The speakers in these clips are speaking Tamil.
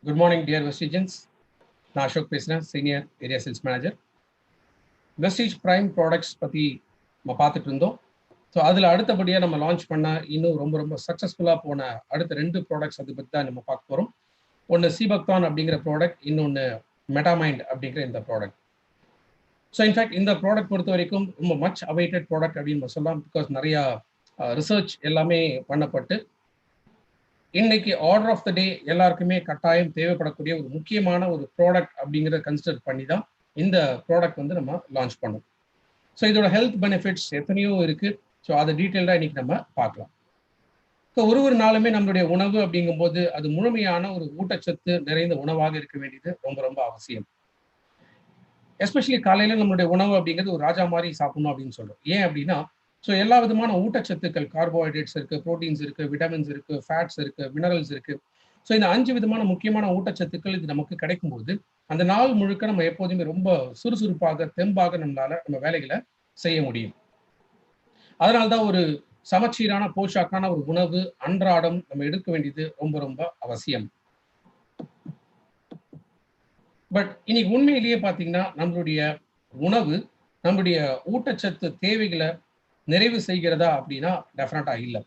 Good morning, dear Vestigents. நான் அசோக் பேசுகிறேன், senior area sales manager. Vestige prime products பற்றி நம்ம பார்த்துட்டு இருந்தோம். ஸோ அதில் அடுத்தபடியாக நம்ம லான்ச் பண்ண இன்னும் ரொம்ப சக்ஸஸ்ஃபுல்லாக போன அடுத்த 2 ப்ராடக்ட்ஸ் அதை பற்றி தான் நம்ம பார்க்க போகிறோம். ஒன்று சீபக்தான் அப்படிங்கிற ப்ராடக்ட், இன்னொன்று மெட்டாமைண்ட் அப்படிங்கிற இந்த ப்ராடக்ட். ஸோ இன்ஃபேக்ட் இந்த ப்ராடக்ட் பொறுத்த வரைக்கும் ரொம்ப மச் அவைட்டட் ப்ராடக்ட் அப்படின்னு நம்ம சொல்லலாம். பிகாஸ் நிறையா ரிசர்ச் எல்லாமே பண்ணப்பட்டு இன்னைக்கு ஆர்டர் ஆஃப் த டே எல்லாருக்குமே கட்டாயம் தேவைப்படக்கூடிய ஒரு முக்கியமான ஒரு ப்ராடக்ட் அப்படிங்கிறத கன்சிடர் பண்ணி தான் இந்த ப்ராடக்ட் வந்து நம்ம லான்ச் பண்ணோம். ஸோ இதோட ஹெல்த் பெனிஃபிட்ஸ் எத்தனையோ இருக்கு. ஸோ அதை டீட்டெயில்டாக இன்னைக்கு நம்ம பார்க்கலாம். ஸோ ஒரு நாளுமே நம்மளுடைய உணவு அப்படிங்கும்போது அது முழுமையான ஒரு ஊட்டச்சத்து நிறைந்த உணவாக இருக்க வேண்டியது ரொம்ப அவசியம். எஸ்பெஷலி காலையில் நம்மளுடைய உணவு அப்படிங்கிறது ஒரு ராஜா மாதிரி சாப்பிடணும் அப்படின்னு சொல்றோம். ஏன் அப்படின்னா ஸோ எல்லா விதமான ஊட்டச்சத்துக்கள், கார்போஹைட்ரேட்ஸ் இருக்கு, ப்ரோட்டீன்ஸ் இருக்கு, விட்டமின்ஸ் இருக்கு, ஃபேட்ஸ் இருக்கு, மினரல்ஸ் இருக்கு. ஸோ இந்த 5 விதமான முக்கியமான ஊட்டச்சத்துக்கள் இது நமக்கு கிடைக்கும்போது அந்த நாள் முழுக்க நம்ம எப்போதுமே ரொம்ப சுறுசுறுப்பாக, தெம்பாக நம்ம வேலைகளை செய்ய முடியும். அதனால்தான் ஒரு சமச்சீரான போஷாக்கான ஒரு உணவு அன்றாடம் நம்ம எடுக்க வேண்டியது ரொம்ப அவசியம். பட் இன்னைக்கு உண்மையிலேயே பார்த்தீங்கன்னா நம்மளுடைய உணவு நம்மளுடைய ஊட்டச்சத்து தேவைகளை நிறைவு செய்கிறதா அப்படின்னா டெஃபினட்டா இல்லை.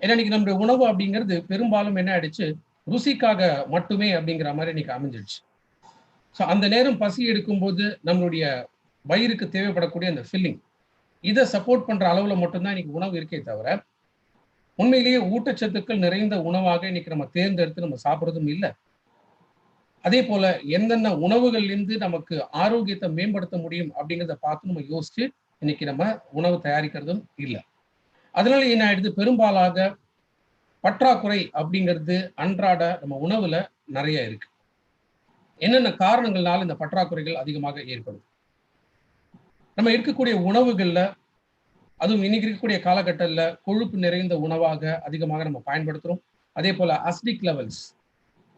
ஏன்னா இன்னைக்கு நம்முடைய உணவு அப்படிங்கிறது பெரும்பாலும் என்ன ஆயிடுச்சு, ருசிக்காக மட்டுமே அப்படிங்கிற மாதிரி இன்னைக்கு அமைஞ்சிடுச்சு. ஸோ அந்த நேரம் பசி எடுக்கும்போது நம்மளுடைய வயிறுக்கு தேவைப்படக்கூடிய அந்த ஃபில்லிங் இதை சப்போர்ட் பண்ற அளவுல மட்டும்தான் இன்னைக்கு உணவு இருக்கே தவிர உண்மையிலேயே ஊட்டச்சத்துக்கள் நிறைந்த உணவாக இன்னைக்கு நம்ம தேர்ந்தெடுத்து நம்ம சாப்பிட்றதும் இல்லை. அதே போல எந்தெந்த உணவுகள்லேருந்து நமக்கு ஆரோக்கியத்தை மேம்படுத்த முடியும் அப்படிங்கிறத பார்த்து நம்ம யோசிச்சு இன்னைக்கு நம்ம உணவு தயாரிக்கிறதும் இல்லை. அதனால என்ன ஆயிடுது, பெரும்பாலாக பற்றாக்குறை அப்படிங்கிறது அன்றாட நம்ம உணவுல நிறைய இருக்கு. என்னென்ன காரணங்கள்னால இந்த பற்றாக்குறைகள் அதிகமாக ஏற்படும்? நம்ம இருக்கக்கூடிய உணவுகள்ல, அதுவும் இன்னைக்கு இருக்கக்கூடிய காலகட்டத்தில் கொழுப்பு நிறைந்த உணவாக அதிகமாக நம்ம பயன்படுத்துறோம். அதே போல அசிடிக் லெவல்ஸ்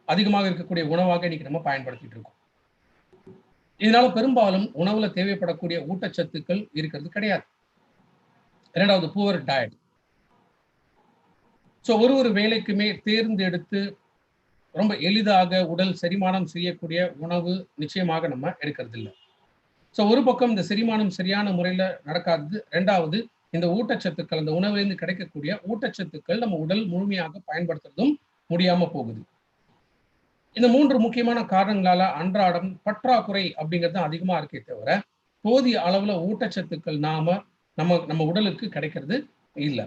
அதிகமாக இருக்கக்கூடிய உணவாக இன்னைக்கு நம்ம பயன்படுத்திட்டு இருக்கோம். இதனால பெரும்பாலும் உணவுல தேவைப்படக்கூடிய ஊட்டச்சத்துக்கள் இருக்கிறது கிடையாது. இரண்டாவது, புவர் டயட். ஸோ ஒரு வேலைக்குமே தேர்ந்தெடுத்து ரொம்ப எளிதாக உடல் செரிமானம் செய்யக்கூடிய உணவு நிச்சயமாக நம்ம எடுக்கிறது இல்லை. ஸோ ஒரு பக்கம் இந்த செரிமானம் சரியான முறையில் நடக்காதது. ரெண்டாவது, இந்த ஊட்டச்சத்துக்கள், அந்த உணவிலிருந்து கிடைக்கக்கூடிய ஊட்டச்சத்துக்கள் நம்ம உடல் முழுமையாக பயன்படுத்துறதும் முடியாம போகுது. இந்த 3 முக்கியமான காரணங்களால அன்றாடம் பற்றாக்குறை அப்படிங்கிறது அதிகமா இருக்கே தவிர போதிய அளவுல ஊட்டச்சத்துக்கள் நம்ம உடலுக்கு கிடைக்கிறது இல்லை.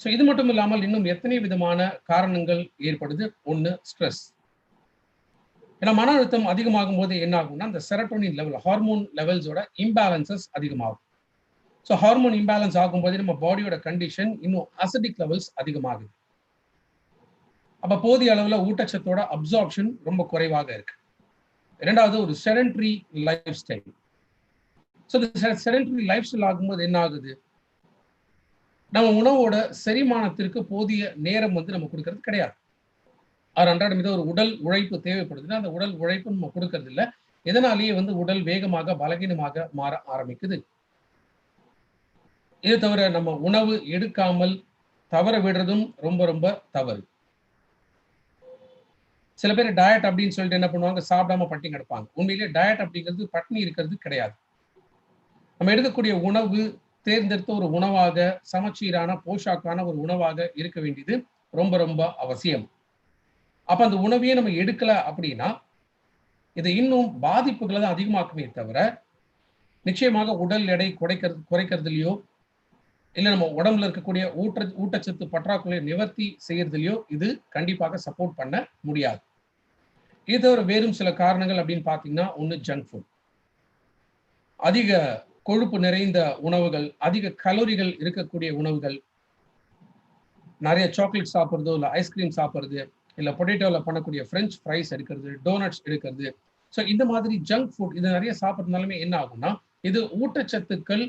ஸோ இது மட்டும் இல்லாமல் இன்னும் எத்தனை விதமான காரணங்கள் ஏற்படுது. ஒன்று, ஸ்ட்ரெஸ். ஏன்னா மன அழுத்தம் அதிகமாகும் போது என்ன ஆகும்னா இந்த செரட்டோனின் லெவல், ஹார்மோன் லெவல்ஸோட இம்பேலன்சஸ் அதிகமாகும். ஸோ ஹார்மோன் இம்பேலன்ஸ் ஆகும்போது நம்ம பாடியோட கண்டிஷன் இன்னும் அசிடிக் லெவல்ஸ் அதிகமாகுது. அப்ப போதிய அளவுல ஊட்டச்சத்தோட அப்சார்ப்ஷன் ரொம்ப குறைவாக இருக்கு. இரண்டாவது, ஒரு செடன்டரி லைஃப் ஸ்டைல். ஸோ இந்த செடன்டரி லைஃப் ஸ்டைல் ஆகும்போது என்ன ஆகுது, நம்ம உணவோட செரிமானத்திற்கு போதிய நேரம் வந்து நம்ம கொடுக்கறது கிடையாது. அன்றாடம் ஏதோ ஒரு உடல் உழைப்பு தேவைப்படுதுன்னா அந்த உடல் உழைப்பு நம்ம கொடுக்கறது இல்லை. இதனாலேயே வந்து உடல் வேகமாக பலகீனமாக மாற ஆரம்பிக்குது. இது தவிர நம்ம உணவு எடுக்காமல் தவற விடுறதும் ரொம்ப தவறு. சில பேர் டயட் அப்படின்னு சொல்லிட்டு என்ன பண்ணுவாங்க, சாப்பிடாம பட்டினி கிடப்பாங்க. உண்மையிலேயே டயட் அப்படிங்கிறது பட்டினி இருக்கிறது கிடையாது. நம்ம எடுக்கக்கூடிய உணவு தேர்ந்தெடுத்த ஒரு உணவாக, சமச்சீரான போஷாக்கான ஒரு உணவாக இருக்க வேண்டியது ரொம்ப அவசியம். அப்ப அந்த உணவையே நம்ம எடுக்கல அப்படின்னா இது இன்னும் பாதிப்புகளை தான் அதிகமாக்குமே தவிர நிச்சயமாக உடல் எடை குறைக்கிறதுலையோ இல்லை நம்ம உடம்புல இருக்கக்கூடிய ஊட்டச்சத்து பற்றாக்குறையை நிவர்த்தி செய்யறதுலையோ இது கண்டிப்பாக சப்போர்ட் பண்ண முடியாது. இது தவிர வேறும் சில காரணங்கள் அப்படின்னு பார்த்தீங்கன்னா, ஒன்று ஜங்க் ஃபுட், அதிக கொழுப்பு நிறைந்த உணவுகள், அதிக கலோரிகள் இருக்கக்கூடிய உணவுகள், நிறைய சாக்லேட் சாப்பிட்றதோ இல்லை ஐஸ்கிரீம் சாப்பிட்றது, இல்லை பொட்டேட்டோவில் பண்ணக்கூடிய ஃப்ரெஞ்ச் ஃப்ரைஸ் எடுக்கிறது, டோனட்ஸ் எடுக்கிறது. ஸோ இந்த மாதிரி ஜங்க் ஃபுட் இது நிறைய சாப்பிட்றதுனாலுமே என்ன ஆகும்னா இது ஊட்டச்சத்துக்கள்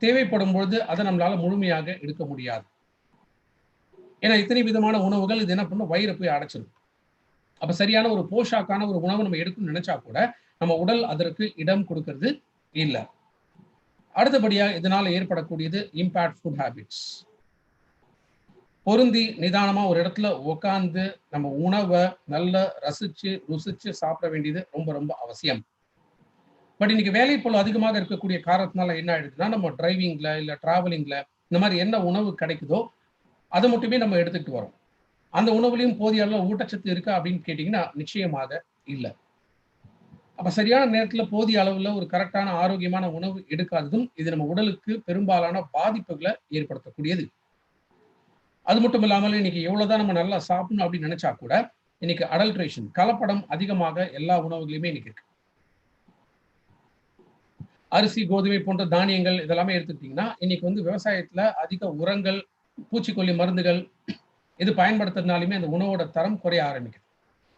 தேவைப்படும் பொழுது அதை நம்மளால முழுமையாக எடுக்க முடியாது. ஏன்னா இத்தனை விதமான உணவுகள் இது என்ன பண்ணும், வயிறை போய் அடைச்சிடும். அப்ப சரியான ஒரு போஷாக்கான ஒரு உணவு நம்ம எடுக்கணும்னு நினைச்சா கூட நம்ம உடல் அதற்கு இடம் கொடுக்கறது இல்லை. அடுத்தபடியாக இதனால ஏற்படக்கூடியது இம்பேர்ட் ஃபுட் ஹேபிட்ஸ். பொருந்தி நிதானமா ஒரு இடத்துல உட்கார்ந்து நம்ம உணவை நல்லா ரசிச்சு ருசிச்சு சாப்பிட வேண்டியது ரொம்ப ரொம்ப அவசியம். பட் இன்னைக்கு வேலைப்பளு அதிகமாக இருக்கக்கூடிய காரணத்தினால என்ன ஆயிடுதுன்னா, நம்ம டிரைவிங்ல இல்ல டிராவலிங்ல இந்த மாதிரி என்ன உணவு கிடைக்குதோ அதை மட்டுமே நம்ம எடுத்துக்கிட்டு வரோம். அந்த உணவுலயும் போதிய அளவு ஊட்டச்சத்து இருக்கா அப்படின்னு கேட்டீங்கன்னா நிச்சயமாக இல்ல. அப்ப சரியான நேரத்துல போதிய அளவுல ஒரு கரெக்டான ஆரோக்கியமான உணவு எடுக்காததும் இது நம்ம உடலுக்கு பெரும்பாலான பாதிப்புகளை ஏற்படுத்தக்கூடியது. அது மட்டும் இல்லாமல் இன்னைக்கு எவ்வளவுதான் நம்ம நல்லா சாப்பிடணும் அப்படின்னு நினைச்சா கூட இன்னைக்கு அடல்ட்ரேஷன் கலப்படம் அதிகமாக எல்லா உணவுகளையுமே இன்னைக்கு இருக்கு. அரிசி, கோதுமை போன்ற தானியங்கள் இதெல்லாமே எடுத்துக்கிட்டீங்கன்னா இன்னைக்கு வந்து விவசாயத்துல அதிக உரங்கள், பூச்சிக்கொல்லி மருந்துகள் இது பயன்படுத்துறதுனாலுமே அந்த உணவோட தரம் குறைய ஆரம்பிக்குது.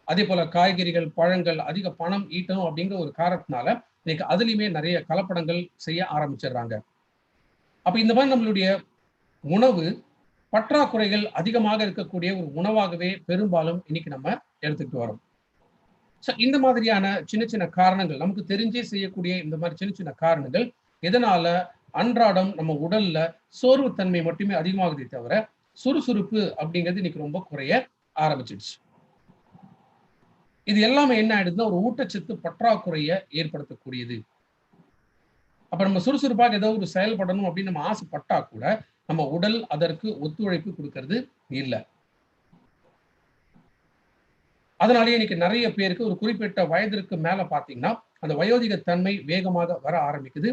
அதே போல காய்கறிகள், பழங்கள் அதிக பணம் ஈட்டணும் அப்படிங்கிற ஒரு காரணத்தினால இன்னைக்கு அதுலயுமே நிறைய கலப்படங்கள் செய்ய ஆரம்பிச்சிடுறாங்க. அப்ப இந்த மாதிரி நம்மளுடைய உணவு பற்றாக்குறைகள் அதிகமாக இருக்கக்கூடிய ஒரு உணவாகவே பெரும்பாலும் இன்னைக்கு நம்ம எடுத்துக்கிட்டு வரோம். ஸோ இந்த மாதிரியான சின்ன சின்ன காரணங்கள் நமக்கு தெரிஞ்சே செய்யக்கூடிய இந்த மாதிரி சின்ன சின்ன காரணங்கள் எதனால அன்றாடம் நம்ம உடல்ல சோர்வுத்தன்மை மட்டுமே அதிகமாகுதே தவிர சுறுசுறுப்பு அப்படிங்கிறது இன்னைக்கு ரொம்ப குறைய ஆரம்பிச்சிடுச்சு. இது எல்லாமே என்ன ஆயிடுதுன்னா ஒரு ஊட்டச்சத்து பற்றாக்குறையை ஏற்படுத்தக்கூடியது. அப்ப நம்ம சுறுசுறுப்பாக ஏதோ ஒரு செயல்படணும் அப்படின்னு நம்ம ஆசைப்பட்டா கூட நம்ம உடல் அதற்கு ஒத்துழைப்பு கொடுக்கறது இல்லை. அதனாலேயே இன்னைக்கு நிறைய பேருக்கு ஒரு குறிப்பிட்ட வயதிற்கு மேல பாத்தீங்கன்னா அந்த வயோதிக தன்மை வேகமாக வர ஆரம்பிக்குது.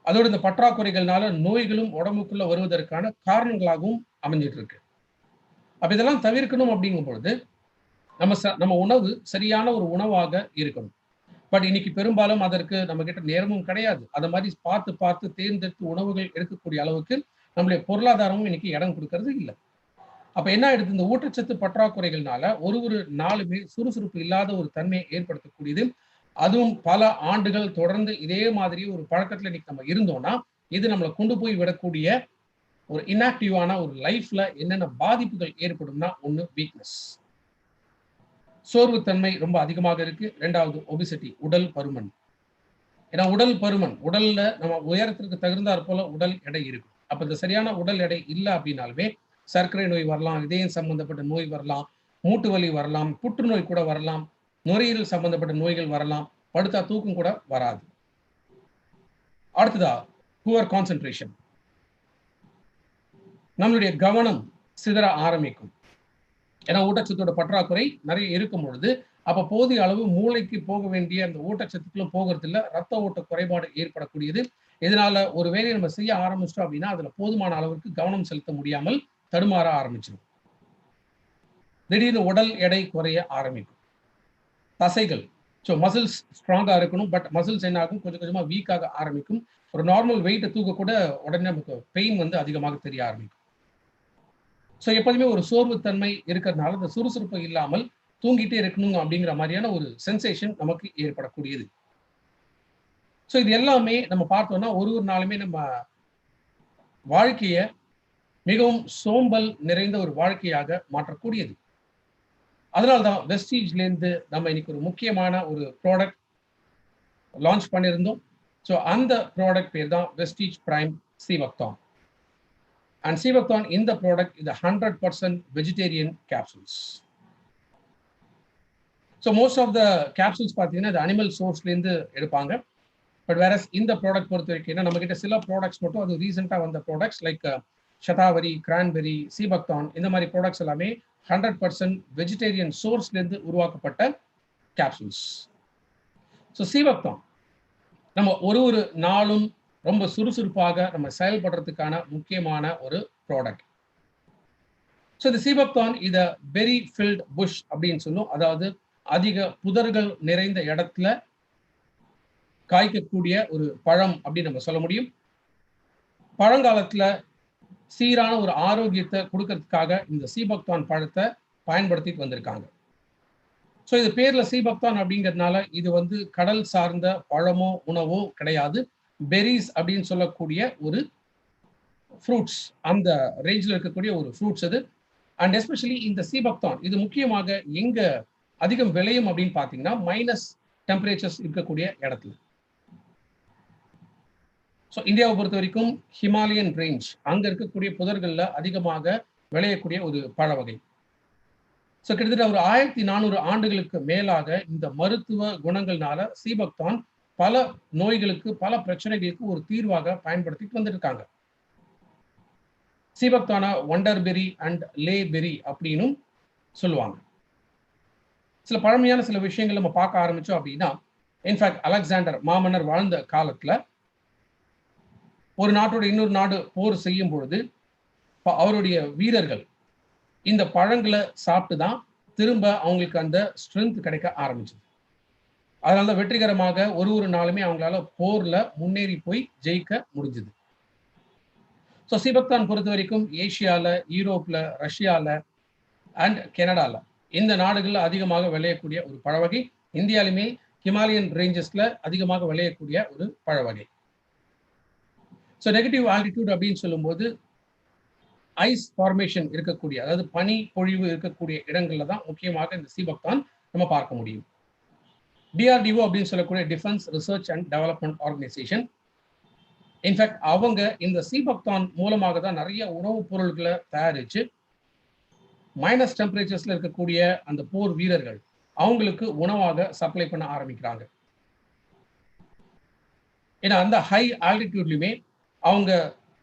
அதோட இந்த பற்றாக்குறைகள்னால நோய்களும் உடம்புக்குள்ள வருவதற்கான காரணங்களாகவும் அமைஞ்சிட்டு இருக்கு. அப்ப இதெல்லாம் தவிர்க்கணும் அப்படிங்கும் பொழுது நம்ம உணவு சரியான ஒரு உணவாக இருக்கணும். பட் இன்னைக்கு பெரும்பாலும் அதற்கு நம்ம கிட்ட நேரமும் கிடையாது. அந்த மாதிரி பார்த்து பார்த்து தேர்ந்தெடுத்து உணவுகள் எடுக்கக்கூடிய அளவுக்கு நம்மளுடைய பொருளாதாரமும் இன்னைக்கு இடம் கொடுக்கறது இல்லை. அப்ப என்ன ஆயிடுது, இந்த ஊட்டச்சத்து பற்றாக்குறைகள்னால ஒரு நாளுமே சுறுசுறுப்பு இல்லாத ஒரு தன்மையை ஏற்படுத்தக்கூடியது. அதுவும் பல ஆண்டுகள் தொடர்ந்து இதே மாதிரி ஒரு பழக்கத்துல இன்னைக்கு நம்ம இருந்தோம்னா இது நம்மளை கொண்டு போய் விடக்கூடிய ஒரு இன்ஆக்டிவான ஒரு லைஃப்ல என்னென்ன பாதிப்புகள் ஏற்படும்னா, ஒண்ணு வீக்னஸ், சோர்வுத்தன்மை ரொம்ப அதிகமாக இருக்கு. இரண்டாவது ஒபிசிட்டி, உடல் பருமன். ஏன்னா உடல் பருமன், உடல்ல நம்ம உயரத்திற்கு தகுந்தாற் போல உடல் எடை இருக்கும். அப்ப இந்த சரியான உடல் எடை இல்லை அப்படின்னாலுமே சர்க்கரை நோய் வரலாம், இதயம் சம்பந்தப்பட்ட நோய் வரலாம், மூட்டு வலி வரலாம், புற்றுநோய் கூட வரலாம், நுரையீரல் சம்பந்தப்பட்ட நோய்கள் வரலாம், படுத்தா தூக்கம் கூட வராது. அடுத்ததா புவர் கான்சென்ட்ரேஷன், நம்மளுடைய கவனம் சிதற ஆரம்பிக்கும். ஏன்னா ஊட்டச்சத்தோட பற்றாக்குறை நிறைய இருக்கும் பொழுது அப்ப போதிய அளவு மூளைக்கு போக வேண்டிய அந்த ஊட்டச்சத்துக்களும் போகிறது இல்லை, ரத்த ஓட்ட குறைபாடு ஏற்படக்கூடியது. இதனால ஒரு வேலையை நம்ம செய்ய ஆரம்பிச்சிட்டோம் அப்படின்னா அதுல போதுமான அளவுக்கு கவனம் செலுத்த முடியாமல் தடுமாற ஆரம்பிச்சிடும். திடீர்னு உடல் எடை குறைய ஆரம்பிக்கும். தசைகள், ஸோ மசில்ஸ் ஸ்ட்ராங்கா இருக்கணும், பட் மசில்ஸ் என்ன ஆகும், கொஞ்சம் கொஞ்சமா வீக் ஆக ஆரம்பிக்கும். ஒரு நார்மல் வெயிட்டை தூக்க கூட உடனே நமக்கு பெயின் வந்து அதிகமாக தெரிய ஆரம்பிக்கும். ஸோ எப்போதுமே ஒரு சோர்வுத்தன்மை இருக்கிறதுனால இந்த சுறுசுறுப்பு இல்லாமல் தூங்கிட்டே இருக்கணும் அப்படிங்கிற மாதிரியான ஒரு சென்சேஷன் நமக்கு ஏற்படக்கூடியது. ஸோ இது எல்லாமே நம்ம பார்த்தோம்னா ஒரு நாளுமே நம்ம வாழ்க்கைய மிகவும் சோம்பல் நிறைந்த ஒரு வாழ்க்கையாக மாற்றக்கூடியது. அதனால்தான் வெஸ்டீஜ்லேருந்து நம்ம இன்னைக்கு ஒரு முக்கியமான ஒரு ப்ராடக்ட் லான்ச் பண்ணியிருந்தோம். ஸோ அந்த ப்ராடக்ட் பேர் தான் Vestige prime sea buckthorn. And sea buckthorn இந்த ப்ராடக்ட் இது 100% vegetarian capsules. So most of the capsules பார்த்தீங்கன்னா இது அனிமல் சோர்ஸ்லேருந்து எடுப்பாங்க. பட் வேற இந்த ப்ராடக்ட் பொறுத்த வரைக்கும் நம்ம கிட்ட சில ப்ராடக்ட்ஸ் மட்டும் அது ரீசெண்டாக வந்த ப்ராடக்ட்ஸ் லைக் ஷதாவரி, கிரான்பெரி, சீபக்தான் இந்த மாதிரி ப்ராடக்ட்ஸ் எல்லாமே 100% வெஜிடேரியன் சோர்ஸ்லேருந்து உருவாக்கப்பட்ட கேப்சூல்ஸ். ஸோ சீபக்தான் நம்ம ஒரு நாளும் ரொம்ப சுறுசுறுப்பாக நம்ம செயல்படுறதுக்கான முக்கியமான ஒரு ப்ராடக்ட். ஸோ இந்த சீபக்தான் இதை பெரி ஃபில்ட் புஷ் அப்படின்னு சொல்லும். அதாவது அதிக புதர்கள் நிறைந்த இடத்துல காய்க்கக்கூடிய ஒரு பழம் அப்படின்னு நம்ம சொல்ல முடியும். பழங்காலத்துல சீரான ஒரு ஆரோக்கியத்தை கொடுக்கறதுக்காக இந்த சீபக்தான் பழத்தை பயன்படுத்திட்டு வந்திருக்காங்க. ஸோ இது பேர்ல சீபக்தான் அப்படிங்கிறதுனால இது வந்து கடல் சார்ந்த பழமோ உணவோ கிடையாது. பெரிஸ் அப்படின்னு சொல்லக்கூடிய ஒரு ஃப்ரூட்ஸ், அந்த ரேஞ்சில் இருக்கக்கூடிய ஒரு ஃப்ரூட்ஸ் அது. அண்ட் எஸ்பெஷலி இந்த சீபக்தான் இது முக்கியமாக எங்க அதிகம் விளையும் அப்படின்னு பார்த்தீங்கன்னா மைனஸ் டெம்பரேச்சர்ஸ் இருக்கக்கூடிய இடத்துல. ஸோ இந்தியாவை பொறுத்த வரைக்கும் ஹிமாலயன் ரேஞ்ச் அங்க இருக்கக்கூடிய புதர்களில் அதிகமாக விளையக்கூடிய ஒரு பழ வகை. ஸோ கிட்டத்தட்ட ஒரு 1400 ஆண்டுகளுக்கு மேலாக இந்த மருத்துவ குணங்கள்னால சீபக்தான் பல நோய்களுக்கு, பல பிரச்சனைகளுக்கு ஒரு தீர்வாக பயன்படுத்திட்டு வந்துருக்காங்க. சீபக்தான ஒண்டர் பெரி அண்ட் லே பெரி அப்படின்னு சொல்லுவாங்க. சில பழமையான சில விஷயங்கள் நம்ம பார்க்க ஆரம்பிச்சோம் அப்படின்னா, இன்ஃபேக்ட் அலெக்சாண்டர் மாமன்னர் வாழ்ந்த காலத்துல ஒரு நாட்டோட இன்னொரு நாடு போர் செய்யும் பொழுது அவருடைய வீரர்கள் இந்த பழங்களை சாப்பிட்டு தான் திரும்ப அவங்களுக்கு அந்த ஸ்ட்ரென்த் கிடைக்க ஆரம்பிச்சது. அதனால தான் வெற்றிகரமாக ஒரு நாளுமே அவங்களால போர்ல முன்னேறி போய் ஜெயிக்க முடிஞ்சது. ஸோ சீபக்தான் பொறுத்த வரைக்கும் ஏசியால, யூரோப்ல, ரஷ்யால அண்ட் கனடால இந்த நாடுகள்ல அதிகமாக விளையக்கூடிய ஒரு பழவகை. இந்தியாலுமே ஹிமாலயன் ரேஞ்சஸ்ல அதிகமாக விளையக்கூடிய ஒரு பழவகை. ஸோ நெகட்டிவ் ஆல்டிடியூட் அப்படின்னு சொல்லும்போது ஐஸ் ஃபார்மேஷன் இருக்கக்கூடிய, அதாவது பனி பொழிவு இருக்கக்கூடிய இடங்கள்ல தான் முக்கியமாக இந்த சீபக்தான் நம்ம பார்க்க முடியும். டிஆர்டிஓ அப்படின்னு சொல்லக்கூடிய defence research and development organisation, in fact அவங்க இந்த சீபக்தான் மூலமாக தான் நிறைய உணவுப் பொருட்களை தயாரிச்சு மைனஸ் டெம்பரேச்சர்ஸ்ல இருக்கக்கூடிய அந்த போர் வீரர்கள் அவங்களுக்கு உணவாக சப்ளை பண்ண ஆரம்பிக்கிறாங்க. ஏன்னா அந்த ஹை ஆல்டிடியூட்லயுமே அவங்க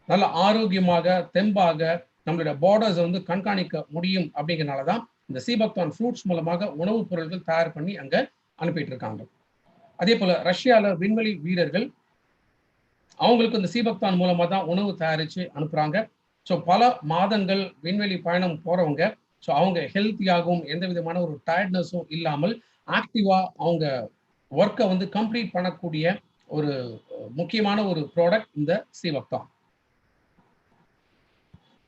நல்ல ஆரோக்கியமாக, தெம்பாக நம்மளுடைய பார்டர்ஸ் வந்து கண்காணிக்க முடியும் அப்படிங்கிறனாலதான் இந்த சீபக்தான் ஃப்ரூட்ஸ் மூலமாக உணவுப் பொருட்கள் தயார் பண்ணி அங்க அனுப்பிட்டு இருக்காங்க. அதே போல ரஷ்யால விண்வெளி வீரர்கள் அவங்களுக்கு இந்த சீபக்தான் மூலமா தான் உணவு தயாரிச்சு அனுப்புறாங்க. ஸோ பல மாதங்கள் விண்வெளி பயணம் போறவங்க ஸோ அவங்க ஹெல்த்தியாகவும் எந்த விதமான ஒரு டயர்ட்னஸும் இல்லாமல் ஆக்டிவா அவங்க ஒர்க்கை வந்து கம்ப்ளீட் பண்ணக்கூடிய ஒரு முக்கியமான ஒரு ப்ராடக்ட் இந்த சீபக்தான்.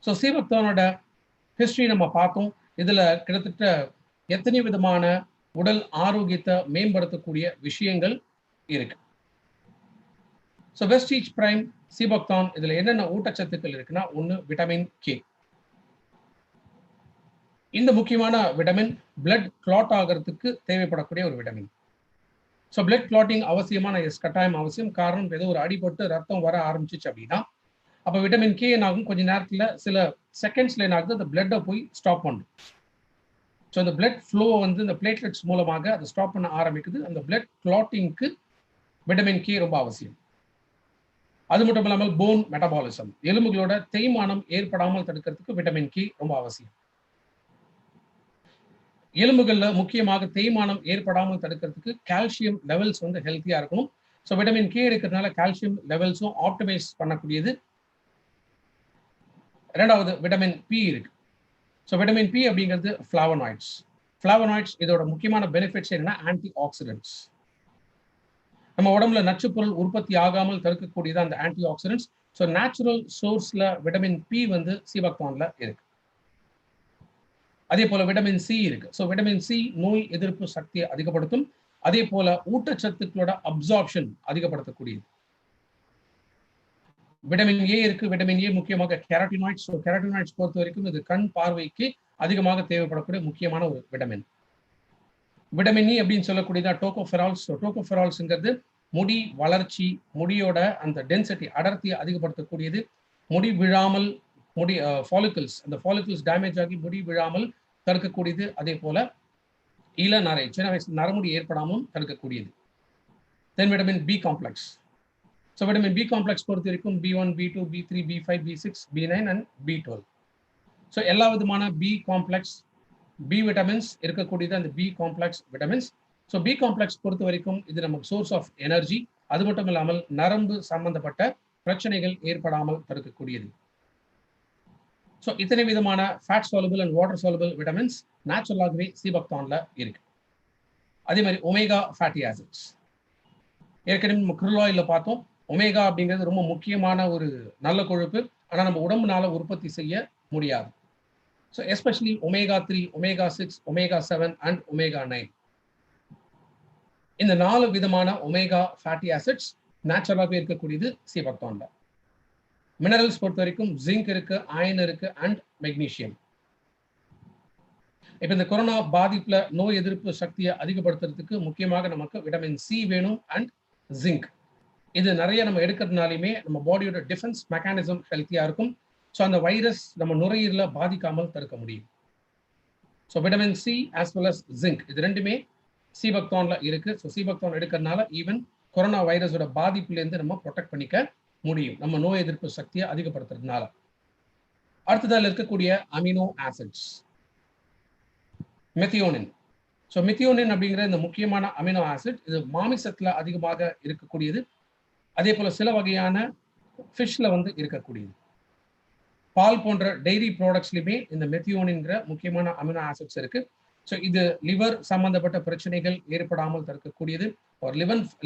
ஸோ சீபக்தானோட ஹிஸ்டரி நம்ம பார்த்தோம். இதுல கிட்டத்தட்ட எத்தனை விதமான உடல் ஆரோக்கியத்தை மேம்படுத்தக்கூடிய விஷயங்கள் இருக்கு. ஸோ வெஸ்டீஜ் பிரைம் சீபக்தான் இதுல என்னென்ன ஊட்டச்சத்துக்கள் இருக்குன்னா, ஒன்று விட்டமின் கே. இந்த முக்கியமான விட்டமின் பிளட் கிளாட் ஆகிறதுக்கு தேவைப்படக்கூடிய ஒரு விட்டமின். ஸோ பிளட் கிளாட்டிங் அவசியமான கட்டாயம் அவசியம். காரணம், ஏதோ ஒரு அடிபட்டு ரத்தம் வர ஆரம்பிச்சிச்சு அப்படின்னா அப்போ விட்டமின் கே என்ன ஆகும், கொஞ்ச நேரத்தில் சில செகண்ட்ஸ்ல என்ன ஆகுது, அந்த பிளட்டை போய் ஸ்டாப் பண்ணும். ஸோ அந்த பிளட் ஃப்ளோ வந்து இந்த பிளேட்லெட்ஸ் மூலமாக அதை ஸ்டாப் பண்ண ஆரம்பிக்குது. அந்த பிளட் கிளாட்டிங்க்கு விட்டமின் கே ரொம்ப அவசியம். அது மட்டும் இல்லாமல் போன் மெட்டபாலிசம், எலும்புகளோட தேய்மானம் ஏற்படாமல் தடுக்கிறதுக்கு விட்டமின் கே ரொம்ப அவசியம். எலும்புகள்ல முக்கியமாக தேய்மானம் ஏற்படாமல் தடுக்கிறதுக்கு கால்சியம் லெவல்ஸ் வந்து ஹெல்த்தியா இருக்கணும். ஸோ விட்டமின் கே இருக்கிறதுனால கால்சியம் லெவல்ஸும் ஆப்டிமைஸ் பண்ணக்கூடியது. இரண்டாவது விட்டமின் பி இருக்கு. ஸோ விட்டமின் பி அப்படிங்கிறது ஃபிளாவனாய்ட்ஸ். ஃபிளாவனாய்ட்ஸ் இதோட முக்கியமான பெனிஃபிட்ஸ் என்னன்னா ஆன்டி ஆக்சிடென்ட்ஸ். நம்ம உடம்புல நச்சுப்பொருள் உற்பத்தி ஆகாமல் தடுக்கக்கூடியது அந்த ஆன்டி ஆக்சிடென்ட்ஸ். ஸோ நேச்சுரல் சோர்ஸ்ல விட்டமின் பி வந்து சீபக்தான்ல இருக்கு. அதே போல விட்டமின் சி இருக்கு. ஸோ விட்டமின் சி நோய் எதிர்ப்பு சக்தியை அதிகப்படுத்தும். அதே போல ஊட்டச்சத்துக்களோட அப்சார்ப்ஷன் அதிகப்படுத்தக்கூடியது. விட்டமின் ஏ இருக்கு. விட்டமின் ஏ முக்கியமாக கெரட்டினாய்ட்ஸ். ஸோ கெரட்டினாய்ட்ஸ் பொறுத்த வரைக்கும் இது கண் பார்வைக்கு அதிகமாக தேவைப்படக்கூடிய முக்கியமான ஒரு விட்டமின். விட்டமின் இ அப்படின்னு சொல்லக்கூடியதான் டோகோஃபெரால்ஸ். டோகோஃபெரால்ஸ்ங்கிறது முடி வளர்ச்சி, முடியோட அந்த டென்சிட்டி அடர்த்தியை அதிகப்படுத்தக்கூடியது. முடி விழாமல், முடி ஃபாலிகல்ஸ், அந்த ஃபாலிகல்ஸ் டேமேஜ் ஆகி முடி விழாமல் தடுக்கக்கூடியது. அதே போல இளநரை, சின்ன வயசுல நரமுடி ஏற்படாமல் தடுக்கக்கூடியது. Then vitamin B complex. So vitamin B complex பொறுத்த வரைக்கும் B1, B2, B3, B5, B6, B9 and B12. So எல்லா விதமான பி காம்ப்ளெக்ஸ், பி விட்டமின்ஸ் இருக்கக்கூடியது அந்த B complex vitamins. So B complex பொறுத்த வரைக்கும் இது நமக்கு சோர்ஸ் ஆஃப் எனர்ஜி. அது மட்டும் இல்லாமல் நரம்பு சம்பந்தப்பட்ட பிரச்சனைகள் ஏற்படாமல் தடுக்கக்கூடியது. ஸோ இத்தனை விதமான fat soluble and water soluble vitamins நேச்சுரலாகவே சீபக்தான்ல இருக்கு. அதே மாதிரி ஒமேகா ஃபேட்டி ஆசிட்ஸ் ஏற்கனவே நம்ம க்ரூட் ஆயில்ல பார்த்தோம். ஒமேகா அப்படிங்கிறது ரொம்ப முக்கியமான ஒரு நல்ல கொழுப்பு. ஆனால் நம்ம உடம்புனால உற்பத்தி செய்ய முடியாது. So especially omega 3, omega 6, omega 7 and omega 9. இந்த 4 விதமான ஒமேகா ஃபேட்டி ஆசிட்ஸ் நேச்சுரலாகவே இருக்கக்கூடியது சீபக்தான்ல. மினரல்ஸ் பொறுத்த வரைக்கும் ஜிங்க் இருக்கு, அயன் இருக்கு அண்ட் மெக்னீசியம். இப்ப இந்த கொரோனா பாதிப்புல நோய் எதிர்ப்பு சக்தியை அதிகப்படுத்துறதுக்கு முக்கியமாக நமக்கு விட்டமின் சி வேணும் அண்ட் ஜிங்க். இது நிறைய நம்ம எடுக்கிறதுனாலுமே நம்ம பாடியோட டிஃபென்ஸ் மெக்கானிசம் ஹெல்த்தியா இருக்கும். ஸோ அந்த வைரஸ் நம்ம நுரையீரல பாதிக்காமல் தடுக்க முடியும். So vitamin C as well as zinc இது ரெண்டுமே சீபக்தான்ல இருக்கு. ஸோ சீபக்தான் எடுக்கிறதுனால ஈவன் கொரோனா வைரஸோட பாதிப்புலேருந்து நம்ம ப்ரொடெக்ட் பண்ணிக்க முடியும், நம்ம நோய் எதிர்ப்பு சக்தியை அதிகப்படுத்துறதுனால. அடுத்ததால் இருக்கக்கூடிய amino acids methionine. So methionine அப்படிங்கிற இந்த முக்கியமான அமினோ ஆசிட் இது மாமிசத்துல அதிகமாக இருக்கக்கூடியது. அதே போல சில வகையான ஃபிஷ்ல வந்து இருக்கக்கூடியது. பால் போன்ற டெய்ரி ப்ராடக்ட்ஸ்லையுமே இந்த மெத்தியோனின்கிற முக்கியமான அமினோ ஆசிட்ஸ் இருக்கு. ஸோ இது லிவர் சம்பந்தப்பட்ட பிரச்சனைகள் ஏற்படாமல் தடுக்கக்கூடியது, ஒரு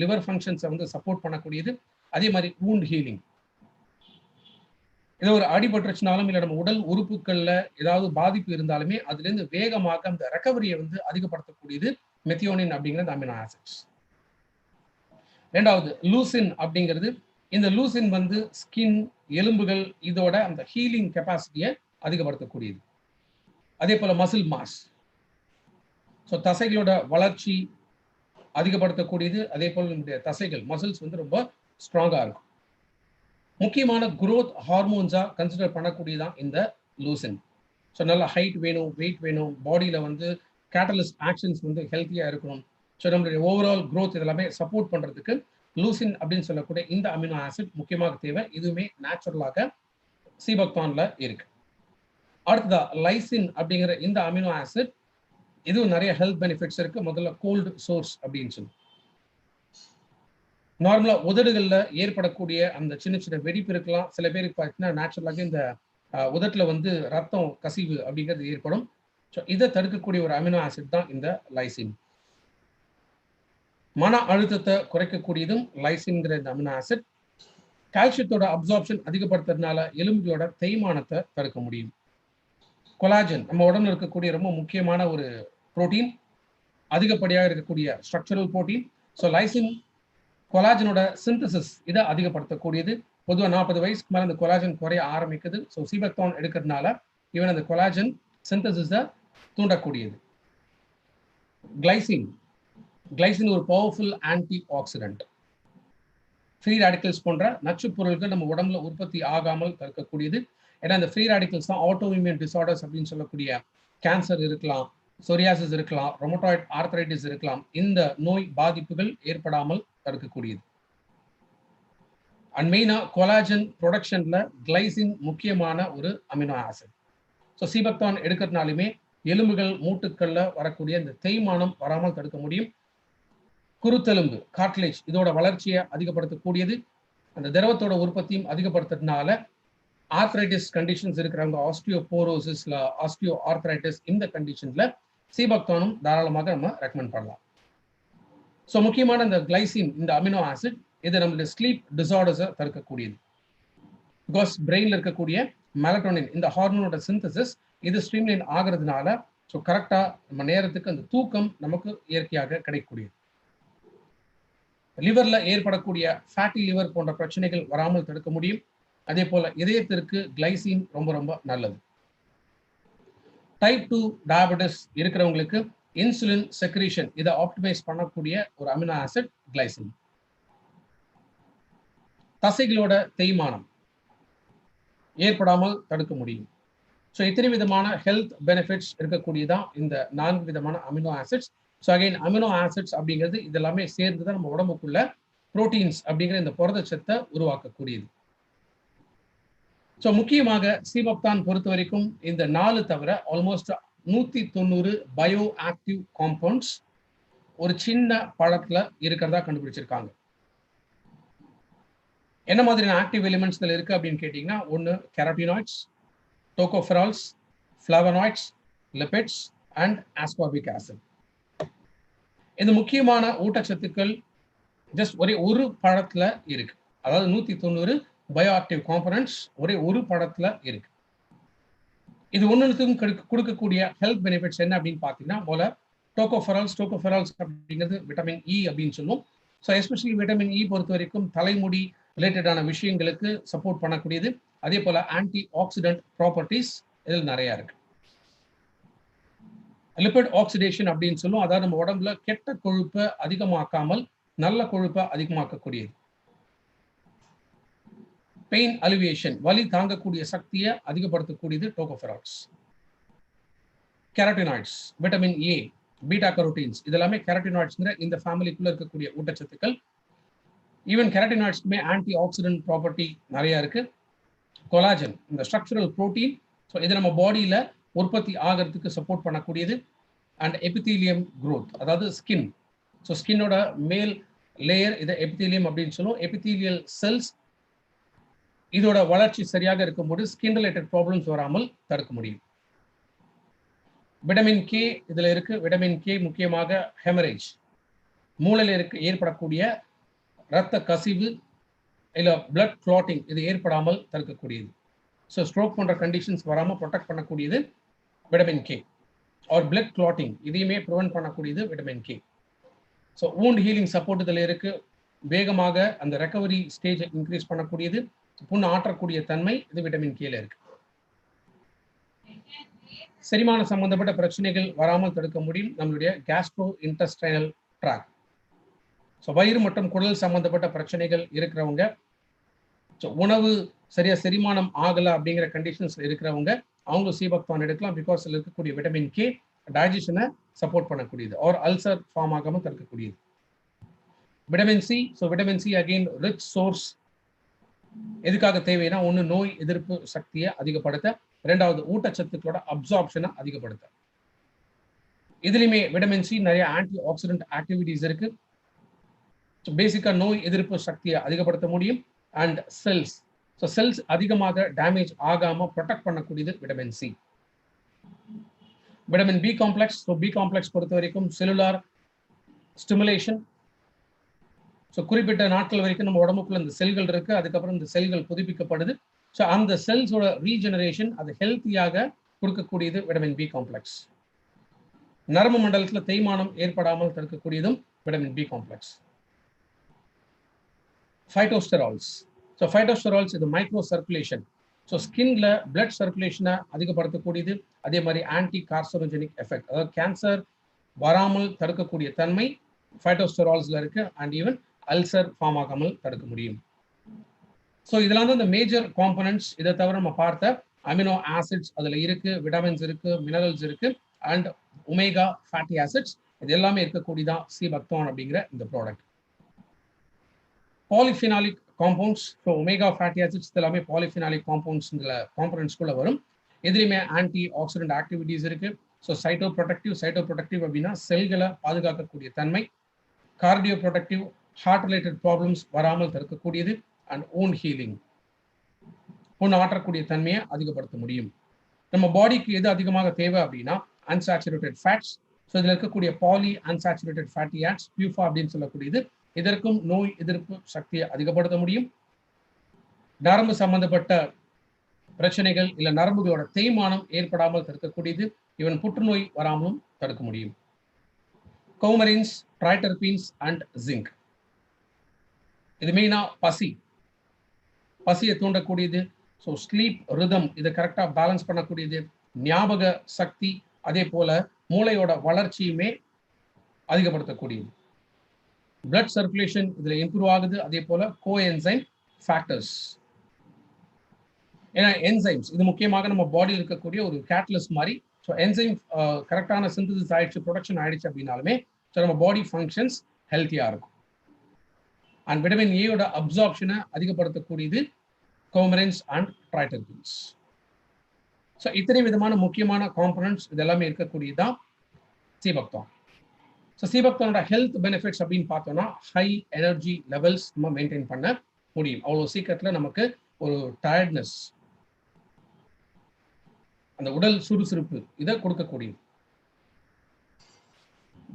லிவர் ஃபங்க்ஷன்ஸை வந்து சப்போர்ட் பண்ணக்கூடியது. அதே மாதிரி வூண்ட் ஹீலிங், இது ஒரு அடிபட்டுருச்சுனாலும் இல்லை நம்ம உடல் உறுப்புகள்ல ஏதாவது பாதிப்பு இருந்தாலுமே அதுலேருந்து வேகமாக அந்த ரெக்கவரியை வந்து அதிகப்படுத்தக்கூடியது மெத்தியோனின் அப்படிங்கிறது அமினோ ஆசிட்ஸ். ரெண்டாவது லூசின் அப்படிங்கிறது, இந்த லூசின் வந்து ஸ்கின் எலும்புகள் இதோட அந்த ஹீலிங் கெப்பாசிட்டியை அதிகப்படுத்தக்கூடியது. அதே போல மசில் மாஸ், ஸோ தசைகளோட வளர்ச்சி அதிகப்படுத்தக்கூடியது. அதே போல் நம்முடைய தசைகள் மசில்ஸ் வந்து ரொம்ப ஸ்ட்ராங்கா இருக்கும். முக்கியமான குரோத் ஹார்மோன்ஸா கன்சிடர் பண்ணக்கூடியதான் இந்த லூசின். ஸோ நல்ல ஹைட் வேணும், வெயிட் வேணும், பாடியில வந்து கேட்டலிஸ்ட் ஆக்ஷன்ஸ் வந்து ஹெல்த்தியா இருக்கணும். ஸோ நம்மளுடைய ஓவரால் க்ரோத் இதெல்லாமே சப்போர்ட் பண்றதுக்கு லூசின் அப்படின்னு சொல்லக்கூடிய இந்த அமினோ ஆசிட் முக்கியமாக தேவை. இதுவுமே நேச்சுரலாக சீபக்தான்ல இருக்கு. அடுத்ததா லைசின் அப்படிங்கிற இந்த அமினோ ஆசிட், இதுவும் நிறைய ஹெல்த் பெனிஃபிட்ஸ் இருக்கு. முதல்ல கோல்டு சோர்ஸ் அப்படின்னு சொல்லி, நார்மலா உதடுகள்ல ஏற்படக்கூடிய அந்த சின்ன சின்ன வெடிப்பு இருக்கலாம். சில பேருக்கு பார்த்தீங்கன்னா நேச்சுரலாக இந்த உதட்டுல வந்து ரத்தம் கசிவு அப்படிங்கிறது ஏற்படும். ஸோ இதை தடுக்கக்கூடிய ஒரு அமினோ ஆசிட் தான் இந்த லைசின். மன அழுத்தத்தை குறைக்கக்கூடியதும் லைசின்ங்கிற இந்த அமினோ ஆசிட். கால்சியத்தோட அப்சார்ப்ஷன் அதிகப்படுத்துறதுனால எலும்புகளோட தேய்மானத்தை தடுக்க முடியும். கொலாஜன் நம்ம உடம்புல இருக்கக்கூடிய ரொம்ப முக்கியமான ஒரு புரோட்டீன், அதிகப்படியாக இருக்கக்கூடிய ஸ்ட்ரக்சரல் புரோட்டீன். ஸோ லைசின் கொலாஜனோட சிந்தசிஸ் இதை அதிகப்படுத்தக்கூடியது. பொதுவாக 40 வயசுக்கு மேலே அந்த கொலாஜன் குறைய ஆரம்பிக்குது. ஸோ சீபக்தான் எடுக்கிறதுனால ஈவன் அந்த கொலாஜன் சிந்தசிஸை தூண்டக்கூடியது. கிளைசின், கிளைசின் ஒரு powerful anti accident. Free radicals போன்ற நச்சு பொருட்கள் நம்ம உடம்புல உற்பத்தி ஆகாமல் தடுக்கக்கூடியது. ஏன்னா இந்த ஃப்ரீ ரேடிக்கல்ஸ் தான் ஆட்டோ இம்யூன் டிசார்டர்ஸ் அப்படின்னு சொல்லக்கூடிய கேன்சர் இருக்கலாம், சொரியாசிஸ் இருக்கலாம், ரொமட்டாய்ட் ஆர்த்ரைட்டிஸ் இருக்கலாம், இந்த நோய் பாதிப்புகள் ஏற்படாமல் தடுக்கக்கூடியது. அண்ட் மெயினா கொலாஜன் ப்ரொடக்ஷன்ல கிளைசின் முக்கியமான ஒரு அமினோ ஆசிட். ஸோ சீபக்தான் எடுக்கிறதுனாலுமே எலும்புகள் மூட்டுக்கள்ல வரக்கூடிய இந்த தேய்மானம் வராமல் தடுக்க முடியும். குருத்தெலும்பு கார்ட்லேஜ் இதோட வளர்ச்சியை அதிகப்படுத்தக்கூடியது. அந்த திரவத்தோட உற்பத்தியும் அதிகப்படுத்துறதுனால ஆர்த்ரைட்டிஸ் கண்டிஷன்ஸ் இருக்கிறவங்க, ஆஸ்டியோபோரோசிஸ்ல ஆஸ்டியோ ஆர்த்ரைட்டிஸ், இந்த கண்டிஷன்ல சீபக்தானும் தாராளமாக நம்ம ரெக்கமெண்ட் பண்ணலாம். ஸோ முக்கியமான இந்த கிளைசின் இந்த அமினோ ஆசிட் இது நம்மளுடைய ஸ்லீப் டிசார்டர்ஸை தடுக்கக்கூடியது. பிகாஸ் பிரெயின்ல இருக்கக்கூடிய மெலட்டோனின் இந்த ஹார்மோனோட சிந்தசிஸ் இது ஸ்ட்ரீம்லைன் ஆகிறதுனால ஸோ கரெக்டா நம்ம நேரத்துக்கு அந்த தூக்கம் நமக்கு இயற்கையாக கிடைக்கக்கூடியது. லிவர்ல ஏற்படக்கூடிய ஃபேட்டி லிவர் போன்ற பிரச்சனைகள் வராமல் தடுக்க முடியும். அதே போல இதயத்திற்கு கிளைசின் ரொம்ப ரொம்ப நல்லது. டைப் 2 டயபெட்டிஸ் இருக்கிறவங்களுக்கு இன்சுலின் செக்ரீஷன் இதை ஆப்டிமைஸ் பண்ணக்கூடிய ஒரு அமினோ ஆசிட் கிளைசின். தசைகளோட தேய்மானம் ஏற்படாமல் தடுக்க முடியும். ஸோ இத்தனை விதமான ஹெல்த் பெனிஃபிட்ஸ் இருக்கக்கூடியதான் இந்த 4 விதமான amino acids. So again amino acids அப்படிங்கிறது இதெல்லாமே சேர்ந்து தான் நம்ம உடம்புக்குள்ள புரோட்டீன்ஸ் அப்படிங்கிற இந்த புரதச்சத்தை உருவாக்கக்கூடியது. ஸோ முக்கியமாக சீபக்தான் பொறுத்த வரைக்கும் இந்த 4 தவிர ஆல்மோஸ்ட் 190 பயோ ஆக்டிவ் காம்பவுண்ட்ஸ் ஒரு சின்ன பழத்துல இருக்கிறதா கண்டுபிடிச்சிருக்காங்க. என்ன மாதிரியான ஆக்டிவ் எலிமெண்ட்ஸ் இருக்கு அப்படின்னு கேட்டீங்கன்னா, ஒன்று carotenoids, tocopherols, flavonoids, lipids and ascorbic acid. இந்த முக்கியமான ஊட்டச்சத்துக்கள் ஜஸ்ட் ஒரே ஒரு பழத்துல இருக்கு. அதாவது 190 பயோ ஆக்டிவ் காம்பனன்ட்ஸ் ஒரே ஒரு பழத்துல இருக்கு. இது ஒன்றுத்துக்கும் கொடுக்கக்கூடிய ஹெல்த் பெனிஃபிட்ஸ் என்ன அப்படின்னு பார்த்தீங்கன்னா, போல டோகோஃபெரால்ஸ் அப்படிங்கிறது விட்டமின் இ அப்படின்னு சொல்லுவோம். ஸோ எஸ்பெஷலி விட்டமின் இ பொறுத்த வரைக்கும் தலைமுடி ரிலேட்டடான விஷயங்களுக்கு சப்போர்ட் பண்ணக்கூடியது. அதே போல ஆன்டி ஆக்சிடென்ட் ப்ராப்பர்ட்டிஸ் இதில் நிறைய இருக்கு. லிபிட் ஆக்சிடேஷன் அப்படின்னு சொல்லுவோம், அதாவது நம்ம உடம்புல கெட்ட கொழுப்பை அதிகமாக்காமல் நல்ல கொழுப்பை அதிகமாக்கக்கூடியது. பெயின் அலிவியேஷன், வலி தாங்கக்கூடிய சக்தியை அதிகப்படுத்தக்கூடியது டோகோஃபெரால்ஸ். கேரட்டினாய்ட்ஸ், விட்டமின் ஏ, பீட்டா கரோட்டீன்ஸ், இதெல்லாமே கேரட்டினாய்ட்ஸ்ங்கிற இந்த ஃபேமிலிக்குள்ள இருக்கக்கூடிய ஊட்டச்சத்துக்கள். ஈவன் கேரட்டினாய்ட்ஸ்க்குமே ஆன்டி ஆக்சிடென்ட் ப்ராப்பர்ட்டி நிறைய இருக்கு. கொலாஜன், இந்த ஸ்ட்ரக்சரல் புரோட்டீன், ஸோ இது நம்ம பாடியில உற்பத்தி ஆகிறதுக்கு சப்போர்ட் பண்ணக்கூடியது. அண்ட் எபித்தீலியம் growth, அதாவது ஸ்கின். ஸோ ஸ்கின்னோட மேல் லேயர் இதை எபித்தீலியம் அப்படின்னு சொல்லுவோம். எபித்தீலியல் செல்ஸ் இதோட வளர்ச்சி சரியாக இருக்கும்போது ஸ்கின் ரிலேட்டட் ப்ராப்ளம்ஸ் வராமல் தடுக்க முடியும். விட்டமின் கே இதுல இருக்கு. விட்டமின் கே முக்கியமாக ஹெமரேஜ், மூளையில ஏற்படக்கூடிய இரத்த கசிவு இல்ல பிளட் கிளாட்டிங் இது ஏற்படாமல் தடுக்கக்கூடியது. ஸோ ஸ்ட்ரோக் போன்ற கண்டிஷன்ஸ் வராமல் ப்ரொடெக்ட் பண்ணக்கூடியது vitamin K. Or blood clotting இதையுமே ப்ரிவென்ட் பண்ணக்கூடியது vitamin K. So wound healing support இதில் இருக்கு. வேகமாக அந்த ரெக்கவரி ஸ்டேஜை இன்க்ரீஸ் பண்ணக்கூடியது, புண்ணு ஆற்றக்கூடிய தன்மை இது விட்டமின் கேல இருக்கு. செரிமான சம்பந்தப்பட்ட பிரச்சனைகள் வராமல் தடுக்க முடியும் நம்மளுடைய கேஸ்ட்ரோ இன்டெஸ்டைனல் ட்ராக். ஸோ வயிறு மற்றும் குடல் சம்பந்தப்பட்ட பிரச்சனைகள் இருக்கிறவங்க, உணவு சரியா செரிமானம் ஆகலை அப்படிங்கிற கண்டிஷன்ஸ் இருக்கிறவங்க அவங்க சீபக்தான் எடுக்கலாம். பிகாஸ் இருக்கக்கூடிய விட்டமின் கே டைஜஷனை சப்போர்ட் பண்ணக்கூடியது, ஆர் அல்சர் ஃபார்ம் ஆகாமல் தடுக்கக்கூடியது. Vitamin C, so vitamin C again rich source. எதுக்காக தேவைன்னா, ஒன்று நோய் எதிர்ப்பு சக்தியை அதிகப்படுத்த, இரண்டாவது ஊட்டச்சத்துக்களோட அப்சார்ப்ஷனை அதிகப்படுத்த. இதுலையுமே விட்டமின் சி நிறைய ஆன்டி ஆக்சிடென்ட் ஆக்டிவிட்டிஸ் இருக்கு. பேசிக்கா நோய் எதிர்ப்பு சக்தியை அதிகப்படுத்த முடியும். அண்ட் செல்ஸ், ஸோ செல்ஸ் அதிகமாக டேமேஜ் ஆகாம ப்ரொடெக்ட் பண்ணக்கூடியது vitamin C. Vitamin B complex, so B complex பொறுத்த வரைக்கும் செல்லுலார் ஸ்டிமுலேஷன். ஸோ குறிப்பிட்ட நாட்கள் வரைக்கும் நம்ம உடம்புக்குள்ள இந்த செல்கள் இருக்கு, அதுக்கப்புறம் இந்த செல்கள் புதுப்பிக்கப்படுது. ஸோ அந்த செல்ஸோட ரீஜெனரேஷன் அது ஹெல்த்தியாக கொடுக்கக்கூடியது விட்டமின் பி காம்ப்ளெக்ஸ். நரம்பு மண்டலத்தில் தேய்மானம் ஏற்படாமல் தடுக்கக்கூடியதும் விட்டமின் பி காம்ப்ளெக்ஸ். ஃபைட்டோஸ்டெரால்ஸ், ஸோ ஃபைட்டோஸ்டெரால்ஸ் இது மைக்ரோ சர்க்குலேஷன். ஸோ ஸ்கின்ல பிளட் சர்க்குலேஷனை அதிகப்படுத்தக்கூடியது. அதே மாதிரி ஆன்டி கார்சனோஜெனிக் எஃபெக்ட், அதாவது கேன்சர் வராமல் தடுக்கக்கூடிய தன்மை ஃபைட்டோஸ்டெரால்ஸ்ல இருக்கு. அண்ட் ஈவன் அல்சர் ஃபார்ம் ஆகாமல் தடுக்க முடியும். ஸோ இதெல்லாம் தான் இந்த மேஜர் காம்பனன்ட்ஸ். இதை தவிர நம்ம பார்த்த அமினோ ஆசிட்ஸ் அதுல இருக்கு, விட்டமின்ஸ் இருக்கு, மினரல்ஸ் இருக்கு, அண்ட் ஒமேகா ஃபேட்டி ஆசிட்ஸ் இது எல்லாமே இருக்கக்கூடியதான் சீபக்தான் அப்படிங்கிற இந்த product. Polyphenolic compounds, so omega fatty acids எல்லாமே பாலிஃபினாலிக் காம்பனன்ட்ஸ்குள்ள வரும். எதுலையுமே ஆன்டி ஆக்சிடென்ட் ஆக்டிவிட்டிஸ் இருக்கு. ஸோ சைட்டோ ப்ரொடக்டிவ் அப்படின்னா செல்களை பாதுகாக்கக்கூடிய தன்மை. Cardioprotective, heart related problems வராமல் தடுக்கக்கூடியது. அண்ட் ஓன் ஹீலிங், ஒன்று ஆற்றக்கூடிய தன்மையை அதிகப்படுத்த முடியும். நம்ம பாடிக்கு எது அதிகமாக தேவை அப்படின்னா அன்சாச்சுரேட்டட் ஃபேட்ஸ். ஸோ இதில் இருக்கக்கூடிய polyunsaturated fatty acids, PUFA அப்படின்னு சொல்லக்கூடியது, இதற்கும் நோய் எதிர்ப்பு சக்தியை அதிகப்படுத்த முடியும். நரம்பு சம்பந்தப்பட்ட பிரச்சனைகள் இல்ல நரம்புகளோட தேய்மானம் ஏற்படாமல் தடுக்கக்கூடியது. இவன் புற்றுநோய் வராமலும் தடுக்க முடியும். கௌமரின்ஸ், ட்ரைடர்பீன்ஸ் அண்ட் ஜிங்க், இது மெயினா பசியை தூண்டக்கூடியது. ஸோ ஸ்லீப் ரிதம் இதை கரெக்டா பேலன்ஸ் பண்ணக்கூடியது. ஞாபக சக்தி, அதே போல மூளையோட வளர்ச்சியுமே அதிகப்படுத்தக்கூடியது. பிளட் சர்க்குலேஷன் இதுல இம்ப்ரூவ் ஆகுது. அதே போல கோஎன்சைம் ஃபேக்டர்ஸ், ஏன்னா என்சைம்ஸ் இது முக்கியமாக நம்ம பாடியில் இருக்கக்கூடிய ஒரு கேட்டலிஸ்ட் மாதிரி. ஸோ என்சைம் கரெக்டான சிந்தசிஸ் ஆயிடுச்சு, ப்ரொடக்ஷன் ஆயிடுச்சு அப்படின்னாலுமே ஸோ நம்ம பாடி ஃபங்க்ஷன்ஸ் ஹெல்த்தியா இருக்கும். அண்ட் விட்டமின் ஏயோட அப்சார்ப்ஷனை அதிகப்படுத்தக்கூடியது கௌமரின்ஸ் அண்ட் ட்ரைடர்பீன்ஸ். ஸோ இத்தனை விதமான முக்கியமான காம்பனன்ட்ஸ் இதெல்லாமே இருக்கக்கூடியதான் சீபக்தான். ஸோ சீபக்தானோட ஹெல்த் பெனிஃபிட்ஸ் அப்படின்னு பார்த்தோம்னா ஹை எனர்ஜி லெவல்ஸ் நம்ம மெயின்டைன் பண்ண முடியும். அவ்வளோ சீக்கிரத்தில் நமக்கு ஒரு டயர்ட்னஸ், அந்த உடல் சுறுசுறுப்பு இதை கொடுக்கக்கூடியது.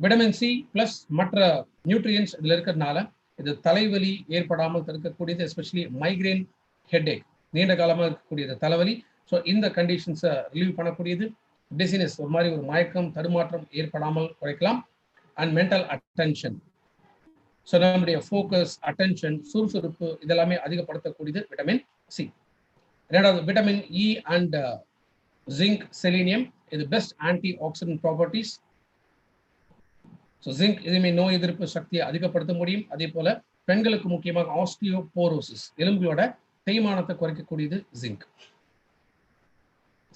விட்டமின் சி பிளஸ் மற்ற நியூட்ரியன்ஸ் இதில் இருக்கிறதுனால இது தலைவலி ஏற்படாமல் தடுக்கக்கூடியது. எஸ்பெஷலி மைக்ரேன், ஹெட்ஏக், நீண்ட காலமாக இருக்கக்கூடியது தலைவலி. ஸோ இந்த கண்டிஷன்ஸை ரிலீவ் பண்ணக்கூடியது. டிசினஸ், ஒரு மாதிரி ஒரு மயக்கம் தடுமாற்றம் ஏற்படாமல் குறைக்கலாம். அண்ட் மென்டல் அட்டென்ஷன், ஸோ நம்முடைய ஃபோக்கஸ், அட்டென்ஷன், சுறுசுறுப்பு இதெல்லாமே அதிகப்படுத்தக்கூடியது விட்டமின் சி. இரண்டாவது vitamin E and zinc, selenium, இது best antioxidant properties. So zinc இதுவுமே நோய் எதிர்ப்பு சக்தியை அதிகப்படுத்த முடியும். அதே போல பெண்களுக்கு முக்கியமாக ஆஸ்டியோபோரோசிஸ், எலும்புகளோட தேய்மானத்தை குறைக்கக்கூடியது ஜிங்க்.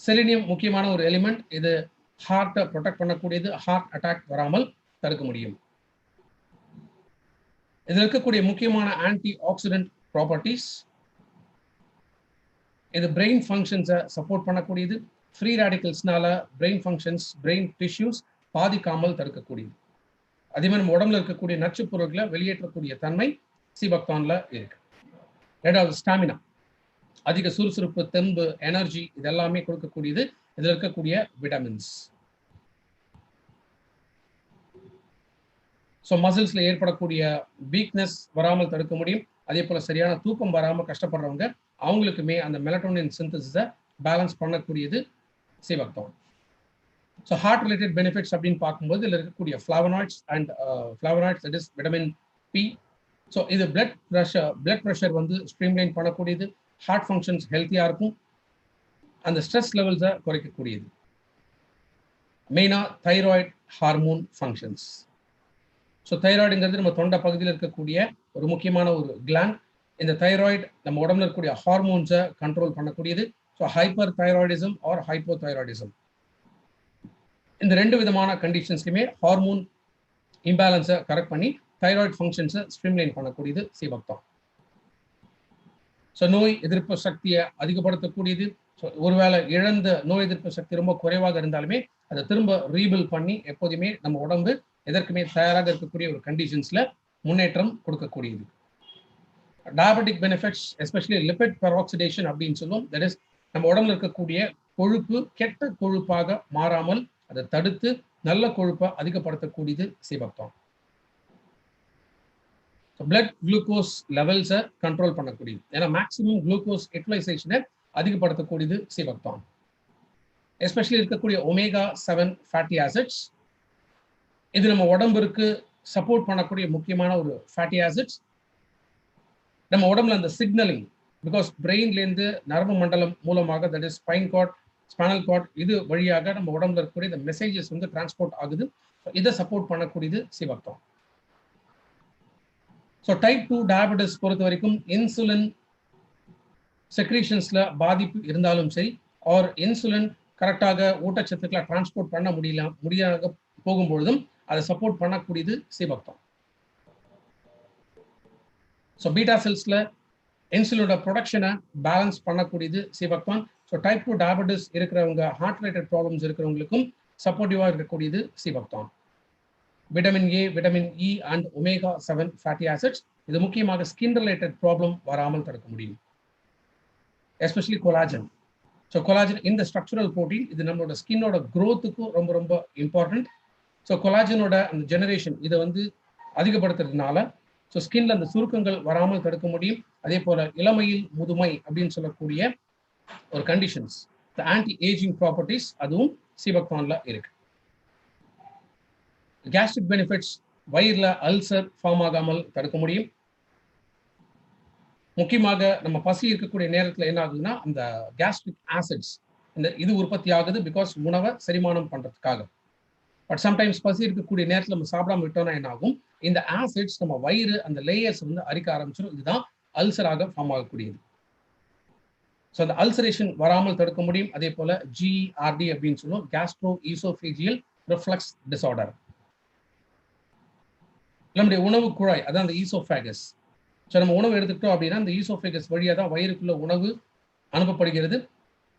செலினியம் முக்கியமான ஒரு எலிமெண்ட், இது ஹார்ட்டை ப்ரொடெக்ட் பண்ணக்கூடியது, ஹார்ட் அட்டாக் வராமல் தடுக்க முடியும். இதில் இருக்கக்கூடிய முக்கியமான ஆன்டி ஆக்சிடென்ட் ப்ராப்பர்ட்டிஸ், இது பிரெயின் ஃபங்க்ஷன்ஸை சப்போர்ட் பண்ணக்கூடியது, ஃப்ரீ ரேடிக்கல்ஸ்னால பிரெயின் ஃபங்க்ஷன்ஸ், பிரெயின் டிஷ்யூஸ் பாதிக்காமல் தடுக்கக்கூடியது. அதே மாதிரி நம்ம உடம்புல இருக்கக்கூடிய நச்சு பொருட்களை வெளியேற்றக்கூடிய தன்மை சீபக்தான்ல இருக்கு. ரெண்டாவது ஸ்டாமினா, அதிக சுறுசுறுப்பு, தெம்பு, எனர்ஜி இதெல்லாமே கொடுக்கக்கூடியது இதில் இருக்கக்கூடிய விட்டமின்ஸ். ஸோ மசில்ஸ்ல ஏற்படக்கூடிய வீக்னஸ் வராமல் தடுக்க முடியும். அதே போல சரியான தூக்கம் வராமல் கஷ்டப்படுறவங்க அவங்களுக்குமே அந்த மெலட்டோனின் சிந்தசிஸை பேலன்ஸ் பண்ணக்கூடியது sea buckthorn. So heart related benefits அப்படின்னு பார்க்கும்போது இதில் இருக்கக்கூடிய flavonoids and flavonoids, that is vitamin B. So இது பிளட் ப்ரெஷர் வந்து ஸ்ட்ரீம்லைன் பண்ணக்கூடியது, ஹார்ட் ஃபங்க்ஷன்ஸ் ஹெல்த்தியாக இருக்கும், அந்த ஸ்ட்ரெஸ் லெவல்ஸை குறைக்கக்கூடியது. மெயினாக தைராய்டு ஹார்மோன் ஃபங்க்ஷன்ஸ். ஸோ தைராய்டுங்கிறது நம்ம தொண்டை பகுதியில் இருக்கக்கூடிய ஒரு முக்கியமான ஒரு கிளாண்ட். இந்த தைராய்டு நம்ம உடம்புல இருக்கக்கூடிய ஹார்மோன்ஸை கண்ட்ரோல் பண்ணக்கூடியது. So hyperthyroidism or hypothyroidism, இந்த ரெண்டு விதமான கண்டிஷன்ஸ்க்குமே ஹார்மோன் இம்பேலன்ஸை கரெக்ட் பண்ணி தைராய்டு ஃபங்க்ஷன்ஸை ஸ்ட்ரீம்லைன் பண்ணக்கூடியது சீபக்தான். ஸோ நோய் எதிர்ப்பு சக்தியை அதிகப்படுத்தக்கூடியது. ஸோ ஒருவேளை இழந்த நோய் எதிர்ப்பு சக்தி ரொம்ப குறைவாக இருந்தாலுமே அதை திரும்ப ரீபில் பண்ணி எப்போதுமே நம்ம உடம்பு எதற்குமே தயாராக இருக்கக்கூடிய ஒரு கண்டிஷன்ஸ்ல முன்னேற்றம் கொடுக்கக்கூடியது. Diabetic benefits, especially lipid peroxidation அப்படின்னு சொல்லுவோம். தட் இஸ் நம்ம உடம்புல இருக்கக்கூடிய கொழுப்பு கெட்ட கொழுப்பாக மாறாமல் அதை தடுத்து நல்ல கொழுப்பை அதிகப்படுத்தக்கூடியது சீபக்தான். பிளட் குளுக்கோஸ் லெவல்ஸை கண்ட்ரோல் பண்ணக்கூடியது, ஏன்னா மேக்சிமம் குளுக்கோஸ் யூட்டிலைசேஷனை அதிகப்படுத்தக்கூடியது சீபக்தான். எஸ்பெஷலி இருக்கக்கூடிய ஒமேகா 7 ஃபேட்டி ஆசிட்ஸ், இது நம்ம உடம்புக்கு சப்போர்ட் பண்ணக்கூடிய முக்கியமான ஒரு ஃபேட்டி ஆசிட்ஸ். நம்ம உடம்புல அந்த சிக்னலிங், பிகாஸ் பிரெயின்லேருந்து நரம்பு மண்டலம் மூலமாக, that is spine card, spinal card, இது வழியாக நம்ம உடம்புல இருக்கக்கூடிய இந்த மெசேஜஸ் வந்து டிரான்ஸ்போர்ட் ஆகுது. இதை சப்போர்ட் பண்ணக்கூடியது சீபக்தான். ஸோ டைப் 2 டயபெட்டிஸ் பொறுத்த வரைக்கும் இன்சுலின் செக்ரீஷன்ஸ்ல பாதிப்பு இருந்தாலும் சரி, ஆர் இன்சுலின் கரெக்டாக ஊட்டச்சத்துக்களை டிரான்ஸ்போர்ட் பண்ண முடியாத போகும்பொழுதும் அதை சப்போர்ட் பண்ணக்கூடியது சீபக்தான். ஸோ பீட்டா செல்ஸ்ல இன்சுலினோட ப்ரொடக்ஷனை பேலன்ஸ் பண்ணக்கூடியது சீபக்தான். ஸோ டைப் 2 டயபெட்டிஸ் இருக்கிறவங்க, ஹார்ட் ரிலேட்டட் ப்ராப்ளம்ஸ் இருக்கிறவங்களுக்கும் சப்போர்ட்டிவாக இருக்கக்கூடியது sea buckthorn. Vitamin A, vitamin E and omega 7 fatty acids, இது முக்கியமாக ஸ்கின் ரிலேட்டட் ப்ராப்ளம் வராமல் தடுக்க முடியும். Especially collagen. ஸோ கொலாஜன் இந்த ஸ்ட்ரக்சரல் ப்ரோட்டீன், இது நம்மளோட ஸ்கின்னோட க்ரோத்துக்கும் ரொம்ப ரொம்ப இம்பார்ட்டன்ட். ஸோ கொலாஜனோட அந்த ஜெனரேஷன் இதை வந்து அதிகப்படுத்துறதுனால ஸோ ஸ்கின்ல அந்த சுருக்கங்கள் வராமல் தடுக்க முடியும். அதே போல இளமையில் முதுமை அப்படின்னு சொல்லக்கூடிய ஒரு கண்டிஷன்ஸ், இந்த ஆன்டி ஏஜிங் ப்ராப்பர்ட்டிஸ் அதுவும் சீபக்தான்ல இருக்கு. கேஸ்ட்ரிக் பெனிஃபிட்ஸ், வயிறுல அல்சர் ஃபார்ம் ஆகாமல் தடுக்க முடியும். முக்கியமாக நம்ம பசி இருக்கக்கூடிய நேரத்தில் என்ன ஆகுதுன்னா அந்த கேஸ்ட்ரிக் ஆசிட்ஸ் இது உற்பத்தி ஆகுது, பிகாஸ் உணவை செரிமானம் பண்றதுக்காக. பட் சம்டைம்ஸ் பசி இருக்கக்கூடிய நேரத்தில் நம்ம சாப்பிடாம விட்டோம்னா என்ன ஆகும், இந்த ஆசிட்ஸ் நம்ம வயிறு அந்த லேயர்ஸ் வந்து அரிக்க ஆரம்பிச்சிடும். இதுதான் அல்சராக ஃபார்ம் ஆகக்கூடியது. ஸோ அந்த அல்சரேஷன் வராமல் தடுக்க முடியும். அதே போல GERD அப்படின்னு சொல்லுவோம், கேஸ்ட்ரோ ஈசோஃபேஜியல் ரிஃப்ளக்ஸ் டிசார்டர். நம்முடைய உணவு குழாய், அதான் அந்த ஈசோஃபேகஸ். ஸோ நம்ம உணவு எடுத்துக்கிட்டோம் அப்படின்னா அந்த ஈசோஃபேகஸ் வழியாக தான் வயிறுக்குள்ள உணவு அனுப்பப்படுகிறது.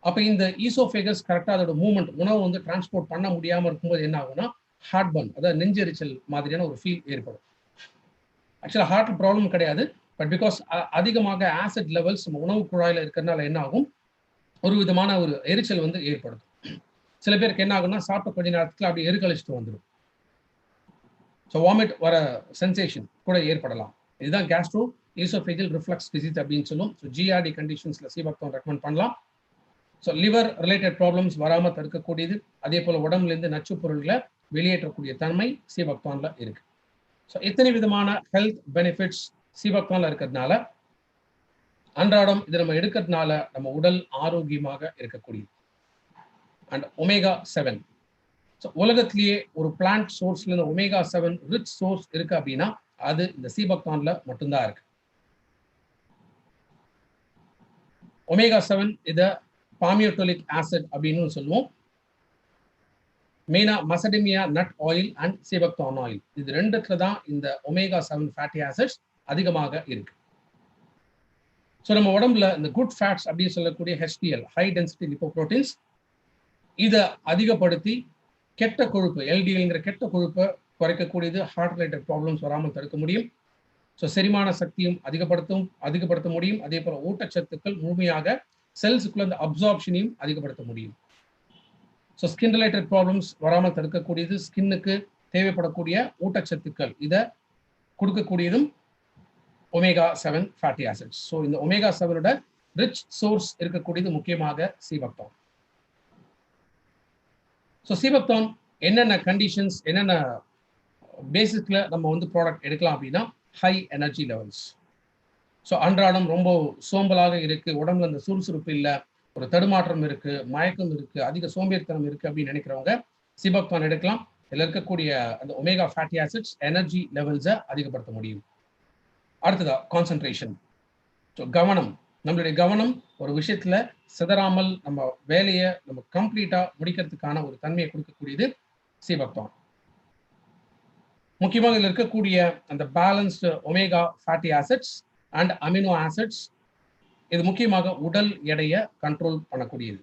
அப்போ இந்த ஈசோஃபேகஸ் கரெக்டாக அதோட மூவ்மெண்ட், உணவு வந்து டிரான்ஸ்போர்ட் பண்ண முடியாமல் இருக்கும்போது என்ன ஆகும்னா ஹார்ட் பர்ன், அதாவது நெஞ்செரிச்சல் மாதிரியான ஒரு ஃபீல் ஏற்படும். ஆக்சுவலாக ஹார்ட் ப்ராப்ளம் கிடையாது, பட் பிகாஸ் அதிகமாக ஆசிட் லெவல்ஸ் நம்ம உணவு குழாயில் இருக்கிறதுனால என்ன ஆகும், ஒரு விதமான ஒரு எரிச்சல் வந்து ஏற்படுது. சில பேருக்கு என்ன ஆகும்னா சாப்பிட்ட கொஞ்ச நேரத்துக்கு அப்படி எரிக்கழிச்சிட்டு வந்துடும். ஸோ வாமிட் வர சென்சேஷன் கூட ஏற்படலாம். இதுதான் கேஸ்ட்ரோ ஈசோஃபேஜியல் ரிஃப்ளக்ஸ் டிசீஸ் அப்படின்னு சொல்லும். ஸோ GERD கண்டிஷன்ஸ்ல சீபக்தான் ரெக்கமெண்ட் பண்ணலாம். ஸோ லிவர் ரிலேட்டட் ப்ராப்ளம்ஸ் வராமல் தடுக்கக்கூடியது. அதே போல் உடம்புலேருந்து நச்சு பொருள்களை வெளியேற்றக்கூடிய தன்மை சீபக்தான்ல இருக்கு. ஸோ இத்தனை விதமான ஹெல்த் பெனிஃபிட்ஸ் சீபக்தான்ல இருக்கிறதுனால அன்றாடம் இது நம்ம எடுக்கிறதுனால நம்ம உடல் ஆரோக்கியமாக இருக்கக்கூடியது. அண்ட் ஒமேகா 7, ஸோ உலகத்திலேயே ஒரு பிளான்ட் சோர்ஸ்ல இந்த ஒமேகா 7 ரிச் சோர்ஸ் இருக்கு அப்படின்னா அது இந்த சீபக்தான்ல மட்டும்தான் இருக்கு. omega-7 இதை palmitoleic acid அப்படின்னு சொல்லுவோம். மெயினா மசடமியா நட் ஆயில் அண்ட் சீபக்தான் ஆயில், இது ரெண்டுத்துல தான் இந்த omega-7 ஃபேட்டி ஆசிட்ஸ் அதிகமாக இருக்கு. ஸோ நம்ம உடம்புல இந்த குட் ஃபேட்ஸ் அப்படின்னு சொல்லக்கூடிய HDL, ஹை டென்சிட்டி லிப்போப்ரோட்டீன்ஸ், இதை அதிகப்படுத்தி கெட்ட கொழுப்பு LDLங்கிற கெட்ட கொழுப்பை குறைக்கக்கூடியது, ஹார்ட் ரிலேட்டட் ப்ராப்ளம்ஸ் வராமல் தடுக்க முடியும். ஸோ செரிமான சக்தியும் அதிகப்படுத்த முடியும். அதே போல ஊட்டச்சத்துக்கள் முழுமையாக செல்ஸுக்குள்ள அந்த அப்சார்ப்ஷனையும் அதிகப்படுத்த முடியும். ஸோ ஸ்கின் ரிலேட்டட் ப்ராப்ளம்ஸ் வராமல் தடுக்கக்கூடியது, ஸ்கின்னுக்கு தேவைப்படக்கூடிய ஊட்டச்சத்துக்கள் இதை கொடுக்கக்கூடியதும் omega-7 ஃபேட்டி ஆசிட்ஸ். ஸோ இந்த omega-7 ரிச் சோர்ஸ் இருக்கக்கூடியது முக்கியமாக சீபக்தான். ஸோ சீபக்தான் என்னென்ன கண்டிஷன்ஸ், என்னென்ன பேசிஸ்ல நம்ம வந்து ப்ராடக்ட் எடுக்கலாம் அப்படின்னா, ஹை எனர்ஜி லெவல்ஸ். ஸோ அன்றாடம் ரொம்ப சோம்பலாக இருக்கு, உடம்புல அந்த சுறுசுறுப்பு இல்லை, ஒரு தடுமாற்றம் இருக்கு, மயக்கம் இருக்கு, அதிக சோம்பேறித்தனம் இருக்கு அப்படின்னு நினைக்கிறவங்க சீபக்தான் எடுக்கலாம். இதில் இருக்கக்கூடிய அந்த ஒமேகா ஃபேட்டி ஆசிட்ஸ் எனர்ஜி லெவல்ஸை அதிகப்படுத்த முடியும். அடுத்ததா கான்சன்ட்ரேஷன். ஸோ கவனம், நம்மளுடைய கவனம் ஒரு விஷயத்துல சிதறாமல் நம்ம வேலையை நம்ம கம்ப்ளீட்டா முடிக்கிறதுக்கான ஒரு தன்மையை கொடுக்கக்கூடியது சீபக்தான். முக்கியமாக இதில் இருக்கக்கூடிய அந்த balanced omega fatty acids and amino acids, இது முக்கியமாக உடல் எடையை கண்ட்ரோல் பண்ணக்கூடியது.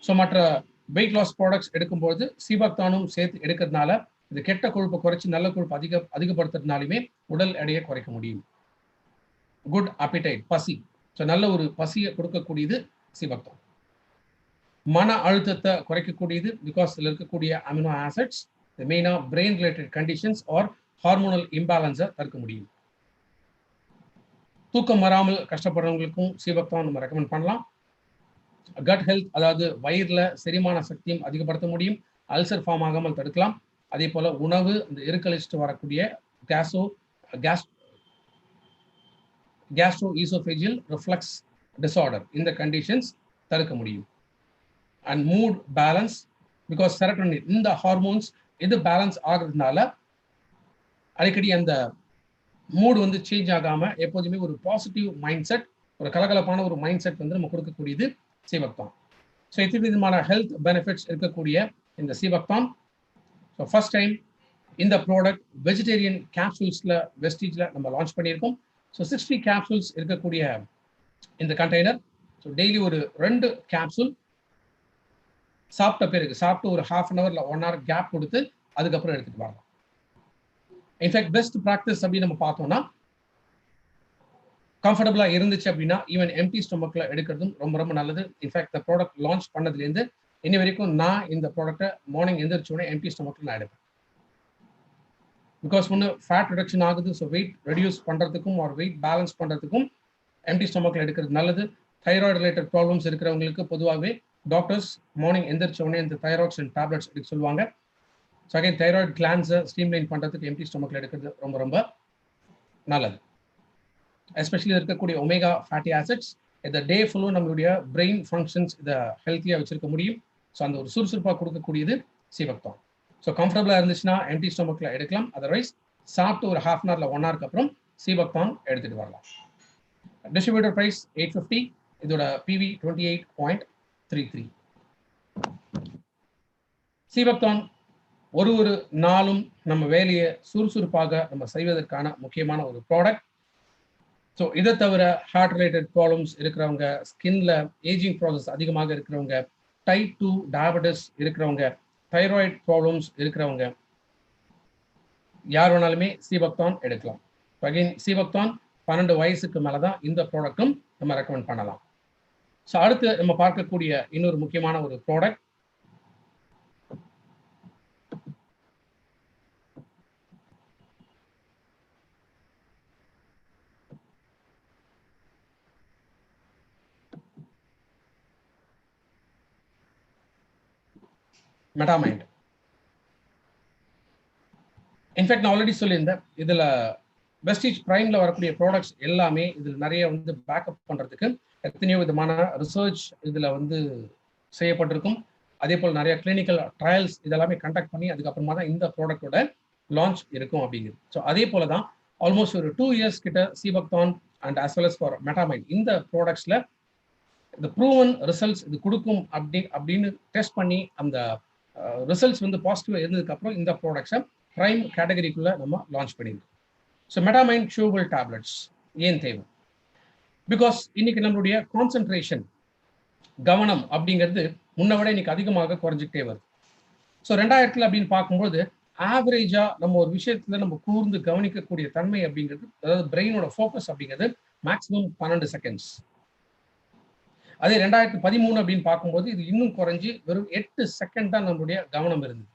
ஸோ மற்ற வெயிட் லாஸ் ப்ராடக்ட்ஸ் எடுக்கும்போது சீபக்தானும் சேர்த்து எடுக்கிறதுனால இது கெட்ட கொழுப்பை குறைச்சி நல்ல கொழுப்பு அதிகப்படுத்துறதுனாலுமே உடல் எடையை குறைக்க முடியும். குட் அப்பிடைட், பசி, ஸோ நல்ல ஒரு பசியை கொடுக்கக்கூடியது சீபக்தான். மன அழுத்தத்தை குறைக்கக்கூடியது, பிகாஸ் இதில் இருக்கக்கூடிய அமினோ ஆசிட்ஸ் மெயினாக brain related conditions or hormonal இம்பேலன்ஸை தடுக்க முடியும். தூக்கம் வராமல் கஷ்டப்படுறவங்களுக்கும் சீபக்தான் நம்ம ரெக்கமெண்ட் பண்ணலாம். கட் ஹெல்த், அதாவது வயிறுல செரிமான சக்தியும் அதிகப்படுத்த முடியும், அல்சர் ஃபார்ம் ஆகாமல் தடுக்கலாம். அதே போல உணவு இந்த எரிக்கலிஸ்ட் வரக்கூடிய கேஸ்ட்ரோ ஈசோஃபேஜியல் ரிஃப்ளக்ஸ் டிசார்டர், இந்த கண்டிஷன்ஸ் தடுக்க முடியும். And mood balance, because serotonin இந்த ஹார்மோன்ஸ் இது பேலன்ஸ் ஆகுறதுனால அடிக்கடி அந்த மூடு வந்து சேஞ்ச் ஆகாம எப்போதுமே ஒரு பாசிட்டிவ் மைண்ட் செட், ஒரு கலகலப்பான ஒரு மைண்ட் செட் வந்து நம்ம கொடுக்கக்கூடியது சீபக்தான். ஸோ இத்தனை விதமான ஹெல்த் பெனிஃபிட்ஸ் இருக்கக்கூடிய இந்த சீபக்தான். ஸோ ஃபர்ஸ்ட் டைம் இந்த ப்ராடக்ட் வெஜிடேரியன் கேப்சூல்ஸில் வெஸ்டீஜில் நம்ம லான்ச் பண்ணியிருக்கோம். ஸோ 60 கேப்சூல்ஸ் இருக்கக்கூடிய இந்த கண்டெய்னர். ஸோ டெய்லி ஒரு 2 கேப்சூல் சாப்பிட்ட பிறகு, சாப்பிட்டு ஒரு ½ அன் ஹவர் 1 ஹவர் கேப் கொடுத்து அதுக்கப்புறம் எடுத்துட்டு வரலாம். இன்ஃபேக்ட் பெஸ்ட் ப்ராக்டிஸ் அப்படின்னு நம்ம பார்த்தோம்னா, கம்ஃபர்டபுளாக இருந்துச்சு அப்படின்னா ஈவன் எம்டி ஸ்டொமக்ல எடுக்கிறதும் ரொம்ப ரொம்ப நல்லது. இன்ஃபேக்ட் இந்த ப்ராடக்ட் லான்ச் பண்ணதுலேருந்து இன்னி வரைக்கும் நான் இந்த ப்ராடக்ட்டை மார்னிங் எந்திரிச்சோடனே எம்டி ஸ்டொமக்ல நான் எடுப்பேன். பிகாஸ் ஒன்று ஃபேட் ரிடக்ஷன் ஆகுது, ஸோ வெயிட் ரெடியூஸ் பண்ணுறதுக்கும் ஒரு வெயிட் பேலன்ஸ் பண்ணுறதுக்கும் எம்டி ஸ்டொமக்ல எடுக்கிறது நல்லது. தைராய்டு ரிலேட்டட் ப்ராப்ளம்ஸ் இருக்கிறவங்களுக்கு பொதுவாகவே டாக்டர்ஸ் மார்னிங் எந்திரிச்சோடனே இந்த தைராய்ட்ஸ் டேப்லெட்ஸ் எடுக்க சொல்லுவாங்க. ஸோ அகைன் தைராய்டு கிளான்ஸை ஸ்ட்ரீம்லைன் பண்ணுறதுக்கு எம்டி ஸ்டொமக்ல எடுக்கிறது ரொம்ப ரொம்ப நல்லது. எஸ்பெஷலி இருக்கக்கூடிய ஒமேகா ஃபேட்டி ஆசிட்ஸ் இந்த டே ஃபுல்லும் நம்மளுடைய பிரெயின் ஃபங்க்ஷன்ஸ் இதை ஹெல்த்தியாக வச்சிருக்க முடியும். ஸோ அந்த ஒரு சுறுசுறுப்பாக கொடுக்கக்கூடியது சீபக்தான். ஸோ கம்ஃபர்டபுளாக இருந்துச்சுன்னா எம்டி ஸ்டொமக்ல எடுக்கலாம். அதர்வைஸ் சாப்பிட்டு ஒரு ½ அன் ஹவர்ல 1 ஹவருக்கு அப்புறம் சீபக்தான் எடுத்துட்டு வரலாம். டிஸ்ட்ரிபியூட்டர் பிரைஸ் 850, இதோட PV 28.33. சீபக்தான் ஒரு நாளும் நம்ம வேலையை சுறுசுறுப்பாக நம்ம செய்வதற்கான முக்கியமான ஒரு ப்ராடக்ட். ஸோ இதை தவிர ஹார்ட் ரிலேட்டட் ப்ராப்ளம்ஸ் இருக்கிறவங்க, ஸ்கின்ல ஏஜிங் ப்ராசஸ் அதிகமாக இருக்கிறவங்க, டைப் 2 டயபெட்டிஸ் இருக்கிறவங்க, தைராய்டு ப்ராப்ளம்ஸ் இருக்கிறவங்க யார் வேணாலுமே சீபக்தான் எடுக்கலாம். அகைன் சீபக்தான் 12 வயசுக்கு மேலே தான் இந்த ப்ராடக்ட்டும் நம்ம ரெக்கமெண்ட் பண்ணலாம். ஸோ அடுத்து நம்ம பார்க்கக்கூடிய இன்னொரு முக்கியமான ஒரு ப்ராடக்ட் மெட்டாமைண்ட். இன்ஃபேக்ட் நான் ஆல்ரெடி சொல்லியிருந்தேன், இதில் வெஸ்டீஜ் பிரைம்ல வரக்கூடிய ப்ராடக்ட்ஸ் எல்லாமே இதில் நிறைய வந்து பேக்கப் பண்ணுறதுக்கு எத்தனையோ விதமான ரிசர்ச் இதில் வந்து செய்யப்பட்டிருக்கும். அதே போல் நிறைய கிளினிக்கல் ட்ரையல்ஸ் இதெல்லாமே கண்டக்ட் பண்ணி அதுக்கப்புறமா தான் இந்த ப்ராடக்டோட லான்ச் இருக்கும் அப்படிங்கிறது. ஸோ அதே போல தான் ஆல்மோஸ்ட் ஒரு 2 இயர்ஸ் கிட்ட sea buckthorn and as well as for Metamind இந்த ப்ராடக்ட்ஸில் இந்த ப்ரூவன் ரிசல்ட்ஸ் இது கொடுக்கும் அப்படின்னு டெஸ்ட் பண்ணி அந்த ரிசல்ட்ஸ் வந்து பாசிட்டிவாக இருந்ததுக்கப்புறம் இந்த ப்ராடக்ட்ஸை ப்ரைம் கேட்டகரிக்குள்ளே நம்ம லான்ச் பண்ணியிருக்கோம். ஸோ மெட்டாமைன் ஷூவல் டேப்லெட்ஸ் ஏன் தேவை? பிகாஸ் இன்னைக்கு நம்மளுடைய கான்சென்ட்ரேஷன், கவனம் அப்படிங்கிறது முன்ன விட இன்னைக்கு அதிகமாக குறைஞ்சிக்கிட்டே வருது. ஸோ 2000 அப்படின்னு பார்க்கும்போது ஆவரேஜா நம்ம ஒரு விஷயத்துல நம்ம கூர்ந்து கவனிக்கக்கூடிய தன்மை அப்படிங்கிறது, அதாவது பிரெயினோட ஃபோக்கஸ் அப்படிங்கிறது மேக்ஸிமம் 12 செகண்ட்ஸ். அதே 2013 அப்படின்னு பார்க்கும்போது இது இன்னும் குறைஞ்சி வெறும் 8 செகண்ட் தான் நம்மளுடைய கவனம் இருந்தது.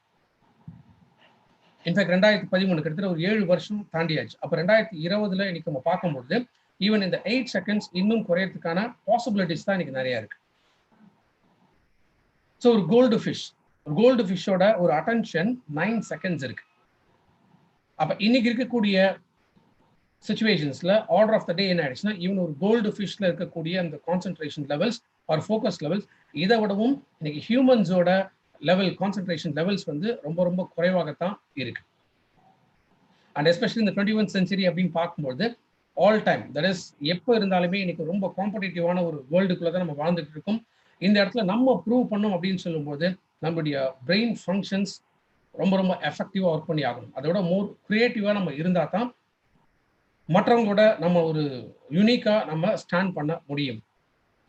இன்ஃபேக்ட் 2013 கிட்டத்தட்ட ஒரு 7 வருஷம் தாண்டியாச்சு. அப்போ 2020 இன்னைக்கு நம்ம பார்க்கும்போது ஈவன் இந்த 8 செகண்ட்ஸ் இன்னும் குறையறதுக்கான பாசிபிலிட்டிஸ் தான் இன்னைக்கு நிறைய இருக்கு. ஸோ ஒரு கோல்டு ஃபிஷ்ஷோட ஒரு அட்டென்ஷன் 9 செகண்ட்ஸ் இருக்கு. அப்ப இன்னைக்கு இருக்கக்கூடிய சிச்சுவேஷன்ஸ்ல ஆர்டர் ஆஃப் த டே என்ன ஆயிடுச்சுன்னா, ஈவன் ஒரு கோல்டு ஃபிஷ்ல இருக்கக்கூடிய அந்த concentration levels or focus levels இதை விடவும் இன்னைக்கு ஹியூமன்ஸோட லெவல் கான்சென்ட்ரேஷன் லெவல்ஸ் வந்து ரொம்ப ரொம்ப குறைவாகத்தான் இருக்கு. அண்ட் எஸ்பெஷலி இந்த 21st சென்ச்சுரி அப்படின்னு பார்க்கும்போது ஆல் டைம், தட் இஸ் எப்போ இருந்தாலுமே இன்னைக்கு ரொம்ப காம்படிட்டிவான ஒரு வேர்ல்டுக்குள்ள தான் நம்ம வாழ்ந்துட்டு இருக்கோம். இந்த இடத்துல நம்ம ப்ரூவ் பண்ணோம் அப்படின்னு சொல்லும்போது நம்மளுடைய பிரெயின் ஃபங்க்ஷன்ஸ் ரொம்ப ரொம்ப எஃபெக்டிவாக ஒர்க் பண்ணி ஆகணும். அதோட மோர் கிரியேட்டிவாக நம்ம இருந்தால் தான் மற்றவங்களோட நம்ம ஒரு யூனிக்காக நம்ம ஸ்டாண்ட் பண்ண முடியும்.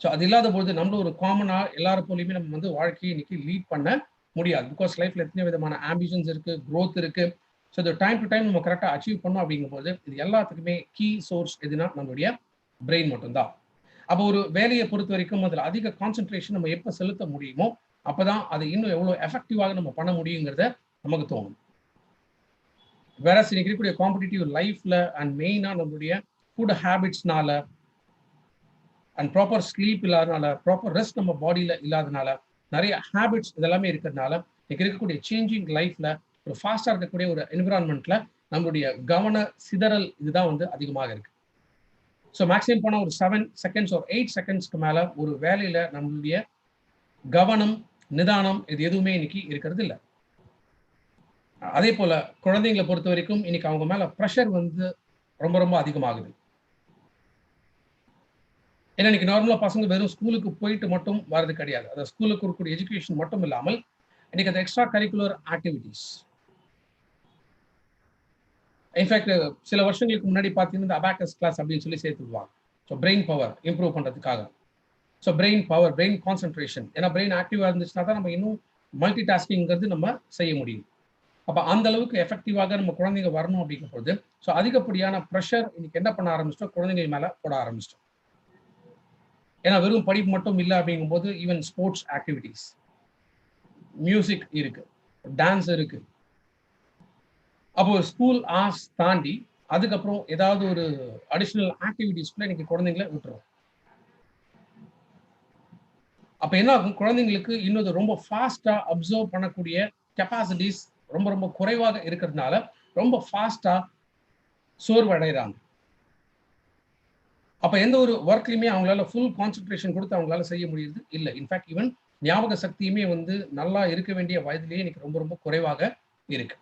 ஸோ அது இல்லாத போது நம்மள ஒரு காமனாக எல்லாரும் போலையுமே நம்ம வந்து வாழ்க்கையை இன்னைக்கு லீட் பண்ண முடியாது. பிகாஸ் லைஃப்ல எத்தனை விதமான ஆம்பிஷன்ஸ் இருக்கு, க்ரோத் இருக்கு. ஸோ இது டைம் டு டைம் நம்ம கரெக்டாக அச்சீவ் பண்ணோம் அப்படிங்கும்போது இது எல்லாத்துக்குமே கீ சோர்ஸ் எதுனா நம்மளுடைய பிரெயின் மட்டும்தான். அப்போ ஒரு வேலையை பொறுத்த வரைக்கும் அதில் அதிக கான்சென்ட்ரேஷன் நம்ம எப்போ செலுத்த முடியுமோ அப்போதான் அதை இன்னும் எவ்வளோ எஃபெக்டிவாக நம்ம பண்ண முடியுங்கிறத நமக்கு தோணும். வேற இன்னைக்கு இருக்கக்கூடிய காம்படிட்டிவ் லைஃப்ல அண்ட் மெயினாக நம்மளுடைய ஃபுட் ஹேபிட்ஸ்னால அண்ட் ப்ராப்பர் ஸ்லீப் இல்லாதனால, ப்ராப்பர் ரெஸ்ட் நம்ம பாடியில் இல்லாதனால, நிறைய ஹேபிட்ஸ் இதெல்லாமே இருக்கிறதுனால இன்னைக்கு இருக்கக்கூடிய சேஞ்சிங் லைஃப்ல ஒரு ஃபாஸ்டாக இருக்கக்கூடிய ஒரு என்விரான்மெண்ட்ல நம்மளுடைய கவன சிதறல் இதுதான் வந்து அதிகமாக இருக்கு. ஸோ மேக்ஸிமம் போனால் ஒரு 7 செகண்ட்ஸ் ஒரு 8 செகண்ட்ஸ்க்கு மேலே ஒரு வேலையில் நம்மளுடைய கவனம், நிதானம் இது எதுவுமே இன்னைக்கு இருக்கிறது இல்லை. அதே போல் குழந்தைங்களை பொறுத்த வரைக்கும் இன்னைக்கு அவங்க மேலே ப்ரெஷர் வந்து ரொம்ப ரொம்ப அதிகமாகுது. ஏன்னா இன்னைக்கு நார்மலாக பசங்க வெறும் ஸ்கூலுக்கு போயிட்டு மட்டும் வர்றது கிடையாது. அந்த ஸ்கூலுக்கு இருக்கக்கூடிய எஜுகேஷன் மட்டும் இல்லாமல் இன்னைக்கு அந்த எக்ஸ்ட்ரா கரிக்குலர் ஆக்டிவிட்டிஸ். இன்ஃபேக்ட் சில வருஷங்களுக்கு முன்னாடி பார்த்தீங்கன்னா இந்த அபாக்கஸ் கிளாஸ் அப்படின்னு சொல்லி சேர்த்து விடுவாங்க. ஸோ பிரெயின் பவர் இம்ப்ரூவ் பண்ணுறதுக்காக. So brain power, brain concentration, ஏன்னா பிரெயின் ஆக்டிவாக இருந்துச்சுன்னா தான் நம்ம இன்னும் மல்டி டாஸ்கிங்கிறது நம்ம செய்ய முடியும். அப்போ அந்த அளவுக்கு எஃபெக்டிவாக நம்ம குழந்தைங்க வரணும் அப்படிங்கும்போது ஸோ அதிகப்படியான ப்ரெஷர் இன்னைக்கு என்ன பண்ண ஆரம்பிச்சிட்டோம், குழந்தைங்க மேலே போட ஆரம்பிச்சிட்டோம். ஏன்னா வெறும் படிப்பு மட்டும் இல்லை அப்படிங்கும்போது ஈவன் ஸ்போர்ட்ஸ் ஆக்டிவிட்டீஸ், மியூசிக் இருக்கு, டான்ஸ் இருக்கு. அப்போ ஸ்கூல் ஆர்ட்ஸ் தாண்டி அதுக்கப்புறம் ஏதாவது ஒரு அடிஷ்னல் ஆக்டிவிட்டிஸ்க்குள்ள இன்னைக்கு குழந்தைங்களை விட்டுரும். அப்போ என்ன ஆகும், குழந்தைங்களுக்கு இன்னும் ரொம்ப ஃபாஸ்டா அப்சர்வ் பண்ணக்கூடிய கெப்பாசிட்டிஸ் ரொம்ப ரொம்ப குறைவாக இருக்கிறதுனால ரொம்ப ஃபாஸ்டா சோர்வடைகிறாங்க. அப்போ எந்த ஒரு ஒர்க்லையுமே அவங்களால ஃபுல் கான்சென்ட்ரேஷன் கொடுத்து அவங்களால செய்ய முடியுது இல்லை. இன்ஃபேக்ட் ஈவன் ஞாபக சக்தியுமே வந்து நல்லா இருக்க வேண்டிய வயதிலேயே இன்னைக்கு ரொம்ப ரொம்ப குறைவாக இருக்கு.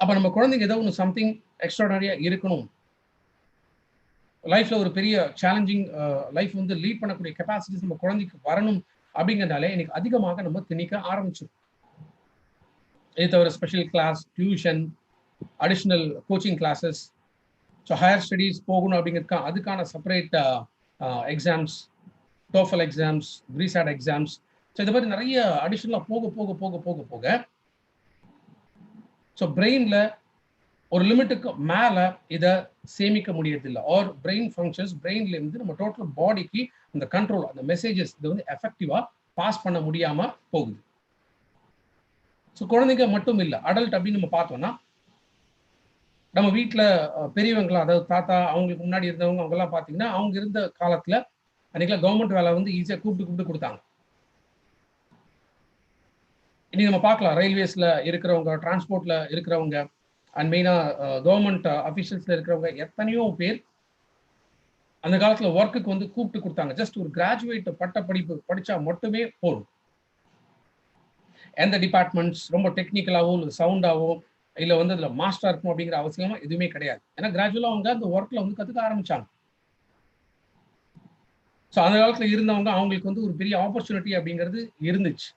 அப்போ நம்ம குழந்தைங்க ஏதோ ஒன்று சம்திங் எக்ஸ்ட்ராடனரியா இருக்கணும், லைஃப்ல ஒரு பெரிய சேலஞ்சிங் லைஃப் வந்து லீட் பண்ணக்கூடிய கெப்பாசிட்டிஸ் நம்ம குழந்தைக்கு வரணும் அப்படிங்கிறதாலே இன்னைக்கு அதிகமாக நம்ம திணிக்க ஆரம்பிச்சோம். இது தவிர special class, tuition, additional coaching classes, so higher studies போகணும் அப்படிங்கிறதுக்கா அதுக்கான separate exams, TOEFL exams, pre SAT exams, so இது மாதிரி நிறைய அடிஷ்னலாக போக போக போக போக போக ஸோ பிரெயின்ல ஒரு லிமிட்டுக்கு மேலே இதை சேமிக்க முடியறதில்லை. ஆர் பிரெயின் ஃபங்க்ஷன்ஸ் பிரெயின்ல இருந்து நம்ம டோட்டல் பாடிக்கு அந்த கண்ட்ரோல், அந்த மெசேஜஸ் இதை வந்து எஃபெக்டிவாக பாஸ் பண்ண முடியாம போகுது. ஸோ குழந்தைங்க மட்டும் இல்லை, அடல்ட் அப்படின்னு நம்ம பார்த்தோம்னா நம்ம வீட்டில் பெரியவங்களாம், அதாவது தாத்தா அவங்களுக்கு முன்னாடி இருந்தவங்க அவங்கெல்லாம் பார்த்தீங்கன்னா அவங்க இருந்த காலத்தில் அன்றைக்கெலாம் கவர்மெண்ட் வேலை வந்து ஈஸியாக கூப்பிட்டு கொடுத்தாங்க. இன்னைக்கு நம்ம பார்க்கலாம் ரயில்வேஸில் இருக்கிறவங்க, டிரான்ஸ்போர்ட்டில் இருக்கிறவங்க அண்ட் மெயினாக கவர்மெண்ட் அஃபீஷியல்ஸில் இருக்கிறவங்க எத்தனையோ பேர் அந்த காலத்தில் ஒர்க்குக்கு வந்து கூப்பிட்டு கொடுத்தாங்க. ஜஸ்ட் ஒரு கிராஜுவேட் பட்ட படிப்பு படித்தா மட்டுமே போதும். எந்த டிபார்ட்மெண்ட்ஸ் ரொம்ப டெக்னிக்கலாவோ இல்லை சவுண்டாவோ இல்லை வந்து அதில் மாஸ்டராக இருக்கும் அப்படிங்கிற அவசியமா எதுவுமே கிடையாது. ஏன்னா கிராஜுவலாக அவங்க அந்த ஒர்க்கில் வந்து கற்றுக்க ஆரம்பிச்சாங்க. ஸோ அந்த காலத்தில் இருந்தவங்க அவங்களுக்கு வந்து ஒரு பெரிய ஆப்பர்ச்சுனிட்டி அப்படிங்கிறது இருந்துச்சு.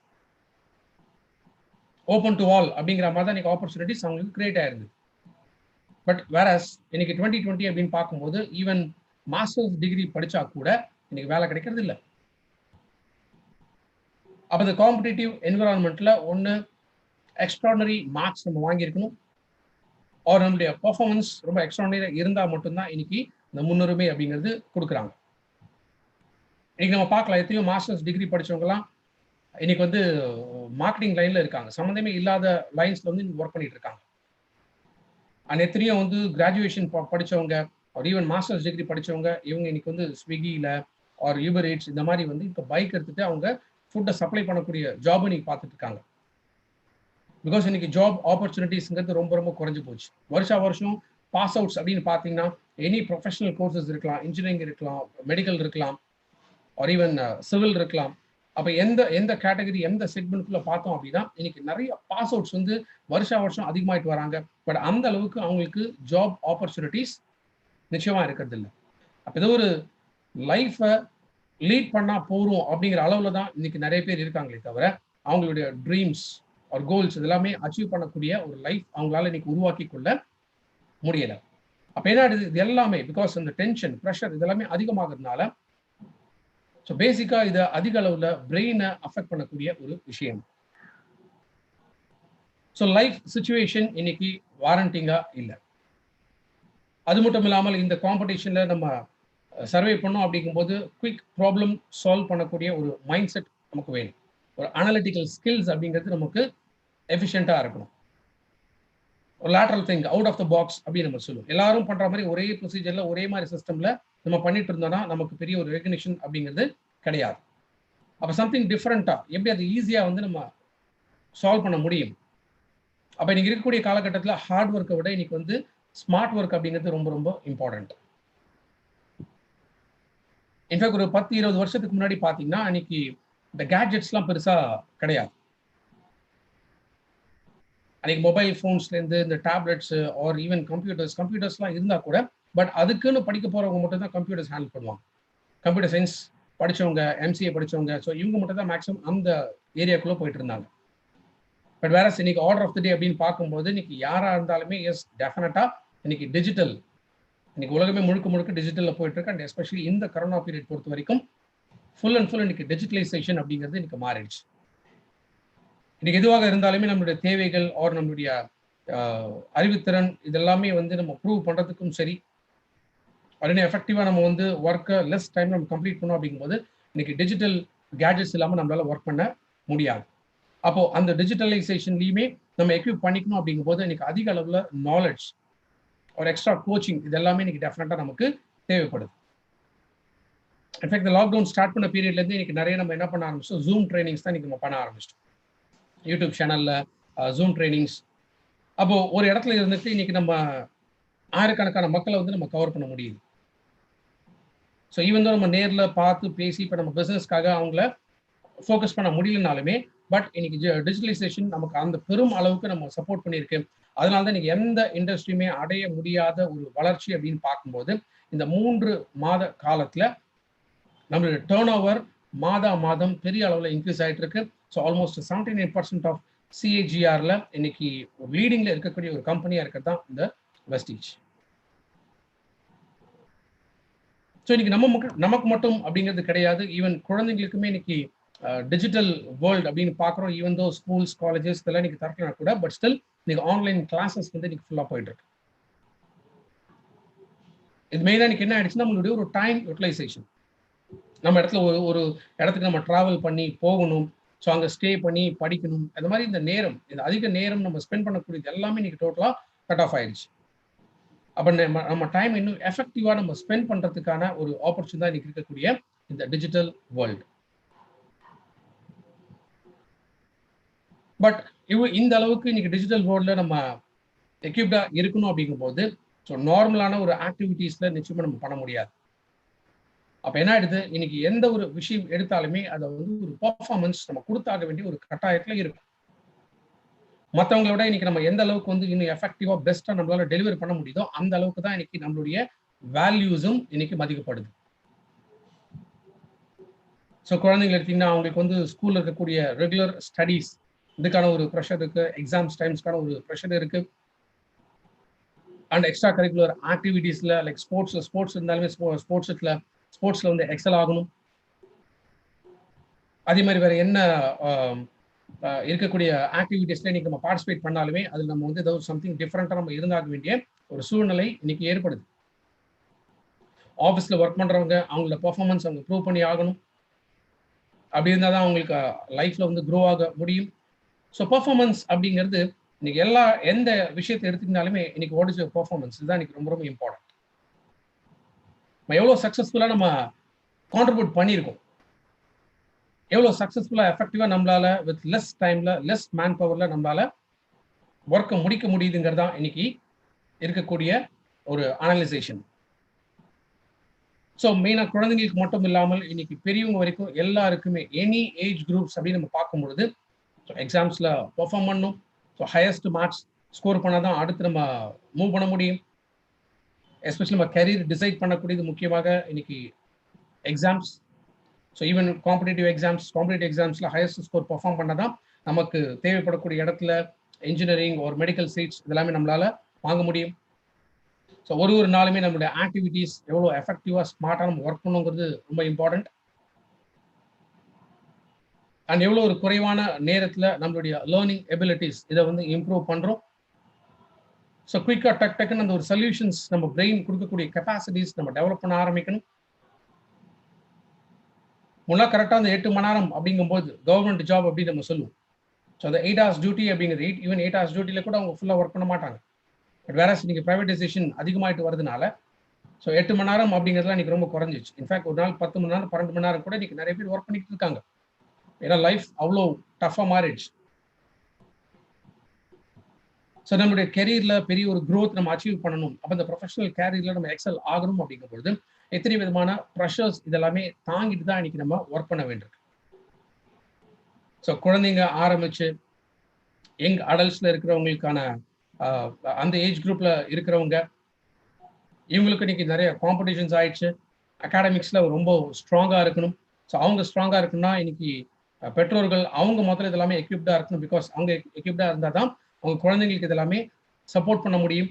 ஓப்பன் டு ஆல் அப்படிங்கிற மாதிரி தான் இன்னைக்கு ஆப்பர்ச்சுனிட்டிஸ் அவங்களுக்கு கிரியேட் ஆயிருது. பட் வேறஸ் இன்னைக்கு 2020 அப்படின்னு பார்க்கும்போது ஈவன் மாஸ்டர்ஸ் டிகிரி படிச்சா கூட இன்னைக்கு வேலை கிடைக்கிறது இல்லை. அப்போ இந்த காம்படிட்டிவ் என்விரான்மெண்ட்ல ஒன்று எக்ஸ்ட்ராடனரி மார்க்ஸ் நம்ம வாங்கியிருக்கணும், அவர் நம்மளுடைய பர்ஃபார்மன்ஸ் ரொம்ப எக்ஸ்ட்ராடனரி இருந்தால் மட்டும்தான் இன்னைக்கு இந்த முன்னுரிமை அப்படிங்கிறது கொடுக்குறாங்க. இன்னைக்கு நம்ம பார்க்கலாம் எத்தனையோ மாஸ்டர்ஸ் டிகிரி படிச்சவங்கலாம் இன்னைக்கு வந்து மார்க்கெட்டிங் லைன்ல இருக்காங்க, சம்மந்தமே இல்லாத லைன்ஸ்ல வந்து ஒர்க் பண்ணிட்டு இருக்காங்க. அண்ட் எத்தனையோ வந்து கிராஜுவேஷன் படிச்சவங்க ஒரு ஈவன் மாஸ்டர்ஸ் டிகிரி படிச்சவங்க இவங்க இன்னைக்கு வந்து ஸ்விக்கியில் ஆர் யூபர் ஈட்ஸ் இந்த மாதிரி வந்து இப்போ பைக் எடுத்துட்டு அவங்க ஃபுட்டை சப்ளை பண்ணக்கூடிய ஜாப் இன்னைக்கு பார்த்துட்டு இருக்காங்க. பிகாஸ் இன்னைக்கு ஜாப் ஆப்பர்ச்சுனிட்டிஸ்ங்கிறது ரொம்ப ரொம்ப குறைஞ்சு போச்சு. வருஷம் பாஸ் அவுட்ஸ் அப்படின்னு பார்த்தீங்கன்னா எனி ப்ரொஃபஷனல் கோர்சஸ் இருக்கலாம், இன்ஜினியரிங் இருக்கலாம், மெடிக்கல் இருக்கலாம், ஆர் ஈவன் சிவில் இருக்கலாம். அப்போ எந்த கேட்டகரி எந்த செக்மெண்ட்குள்ள பார்த்தோம் அப்படின்னா இன்னைக்கு நிறைய பாஸ் அவுட்ஸ் வந்து வருஷம் அதிகமாயிட்டு வராங்க. பட் அந்த அளவுக்கு அவங்களுக்கு ஜாப் ஆப்பர்ச்சுனிட்டிஸ் நிச்சயமா இருக்கிறது இல்லை. அப்போ ஏதோ ஒரு லைஃப்பை லீட் பண்ணா போறோம் அப்படிங்கிற அளவுல தான் இன்னைக்கு நிறைய பேர் இருக்காங்களே தவிர அவங்களுடைய ட்ரீம்ஸ் ஒரு கோல்ஸ் இதெல்லாமே அச்சீவ் பண்ணக்கூடிய ஒரு லைஃப் அவங்களால இன்னைக்கு உருவாக்கி கொள்ள முடியல. அப்ப என்ன இது எல்லாமே பிகாஸ் இந்த டென்ஷன் ப்ரெஷர் இதெல்லாமே அதிகமாகிறதுனால ஸோ பேசிக்கா இதை அதிக அளவுல பிரெயினை அஃபெக்ட் பண்ணக்கூடிய ஒரு விஷயம். ஸோ லைஃப் சுச்சுவேஷன் இன்னைக்கு வாரண்டிங்கா இல்லை. அது மட்டும் இல்லாமல் இந்த காம்படிஷன்ல நம்ம சர்வே பண்ணோம் அப்படிங்கும்போது குயிக் ப்ராப்ளம் சால்வ் பண்ணக்கூடிய ஒரு மைண்ட் செட் நமக்கு வேணும். ஒரு அனலிட்டிக்கல் ஸ்கில்ஸ் அப்படிங்கிறது நமக்கு எஃபிஷியண்டா இருக்கணும். ஒரு lateral think out of the box அப்படின்னு நம்ம சொல்லுவோம். எல்லாரும் பண்ற மாதிரி ஒரே ப்ரொசீஜர்ல ஒரே மாதிரி சிஸ்டம்ல நம்ம பண்ணிட்டு இருந்தோம்னா நமக்கு பெரிய ஒரு ரெகக்னிஷன் அப்படிங்கிறது கிடையாது. அப்ப சம்திங் டிஃப்ரெண்டா எப்படி அது ஈஸியா வந்து நம்ம சால்வ் பண்ண முடியும். அப்ப இன்னைக்கு இருக்கக்கூடிய காலகட்டத்தில் ஹார்ட் ஒர்க்கை விட இன்னைக்கு வந்து ஸ்மார்ட் ஒர்க் அப்படிங்கிறது ரொம்ப ரொம்ப இம்பார்ட்டன்ட். இன்ஃபேக்ட் ஒரு 10-20 வருஷத்துக்கு முன்னாடி பார்த்தீங்கன்னா அன்னைக்கு இந்த கேட்ஜெட்ஸ்லாம் பெருசா கிடையாது. அன்னைக்கு மொபைல் ஃபோன்ஸ்லேருந்து இந்த டேப்லெட்ஸ் ஆர் ஈவன் கம்ப்யூட்டர்ஸ்லாம் இருந்தால் கூட பட் அதுக்குன்னு படிக்க போகிறவங்க மட்டும் தான் கம்ப்யூட்டர்ஸ் ஹேண்டில் பண்ணுவாங்க. கம்ப்யூட்டர் சயின்ஸ் படித்தவங்க, எம்சிஏ படித்தவங்க, ஸோ இவங்க மட்டும் தான் மேக்ஸிமம் அந்த ஏரியாக்குள்ளே போயிட்டு இருந்தாங்க. பட் வேற இன்னைக்கு ஆர்டர் ஆஃப் த டே அப்படின்னு பார்க்கும்போது இன்னைக்கு யாராக இருந்தாலுமே எஸ் டெஃபினட்டாக இன்னைக்கு டிஜிட்டல் இன்னைக்கு உலகமே முழுக்க டிஜிட்டலில் போயிட்டு இருக்கு. அண்ட் எஸ்பெஷலி இந்த கரோனா பீரியட் பொறுத்த வரைக்கும் ஃபுல் அண்ட் ஃபுல் இன்னைக்கு டிஜிட்டலைசேஷன் அப்படிங்கிறது இன்னைக்கு மாறிடுச்சு. இன்னைக்கு எதுவாக இருந்தாலுமே நம்மளுடைய தேவைகள் ஆர் நம்மளுடைய அறிவுத்திறன் இதெல்லாமே வந்து நம்ம ப்ரூவ் பண்ணுறதுக்கும் சரி, உடனே எஃபெக்டிவாக நம்ம வந்து ஒர்க்கை லெஸ் டைம் நம்ம கம்ப்ளீட் பண்ணோம் அப்படிங்கும்போது இன்னைக்கு டிஜிட்டல் கேட்ஜெட்ஸ் இல்லாமல் நம்மளால ஒர்க் பண்ண முடியாது. அப்போ அந்த டிஜிட்டலைசேஷன்லையுமே நம்ம எக்யூப் பண்ணிக்கணும் அப்படிங்கும்போது இன்னைக்கு அதிக அளவில் நாலேஜ் ஒரு எக்ஸ்ட்ரா கோச்சிங் இது எல்லாமே இன்னைக்கு டெஃபினட்டாக நமக்கு தேவைப்படுது. இன்ஃபேக்ட் இந்த லாக்டவுன் ஸ்டார்ட் பண்ண பீரியட்லேருந்து இன்னைக்கு நிறைய நம்ம என்ன பண்ண ஆரம்பிச்சோம், ஜூம் ட்ரைனிங்ஸ் தான் இன்னைக்கு நம்ம பண்ண ஆரம்பிச்சிட்டோம். யூடியூப் சேனலில் ஜூம் ட்ரைனிங்ஸ். அப்போ ஒரு இடத்துல இருந்துட்டு இன்னைக்கு நம்ம ஆயிரக்கணக்கான மக்களை வந்து நம்ம கவர் பண்ண முடியுது. ஸோ ஈவன் தான் நம்ம நேரில் பார்த்து பேசி இப்போ நம்ம பிஸ்னஸ்க்காக அவங்கள ஃபோக்கஸ் பண்ண முடியலனாலுமே பட் இன்னைக்கு டிஜிட்டலைசேஷன் நமக்கு அந்த பெரும் அளவுக்கு நம்ம சப்போர்ட் பண்ணியிருக்கு. அதனால தான் இன்னைக்கு எந்த இண்டஸ்ட்ரியுமே அடைய முடியாத ஒரு வளர்ச்சி அப்படின்னு பார்க்கும்போது இந்த 3 மாத காலத்தில் நம்மளுடைய டேர்ன் ஓவர் மாதம் பெரிய அளவில் இன்க்ரீஸ் ஆகிட்டு இருக்கு. ஸோ ஆல்மோஸ்ட் 79% ஆஃப் சிஏஜிஆர்ல இன்னைக்கு ஒரு லீடிங்ல இருக்கக்கூடிய ஒரு கம்பெனியா இருக்கிறது தான் இந்த வெஸ்டீஜ். ஸோ இன்னைக்கு நமக்கு மட்டும் அப்படிங்கிறது கிடையாது, ஈவன் குழந்தைங்களுக்குமே இன்னைக்கு டிஜிட்டல் வேர்ல்டு அப்படின்னு பார்க்குறோம். ஈவன் தோ ஸ்கூல்ஸ் காலேஜஸ் இதெல்லாம் இன்னைக்கு தரக்கலாம் கூட பட் ஸ்டில் இன்னைக்கு ஆன்லைன் கிளாஸஸ் வந்து இன்னைக்கு ஃபுல்லாக போயிட்டு இருக்கு. இது மெயினாக இன்னைக்கு என்ன ஆயிடுச்சுன்னா நம்மளுடைய ஒரு டைம் யூட்டிலைசேஷன். நம்ம இடத்துல ஒரு இடத்துக்கு நம்ம டிராவல் பண்ணி போகணும், ஸோ அங்கே ஸ்டே பண்ணி படிக்கணும், அந்த மாதிரி இந்த நேரம் இந்த அதிக நேரம் நம்ம ஸ்பெண்ட் பண்ணக்கூடியது எல்லாமே இன்னைக்கு டோட்டலாக கட் ஆஃப் ஆயிடுச்சு. அப்போ நம்ம டைம் இன்னும் எஃபெக்டிவாக நம்ம ஸ்பெண்ட் பண்ணுறதுக்கான ஒரு ஆப்பர்ச்சுனிட்டி தான் இன்னைக்கு இருக்கக்கூடிய இந்த டிஜிட்டல் வேர்ல்டு. பட் இந்த அளவுக்கு இன்னைக்கு டிஜிட்டல் வேர்ல்டில் நம்ம எக்யூப்டா இருக்கணும் அப்படிங்கும்போது ஸோ நார்மலான ஒரு ஆக்டிவிட்டீஸ்ல நிச்சயமா நம்ம பண்ண முடியாது. அப்ப என்ன ஆயிடுது, இன்னைக்கு எந்த ஒரு விஷயம் எடுத்தாலுமே அதை வந்து ஒரு பர்ஃபார்மன்ஸ் நம்ம கொடுத்தாக வேண்டிய ஒரு கட்டாயத்துல இருக்கும். மற்றவங்கள விட இன்னைக்கு நம்ம எந்த அளவுக்கு வந்து இன்னும் எஃபெக்டிவா பெஸ்டா நம்மளால டெலிவரி பண்ண முடியுதோ அந்த அளவுக்கு தான் இன்னைக்கு நம்மளுடைய வேல்யூஸும் இன்னைக்கு மதிக்கப்படுது. ஸோ குழந்தைங்க எடுத்தீங்கன்னா அவங்களுக்கு வந்து ஸ்கூலில் இருக்கக்கூடிய ரெகுலர் ஸ்டடீஸ் இதுக்கான ஒரு ப்ரெஷர் இருக்குது, எக்ஸாம்ஸ் டைம்ஸ்க்கான ஒரு ப்ரெஷர் இருக்குது. அண்ட் எக்ஸ்ட்ரா கரிக்குலர் ஆக்டிவிட்டீஸில் லைக் ஸ்போர்ட்ஸ் இருந்தாலுமே ஸ்போர்ட்ஸில் வந்து எக்ஸல் ஆகணும். அதே மாதிரி வேறு என்ன இருக்கக்கூடிய ஆக்டிவிட்டீஸில் இன்னைக்கு நம்ம பார்ட்டிசிபேட் பண்ணாலுமே அதில் நம்ம வந்து ஏதாவது சம்திங் டிஃப்ரெண்ட்டாக நம்ம இருந்தாக வேண்டிய ஒரு சூழ்நிலை இன்னைக்கு ஏற்படுது. ஆஃபீஸில் ஒர்க் பண்ணுறவங்க அவங்களோட பர்ஃபார்மன்ஸ் அவங்க ப்ரூவ் பண்ணி ஆகணும். அப்படி இருந்தால் தான் அவங்களுக்கு லைஃப்பில் வந்து க்ரோ ஆக முடியும். ஸோ பர்ஃபார்மன்ஸ் அப்படிங்கிறது இன்னைக்கு எந்த விஷயத்தை எடுத்துக்கிட்டாலுமே இன்னைக்கு வாட் இஸ் யுவர் பர்ஃபார்மன்ஸ் இதுதான் இன்னைக்கு ரொம்ப ரொம்ப இம்பார்ட்டன்ட். நம்ம எவ்வளோ சக்ஸஸ்ஃபுல்லாக நம்ம கான்ட்ரிபியூட் பண்ணியிருக்கோம், எவ்வளோ சக்ஸஸ்ஃபுல்லாக எஃபெக்டிவாக நம்மளால வித் லெஸ் டைமில் லெஸ் மேன் பவரில் நம்மளால ஒர்க்கை முடிக்க முடியுதுங்கிறது தான் இன்னைக்கு இருக்கக்கூடிய ஒரு அனலைசேஷன். ஸோ மெயினாக குழந்தைங்களுக்கு மட்டும் இல்லாமல் இன்னைக்கு பெரியவங்க வரைக்கும் எல்லாருக்குமே எனி ஏஜ் குரூப்ஸ் அப்படின்னு நம்ம பார்க்கும் பொழுது ஸோ எக்ஸாம்ஸில் பெர்ஃபார்ம் பண்ணணும். ஸோ ஹையஸ்ட் மார்க்ஸ் ஸ்கோர் பண்ணால் தான் அடுத்து நம்ம மூவ் பண்ண முடியும். எஸ்பெஷலி நம்ம கரியர் டிசைட் பண்ணக்கூடியது முக்கியமாக இன்னைக்கு எக்ஸாம்ஸ். ஸோ ஈவன் காம்படேட்டிவ் எக்ஸாம்ஸில் ஹையஸ்ட் ஸ்கோர் பெர்ஃபார்ம் பண்ணால் தான் நமக்கு தேவைப்படக்கூடிய இடத்துல இன்ஜினியரிங் ஒரு மெடிக்கல் சீட்ஸ் இதெல்லாமே நம்மளால் வாங்க முடியும். ஸோ ஒரு நாளுமே நம்மளுடைய ஆக்டிவிட்டீஸ் எவ்வளோ எஃபெக்டிவாக ஸ்மார்ட்டாக நம்ம ஒர்க் பண்ணுங்கிறது ரொம்ப இம்பார்ட்டண்ட். அண்ட் எவ்வளோ ஒரு குறைவான நேரத்தில் நம்மளுடைய லேர்னிங் எபிலிட்டிஸ் இதை வந்து இம்ப்ரூவ் பண்ணுறோம். ஸோ குயிக்காக டக்குன்னு அந்த ஒரு சொல்யூஷன்ஸ் நம்ம பிரெயின் கொடுக்கக்கூடிய கெப்பாசிட்டிஸ் நம்ம டெவலப் பண்ண ஆரம்பிக்கணும். முன்னா கரெக்டாக அந்த 8 மணி நேரம் அப்படிங்கும்போது கவர்மெண்ட் ஜாப் அப்படின்னு நம்ம சொல்லுவோம். ஸோ அந்த 8 hours டியூட்டி அப்படிங்கிறது ஈவன் 8 hours டியூட்டியில் கூட அவங்க ஃபுல்லாக ஒர்க் பண்ண மாட்டாங்க. பட் வேற இன்னைக்கு ப்ரைவேட்டைசேஷன் அதிகமாகிட்டு வரதுனால ஸோ 8 மணி நேரம் அப்படிங்கிறதுலாம் இன்னைக்கு ரொம்ப குறைஞ்சிச்சு. இன்ஃபேக்ட் ஒரு நாள் 10 மணி நேரம் 12 மணி நேரம் கூட இன்னைக்கு நிறைய பேர் ஒர்க் பண்ணிட்டு இருக்காங்க. ஏன்னா லைஃப் அவ்வளோ டஃபாக மாறிடுச்சு. ஸோ நம்மளுடைய கெரியரில் பெரிய ஒரு க்ரோத் நம்ம அச்சீவ் பண்ணணும், அப்போ இந்த ப்ரொஃபஷனல் கேரியரில் நம்ம எக்ஸல் ஆகணும் அப்படிங்கும்பொழுது எத்தனை விதமான ப்ரெஷர்ஸ் இதெல்லாமே தாங்கிட்டு தான் இன்னைக்கு நம்ம ஒர்க் பண்ண வேண்டியிருக்கு. ஸோ குழந்தைங்க ஆரம்பிச்சு யங் அடல்ட்ஸில் இருக்கிறவங்களுக்கான அந்த ஏஜ் குரூப்பில் இருக்கிறவங்க இவங்களுக்கு இன்னைக்கு நிறைய காம்படிஷன்ஸ் ஆயிடுச்சு. அகாடமிக்ஸில் ரொம்ப ஸ்ட்ராங்காக இருக்கணும். ஸோ அவங்க ஸ்ட்ராங்காக இருக்குன்னா இன்னைக்கு பெற்றோர்கள் அவங்க முதல்ல இதெல்லாமே எக்யூப்டாக இருக்கணும். பிகாஸ் அவங்க எக்யூப்டாக இருந்தால் தான் அவங்க குழந்தைங்களுக்கு இதெல்லாமே சப்போர்ட் பண்ண முடியும்.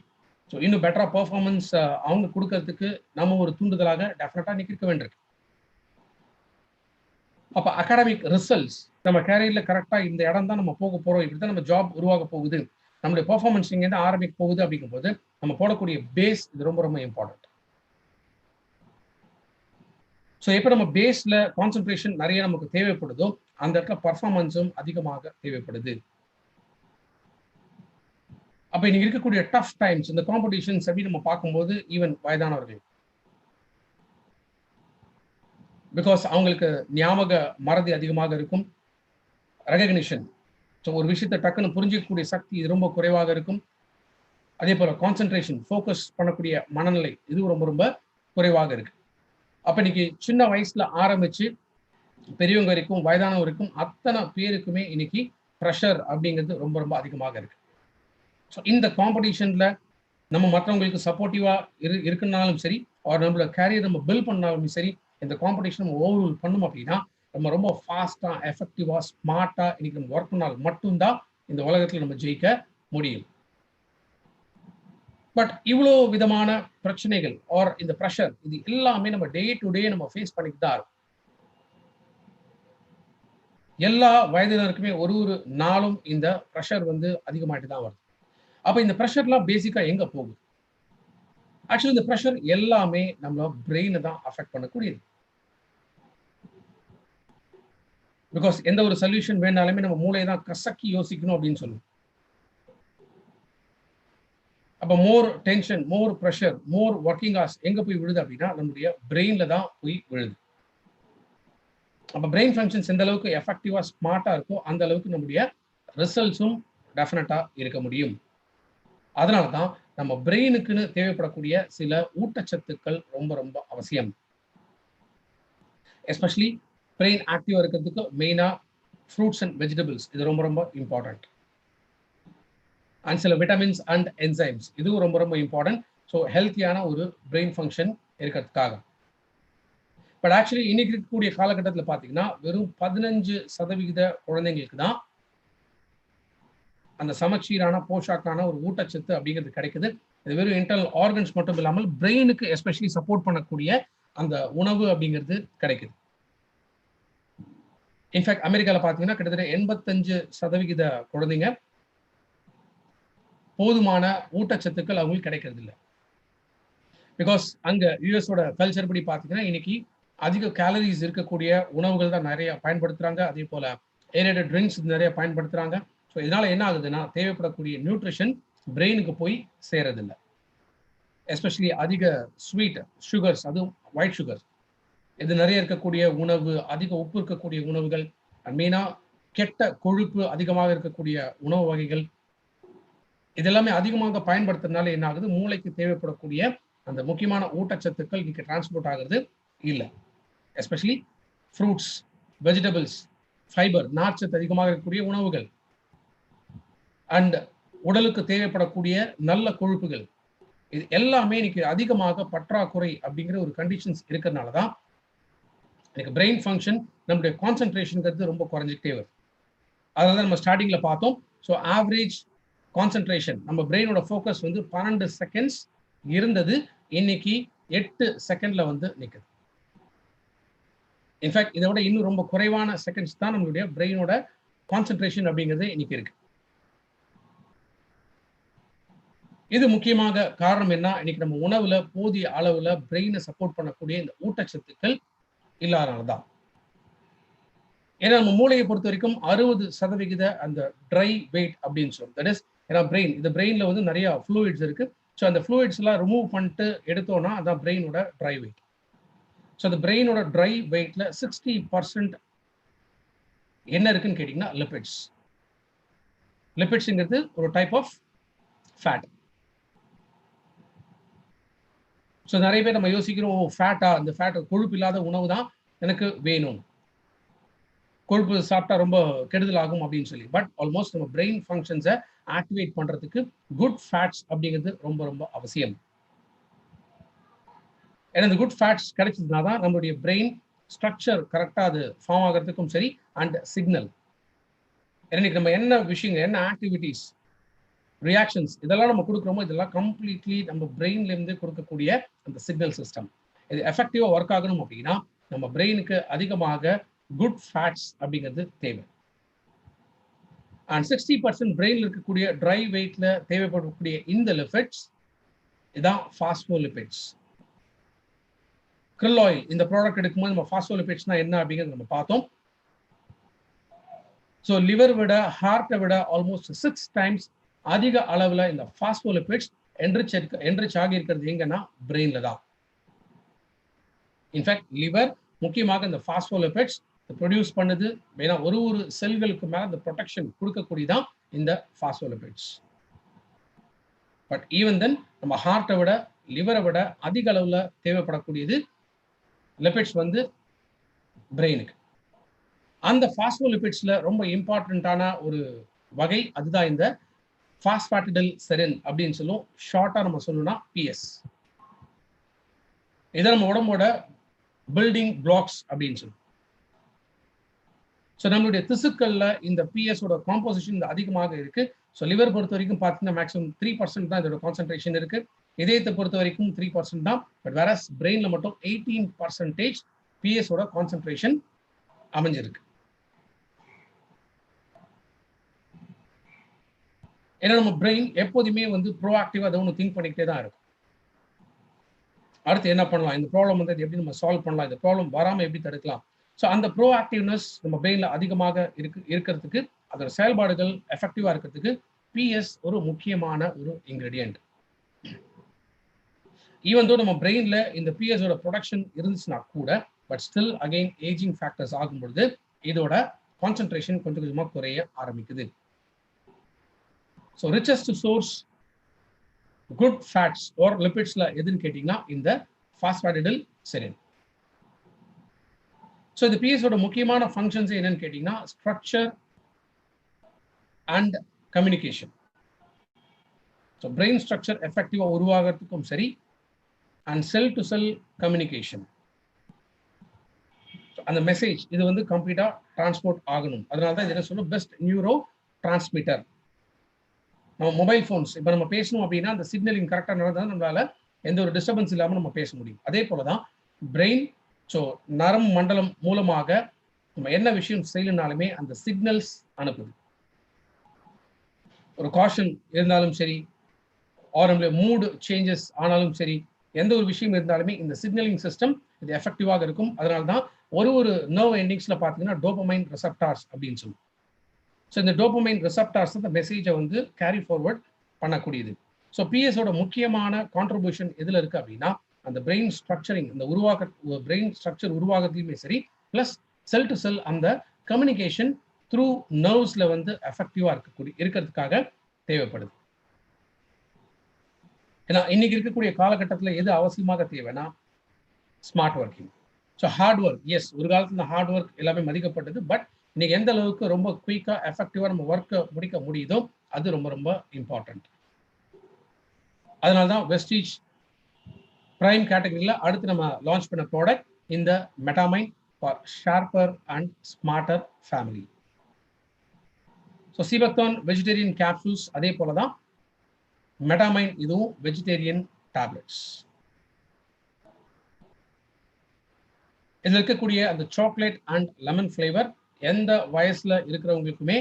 ஸோ இன்னும் பெட்டராக பர்ஃபார்மன்ஸ் அவங்க கொடுக்கறதுக்கு நம்ம ஒரு தூண்டுதலாக டெஃபினட்டாக இன்னைக்கு இருக்க வேண்டியிருக்கு. அப்போ அகாடமிக் ரிசல்ட்ஸ் நம்ம கேரியரில் கரெக்டாக இந்த இடம் தான் நம்ம போக போகிறோம், இப்படி தான் நம்ம ஜாப் உருவாக போகுது, நம்மளுடைய பர்ஃபார்மன்ஸ் இங்கேருந்து ஆரம்பிக்க போகுது அப்படிங்கும்போது நம்ம போடக்கூடிய பேஸ் இது ரொம்ப ரொம்ப இம்பார்ட்டன்ட். ஸோ எப்போ நம்ம பேஸில் கான்சன்ட்ரேஷன் நிறைய நமக்கு தேவைப்படுதோ அந்த இடத்துல பர்ஃபார்மன்ஸும் அதிகமாக தேவைப்படுது. அப்போ இன்னைக்கு இருக்கக்கூடிய டஃப் டைம்ஸ் இந்த காம்படிஷன்ஸ் அப்படி நம்ம பார்க்கும்போது ஈவன் வயதானவர்கள் பிகாஸ் அவங்களுக்கு ஞாபக மறதி அதிகமாக இருக்கும், ரெகக்னிஷன் ஸோ ஒரு விஷயத்தை டக்குன்னு புரிஞ்சிக்கக்கூடிய சக்தி இது ரொம்ப குறைவாக இருக்கும். அதே போல் கான்சன்ட்ரேஷன் ஃபோக்கஸ் பண்ணக்கூடிய மனநிலை இது ரொம்ப ரொம்ப குறைவாக இருக்கு. அப்போ இன்னைக்கு சின்ன வயசுல ஆரம்பிச்சு பெரியவங்க வரைக்கும் வயதானவருக்கும் அத்தனை பேருக்குமே இன்னைக்கு ப்ரெஷர் அப்படிங்கிறது ரொம்ப ரொம்ப அதிகமாக இருக்கு. ஸோ இந்த காம்படிஷன்ல நம்ம மற்றவங்களுக்கு சப்போர்ட்டிவா இருக்குனாலும் சரி, அவர் நம்மளோட கேரியர் நம்ம பில்ட் பண்ணாலும் சரி, இந்த காம்படிஷன் நம்ம ஓவர் ரூல் பண்ணோம் அப்படின்னா நம்ம ரொம்ப ஃபாஸ்டா எஃபெக்டிவா ஸ்மார்ட்டா இன்னைக்கு நம்ம ஒர்க் பண்ணால் மட்டும்தான் இந்த உலகத்தில் நம்ம ஜெயிக்க முடியும். பட் இவ்வளோ விதமான பிரச்சனைகள் ஆர் இந்த ப்ரெஷர் இது எல்லாமே நம்ம டே டு டே நம்ம ஃபேஸ் பண்ணிட்டு தான் இருக்கும். எல்லா வயதினருக்குமே ஒரு நாளும் இந்த ப்ரெஷர் வந்து அதிகமாயிட்டு தான் வருது. அப்ப இந்த ப்ரெஷர்லாம் பேசிக்கா எங்க போகுது? ஆக்சுவலி இந்த ப்ரெஷர் எல்லாமே நம்ம பிரெயினை தான் அஃபெக்ட் பண்ணக்கூடியது. பிகாஸ் எந்த ஒரு சொல்யூஷன் வேணாலுமே நம்ம மூளையை தான் கசக்கி யோசிக்கணும் அப்படின்னு சொல்லுவோம். அப்போ மோர் டென்ஷன், மோர் ப்ரெஷர், மோர் ஒர்க்கிங் ஹார்ஸ் எங்க போய் விழுது அப்படின்னா நம்முடைய பிரெயின்ல தான் போய் விழுது. அப்போ பிரெயின் ஃபங்க்ஷன்ஸ் எந்த அளவுக்கு எஃபெக்டிவா ஸ்மார்ட்டா இருக்கோ அந்த அளவுக்கு நம்முடைய ரிசல்ட்ஸும் டெஃபினட்டா இருக்க முடியும். அதனால தான் நம்ம பிரெயினுக்குன்னு தேவைப்படக்கூடிய சில ஊட்டச்சத்துக்கள் ரொம்ப ரொம்ப அவசியம். எஸ்பெஷலி பிரெயின் ஆக்டிவா இருக்கிறதுக்கு மெயினா ஃப்ரூட்ஸ் அண்ட் வெஜிடபிள்ஸ் இது ரொம்ப ரொம்ப இம்பார்ட்டன்ட். அண்ட் சில விட்டமின்ஸ் அண்ட் என்சைம்ஸ் இதுவும் ரொம்ப ரொம்ப இம்பார்ட்டன்ட். ஸோ ஹெல்த்தியான ஒரு பிரெயின் ஃபங்க்ஷன் இருக்கிறதுக்காக பட் ஆக்சுவலி இன்னைக்கு இருக்கக்கூடிய காலகட்டத்தில் பார்த்தீங்கன்னா வெறும் 15% குழந்தைங்களுக்கு தான் அந்த சமச்சீரான போஷாக்கான ஒரு ஊட்டச்சத்து அப்படிங்கிறது கிடைக்குது. இது வெறும் இன்டர்னல் ஆர்கன்ஸ் மட்டும் இல்லாமல் பிரெயினுக்கு எஸ்பெஷலி சப்போர்ட் பண்ணக்கூடிய அந்த உணவு அப்படிங்கிறது கிடைக்குது. இன்ஃபேக்ட் அமெரிக்காவில் பார்த்தீங்கன்னா கிட்டத்தட்ட 85% குழந்தைங்க போதுமான ஊட்டச்சத்துக்கள் அவங்களுக்கு கிடைக்கிறது இல்லை. பிகாஸ் அங்க யூஎஸோட கல்ச்சர் படி பார்த்தீங்கன்னா இன்னைக்கு அதிக கேலரிஸ் இருக்கக்கூடிய உணவுகள் தான் நிறைய பயன்படுத்துறாங்க. அதே போல ஏரேட்டட் ட்ரிங்க்ஸ் நிறைய பயன்படுத்துறாங்க. ஸோ இதனால என்ன ஆகுதுன்னா தேவைப்படக்கூடிய நியூட்ரிஷன் பிரெயினுக்கு போய் சேரதில்லை. எஸ்பெஷலி அதிக ஸ்வீட் சுகர்ஸ், அதுவும் ஒயிட் சுகர், இது நிறைய இருக்கக்கூடிய உணவு, அதிக உப்பு இருக்கக்கூடிய உணவுகள், மெயினாக கெட்ட கொழுப்பு அதிகமாக இருக்கக்கூடிய உணவு வகைகள், இதெல்லாமே அதிகமாக பயன்படுத்துறதுனால என்ன ஆகுது, மூளைக்கு தேவைப்படக்கூடிய அந்த முக்கியமான ஊட்டச்சத்துக்கள் இன்னைக்கு டிரான்ஸ்போர்ட் ஆகுறது இல்லை. எஸ்பெஷலி ஃப்ரூட்ஸ், வெஜிடபிள்ஸ், ஃபைபர், நார்ச்சத்து அதிகமாக இருக்கக்கூடிய உணவுகள் அண்ட் உடலுக்கு தேவைப்படக்கூடிய நல்ல கொழுப்புகள், இது எல்லாமே இன்னைக்கு அதிகமாக பற்றாக்குறை அப்படிங்கிற ஒரு கண்டிஷன்ஸ் இருக்கிறதுனால தான் இன்னைக்கு பிரெயின் ஃபங்க்ஷன், நம்முடைய கான்சென்ட்ரேஷனுங்கிறது ரொம்ப குறைஞ்சிக்கிட்டே வருது. அதனால தான் நம்ம ஸ்டார்டிங்ல பார்த்தோம். ஸோ ஆவரேஜ் கான்சென்ட்ரேஷன் நம்ம பிரெயினோட ஃபோக்கஸ் வந்து 12 செகண்ட்ஸ் இருந்தது, இன்னைக்கு 8 செகண்ட்ல வந்து நிற்குது. இன்ஃபேக்ட் இதை விட இன்னும் ரொம்ப குறைவான செகண்ட்ஸ் தான் நம்மளுடைய பிரெயினோட கான்சென்ட்ரேஷன் அப்படிங்கிறது இன்னைக்கு இருக்கு. இது முக்கியமாக காரணம் என்ன, இன்னைக்கு நம்ம உணவுல போதிய அளவுல பிரெயினை சப்போர்ட் பண்ணக்கூடிய இந்த ஊட்டச்சத்துக்கள் இல்லாதனால்தான். ஏன்னா நம்ம மூளையை பொறுத்த வரைக்கும் 60% அந்த ட்ரை வெயிட் அப்படின்னு சொல்லுவோம். தட் இஸ் ஏன்னா பிரெயின், இந்த பிரெயின்ல வந்து நிறைய ஃப்ளூயிட்ஸ் இருக்கு. ஸோ அந்த ஃப்ளூயிட்ஸ் எல்லாம் ரிமூவ் பண்ணிட்டு எடுத்தோம்னா அதான் பிரெயினோட ட்ரை வெயிட். ஸோ அந்த பிரெயினோட ட்ரை வெயிட்ல 60% என்ன இருக்குன்னு கேட்டீங்கன்னா லிபிட்ஸ். லிபிட்ஸ்ங்கிறது ஒரு டைப் ஆஃப் ஃபேட். ஸோ நிறைய பேர் நம்ம யோசிக்கிறோம், ஃபேட்டா, இந்த ஃபேட் கொழுப்பு இல்லாத உணவு தான் எனக்கு வேணும், கொழுப்பு சாப்பிட்டா ரொம்ப கெடுதல் ஆகும் அப்படின்னு சொல்லி. பட் ஆல்மோஸ்ட் நம்ம பிரெயின் ஃபங்க்ஷன்ஸை ஆக்டிவேட் பண்றதுக்கு குட் ஃபேட்ஸ் அப்படிங்கிறது ரொம்ப ரொம்ப அவசியம். ஏன்னா இந்த குட் ஃபேட்ஸ் கிடைச்சதுனா தான் நம்மளுடைய பிரெயின் ஸ்ட்ரக்சர் கரெக்டாக அது ஃபார்ம் ஆகிறதுக்கும் சரி, அண்ட் சிக்னல். இன்னைக்கு நம்ம என்ன விஷயங்கள், என்ன ஆக்டிவிட்டிஸ், ரியாக்ஷன்ஸ் இதெல்லாம் நம்ம கொடுக்குறோமோ இதெல்லாம் கம்ப்ளீட்லி நம்ம பிரெயின்ல இருந்து கொடுக்கக்கூடிய அந்த சிக்னல் சிஸ்டம். இது எஃபெக்டிவா ஒர்க் ஆகணும் அப்படின்னா நம்ம பிரெயினுக்கு அதிகமாக குட் ஃபேட்ஸ் அப்படிங்கிறது தேவை. அண்ட் 60% பிரெயின்ல இருக்கக்கூடிய ட்ரை வெயிட்ல தேவைப்படக்கூடிய இந்த லிபிட்ஸ் இதான் பாஸ்போலிபிட்ஸ். krill oil இந்த ப்ராடக்ட் எடுக்கும்போது நம்ம பாஸ்போலிபிட்ஸ்னா என்ன அப்படிங்கிறது நம்ம பார்த்தோம். ஸோ லிவர் விட, ஹார்ட்டை விட ஆல்மோஸ்ட் 6 times அதிக அளவில் இந்த பாஸ்போலிபிட்ஸ் என்ரிச் ஆகி இருக்கிறது எங்கன்னா பிரெயின்ல தான். இன்ஃபேக்ட் லிவர் முக்கியமாக இந்த பாஸ்போலிபிட்ஸ் ப்ரொடியூஸ் பண்ணுது. ஏன்னா ஒரு செல்களுக்கு மேல இந்த ப்ரொடெக்ஷன் கொடுக்கக்கூடியதான் இந்த பாஸ்போலிபிட்ஸ். பட் ஈவன் தென் நம்ம ஹார்ட்டை விட, லிவரை விட அதிக அளவில் தேவைப்படக்கூடியது லிபிட்ஸ் வந்து பிரெயினுக்கு. அந்த பாஸ்போலிபிட்ஸ்ல ரொம்ப இம்பார்ட்டன்டான ஒரு வகை அதுதான் இந்த பாஸ்பாட்டிடைல்செரின் அப்படின்னு சொல்லுவோம். ஷார்ட்டா நம்ம சொல்லணும்னா பிஎஸ். இதை நம்ம உடம்போட பில்டிங் பிளாக்ஸ் அப்படின்னு சொல்லுவோம். ஸோ நம்மளுடைய திசுக்கள்ல இந்த பிஎஸோட காம்போசிஷன் அதிகமாக இருக்கு. ஸோ லிவர் பொறுத்த வரைக்கும் பார்த்தீங்கன்னா மேக்ஸிமம் 3% தான் இதோட கான்சென்ட்ரேஷன் இருக்கு. இதயத்தை பொறுத்த வரைக்கும் 3% தான். பட் வேற பிரெயின்ல மட்டும் 18% பிஎஸோட கான்சென்ட்ரேஷன் அமைஞ்சிருக்கு. ஏன்னா நம்ம பிரெயின் எப்போதுமே வந்து ப்ரோஆக்டிவா அதை ஒன்று திங்க் பண்ணிக்கிட்டே தான் இருக்கும். அடுத்து என்ன பண்ணலாம், இந்த ப்ராப்ளம் வந்து எப்படி நம்ம சால்வ் பண்ணலாம், இந்த ப்ராப்ளம் வராமல் எப்படி தடுக்கலாம். ஸோ அந்த ப்ரோஆக்டிவ்னஸ் நம்ம பிரெயின்ல அதிகமாக இருக்கிறதுக்கு, அதோட செயல்பாடுகள் எஃபெக்டிவா இருக்கிறதுக்கு பிஎஸ் ஒரு முக்கியமான ஒரு இன்கிரீடியன்ட். ஈவன் தோ நம்ம பிரெயின்ல இந்த பிஎஸோட ப்ரொடக்ஷன் இருந்துச்சுன்னா கூட, but still again ageing factors ஆகும்பொழுது இதோட கான்சென்ட்ரேஷன் கொஞ்சம் கொஞ்சமாக குறைய ஆரம்பிக்குது. So richest source good fats or லிபிட்ஸ்ல எதுன்னு கேட்டீங்கன்னா இந்த பாஸ்பாட்டிடைல்செரின். ஸோ இந்த பிஎஸோட முக்கியமான ஃபங்க்ஷன்ஸ் என்னன்னு கேட்டீங்கன்னா structure and communication. So brain structure எஃபெக்டிவா உருவாகிறதுக்கும் சரி, and cell to cell communication. அந்த மெசேஜ் இது வந்து கம்ப்ளீட்டா டிரான்ஸ்போர்ட் ஆகணும். அதனால தான் இது என்ன சொல்லும், பெஸ்ட் நியூரோ டிரான்ஸ்மிட்டர். நம்ம மொபைல் ஃபோன்ஸ் இப்போ நம்ம பேசணும் அப்படின்னா அந்த சிக்னலிங் கரெக்டாக நடந்தால் நம்மளால எந்த ஒரு டிஸ்டர்பன்ஸ் இல்லாமல் நம்ம பேச முடியும். அதே போல தான் பிரெயின். ஸோ நரம் மண்டலம் மூலமாக நம்ம என்ன விஷயம் செய்யணும்னாலுமே அந்த சிக்னல்ஸ் அனுப்புது. ஒரு காஷன் இருந்தாலும் சரி, ஆர் மூடு சேஞ்சஸ் ஆனாலும் சரி, எந்த ஒரு விஷயம் இருந்தாலுமே இந்த சிக்னலிங் சிஸ்டம் இது எஃபெக்டிவாக இருக்கும். அதனால தான் ஒரு நர்வ் எண்டிங்ஸ்ல பார்த்தீங்கன்னா டோபமைன் ரிசெப்டார்ஸ் அப்படின்னு சொல்லுவோம். ஸோ இந்த டோபமைன் ரிசெப்டார்ஸ் இந்த மெசேஜை வந்து கேரி ஃபார்வர்ட் பண்ணக்கூடியது. ஸோ பிஎஸோட முக்கியமான கான்ட்ரிபியூஷன் எதில் இருக்குது அப்படின்னா அந்த பிரெயின் ஸ்ட்ரக்சரிங், இந்த பிரெயின் ஸ்ட்ரக்சர் உருவாகத்தையுமே சரி, ப்ளஸ் செல் டு செல் அந்த கம்யூனிகேஷன் த்ரூ நர்வ்ஸில் வந்து எஃபெக்டிவாக இருக்கிறதுக்காக தேவைப்படுது. ஏன்னா இன்னைக்கு இருக்கக்கூடிய காலகட்டத்தில் எது அவசியமாக தேவைன்னா smart working. So hard work, yes, ஒரு காலத்தில் இந்த ஹார்ட் ஒர்க் எல்லாமே மதிக்கப்பட்டது. பட் இன்னைக்கு எந்த அளவுக்கு ரொம்ப குயிக்காக எஃபெக்டிவாக நம்ம ஒர்க்கை முடிக்க முடியுதோ அது ரொம்ப ரொம்ப இம்பார்ட்டன்ட். அதனால தான் வெஸ்டீஜ் பிரைம் கேட்டகரியில் அடுத்து நம்ம லான்ச் பண்ண ப்ராடக்ட் இந்த Metamind for sharper and smarter family. So sea buckthorn vegetarian capsules, அதே போல தான் மெட்டாமைன் இதுவும் வெஜிடேரியன் டேப்லெட்ஸ். இதில் இருக்கக்கூடிய அந்த சாக்லேட் அண்ட் லெமன் ஃப்ளேவர் எந்த வயசுல இருக்கிறவங்களுக்குமே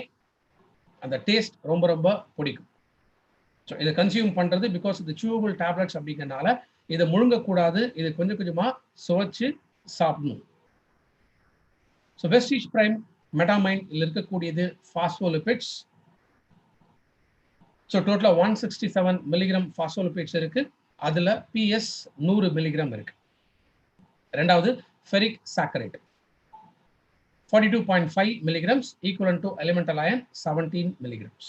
அந்த டேஸ்ட் ரொம்ப ரொம்ப பிடிக்கும். ஸோ இதை கன்சியூம் பண்றது பிகாஸ் இது சூவபிள் டேப்லெட்ஸ் அப்படிங்கிறனால இதை முழுங்கக்கூடாது, இது கொஞ்சம் கொஞ்சமா சுவைச்சு சாப்பிடணும். ஸோ வெஸ்டீஜ் பிரைம் மெட்டாமைன் இதில் இருக்கக்கூடியது பாஸ்போலிபிட்ஸ். ஸோ டோட்டலாக 167 மில்லிகிராம் பாஸ்போலிபிட்ஸ் இருக்கு. அதுல பிஎஸ் 100 மில்லிகிராம் இருக்கு. ரெண்டாவது ferric saccharate 42.5 milligrams equivalent to elemental iron 17 milligrams.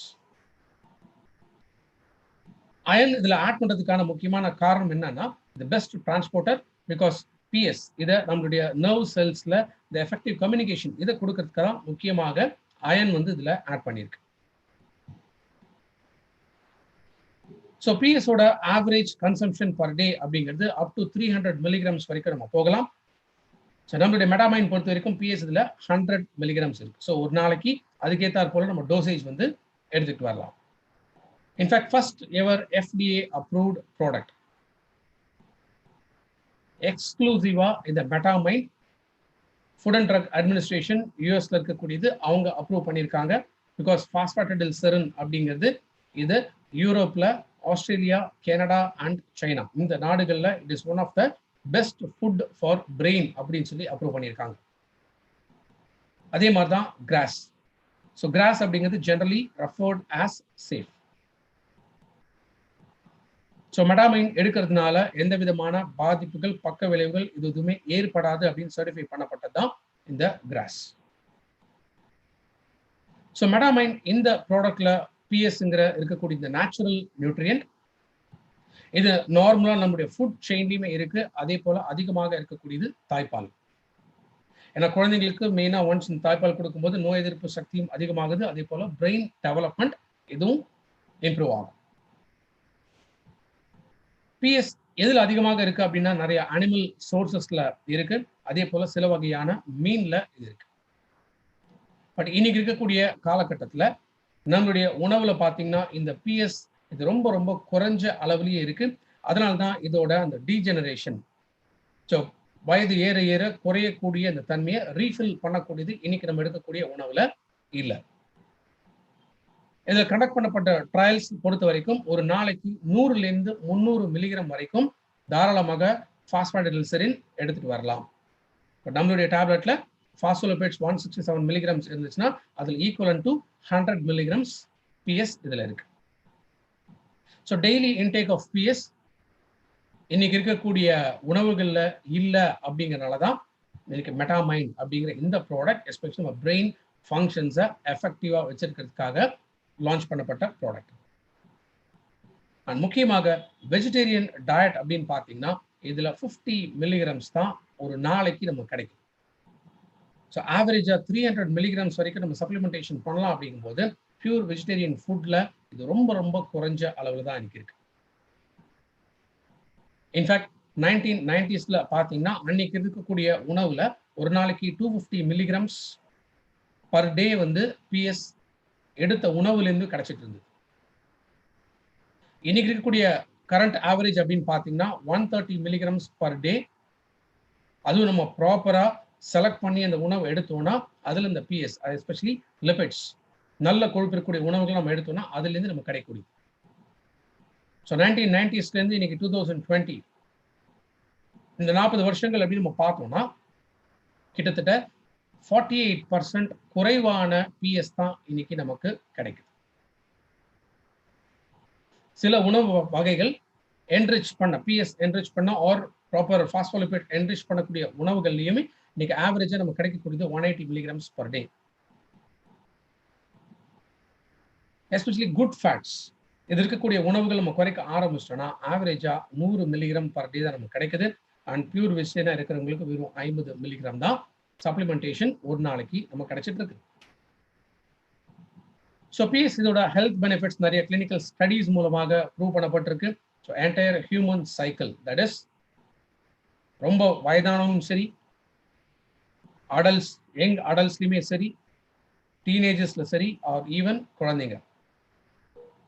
Iron இதுல ஆட் பண்றதுக்கான முக்கியமான காரணம் என்னன்னா the best transporter because PS இதை நம்மளுடைய நர்வ் செல்ஸ்ல இந்த எஃபெக்டிவ் கம்யூனிகேஷன் இதை கொடுக்கறதுக்கு தான் முக்கியமாக அயன் வந்து இதுல ஆட் பண்ணியிருக்கு. ஸோ பிஎஸோட ஆவரேஜ் கன்சம்ஷன் பர் டே அப்படிங்கிறது அப் டு 300 மில்லிகிராம்ஸ் வரைக்கும் நம்ம போகலாம். ஸோ நம்மளுடைய மெட்டாமைன் பொறுத்த வரைக்கும் பிஎஸ் இதில் 100 மில்லிகிராம்ஸ் இருக்கு. ஸோ ஒரு நாளைக்கு அதுக்கேற்றாற் போல நம்ம டோசேஜ் வந்து எடுத்துட்டு வரலாம். In fact first ever FDA approved product எக்ஸ்க்ளூசிவா இந்த Metamind food and drug administration யூஎஸ்ல இருக்கக்கூடியது அவங்க அப்ரூவ் பண்ணியிருக்காங்க. பிகாஸ் பாஸ்பாட்டிடில்செரின் அப்படிங்கிறது இது யூரோப்ல, ஆஸ்திரேலியா, கனடா அண்ட் சைனா இந்த நாடுகளில் it is one of the best food for brain அப்படின்னு சொல்லி அப்ரூவ் பண்ணியிருக்காங்க. அதே மாதிரி தான் கிராஸ். ஸோ கிராஸ் அப்படிங்கிறது generally referred as safe. So Metamind எடுக்கிறதுனால எந்த விதமான பாதிப்புகள், பக்க விளைவுகள் இது எதுவுமே ஏற்படாது அப்படின்னு சர்டிஃபை பண்ணப்பட்டது தான் இந்த கிராஸ். ஸோ மெட்டாமைன் இந்த ப்ராடக்ட்ல பிஎஸ்ங்கிற இருக்கக்கூடிய இந்த நேச்சுரல் நியூட்ரியன்ட் இது நார்மலா நம்முடைய ஃபுட் செயின்லையுமே இருக்கு. அதே போல அதிகமாக இருக்கக்கூடியது தாய்ப்பால். ஏன்னா குழந்தைங்களுக்கு மெயினா ஒன்ஸ் இந்த தாய்ப்பால் கொடுக்கும்போது நோய் எதிர்ப்பு சக்தியும் அதிகமாகுது. அதே போல பிரெயின் டெவலப்மெண்ட் இதுவும் இம்ப்ரூவ் ஆகும். பிஎஸ் எதில் அதிகமாக இருக்கு அப்படின்னா நிறைய அனிமல் சோர்சஸ்ல இருக்கு. அதே போல சில வகையான மீன்ல இது இருக்கு. பட் இன்னைக்கு இருக்கக்கூடிய காலகட்டத்தில் நம்மளுடைய உணவுல பார்த்தீங்கன்னா இந்த பிஎஸ் இது ரொம்ப ரொம்ப குறைஞ்ச அளவுலயே இருக்கு. அதனால தான் இதோட அந்த டீஜெனரேஷன், ஸோ வயது ஏற ஏற குறையக்கூடிய அந்த தன்மையை ரீஃபில் பண்ணக்கூடியது இன்னைக்கு நம்ம எடுக்கக்கூடிய உணவுல இல்லை. இதில் கண்டக்ட் பண்ணப்பட்ட ட்ரையல்ஸ் பொறுத்த வரைக்கும் ஒரு நாளைக்கு 100 to 300 மில்லிகிராம் வரைக்கும் தாராளமாக பாஸ்பாட்டிடில்செரின் எடுத்துட்டு வரலாம். நம்மளுடைய டேப்லெட்ல பாஸ்போலிபிட்ஸ் 167 மில்லிகிராம்ஸ் இருந்துச்சுன்னா அதில் ஈக்குவலன்ட் டு 100 மில்லிகிராம்ஸ் பிஎஸ் இதில் இருக்கு. So daily intake of PS இன்னைக்கு இருக்கக்கூடிய உணவுகளில் இல்லை அப்படிங்கிறனால தான் இன்னைக்கு மெட்டாமைன் அப்படிங்கிற இந்த ப்ராடக்ட் எஸ்பெஷலி நம்ம பிரெயின் ஃபங்க்ஷன்ஸை எஃபெக்டிவாக வச்சிருக்கிறதுக்காக லான்ச் பண்ணப்பட்ட ப்ராடக்ட். அண்ட் முக்கியமாக வெஜிடேரியன் டயட் அப்படின்னு பார்த்தீங்கன்னா இதில் 50 மில்லிகிராம்ஸ் தான் ஒரு நாளைக்கு நமக்கு கிடைக்கும். ஸோ ஆவரேஜாக 300 மில்லிகிராம்ஸ் வரைக்கும் நம்ம சப்ளிமெண்டேஷன் பண்ணலாம். அப்படிங்கும்போது பியூர் வெஜிடேரியன் ஃபுட்ல இது ரொம்ப ரொம்ப குறைஞ்ச அளவில் தான் எனக்கு இருக்கு. இன்ஃபேக்ட் 1990s பார்த்தீங்கன்னா அன்னைக்கு இருக்கக்கூடிய உணவுல ஒரு நாளைக்கு 250 மில்லிகிராம்ஸ் பர் டே வந்து பிஎஸ் எடுத்த உணவுலேருந்து கிடைச்சிட்டு இருந்தது. இன்னைக்கு இருக்கக்கூடிய கரண்ட் ஆவரேஜ் அப்படின்னு பார்த்தீங்கன்னா 130 மில்லிகிராம்ஸ் பர் டே. அதுவும் நம்ம ப்ராப்பரா செலக்ட் பண்ணி அந்த உணவு எடுத்தோம்னா அதுல இந்த பிஎஸ் எஸ்பெஷலி லிபிட்ஸ் நல்ல கொழுப்பு இருக்கக்கூடிய உணவுகள் நம்ம எடுத்தோம்னா அதுலேருந்து நம்ம கிடைக்கக்கூடிய. ஸோ 1990ஸ்லேருந்து இன்னைக்கு 2020 இந்த 40 வருஷங்கள் அப்படின்னு நம்ம பார்த்தோம்னா கிட்டத்தட்ட 48% குறைவான பிஎஸ் தான் இன்னைக்கு நமக்கு கிடைக்குது. சில உணவு வகைகள் என்ரிச் பண்ண பிஎஸ் என்ரிச் பண்ண ஆர் ப்ராப்பர் பாஸ்போலிபிட் என்ரிச் பண்ணக்கூடிய உணவுகள்லையுமே இன்னைக்கு ஆவரேஜா நமக்கு கிடைக்கக்கூடியது 180 milligrams per day. Especially good fats இது இருக்கக்கூடிய உணவுகள் நம்ம குறைக்க ஆரம்பிச்சிட்டோம்னா ஆவரேஜா 100 மில்லிகிராம் பர் டே தான் நமக்கு கிடைக்குது. அண்ட் பியூர் வெஜிடேரியனா இருக்கிறவங்களுக்கு வெறும் 50 மில்லிகிராம் தான் சப்ளிமெண்டேஷன் ஒரு நாளைக்கு நம்ம கிடைச்சிட்டு இருக்கு. ஸோ பிஎஸ் இதோட ஹெல்த் பெனிஃபிட்ஸ் நிறைய கிளினிக்கல் ஸ்டடீஸ் மூலமாக ப்ரூவ் பண்ணப்பட்டிருக்கு. So entire human cycle that is ரொம்ப வயதானவங்களும் சரி, அடல்ட்ஸ் யங் அடல்ட்ஸ்லையுமே சரி, டீனேஜர்ஸ்ல சரி, ஆர் ஈவன் குழந்தைங்க,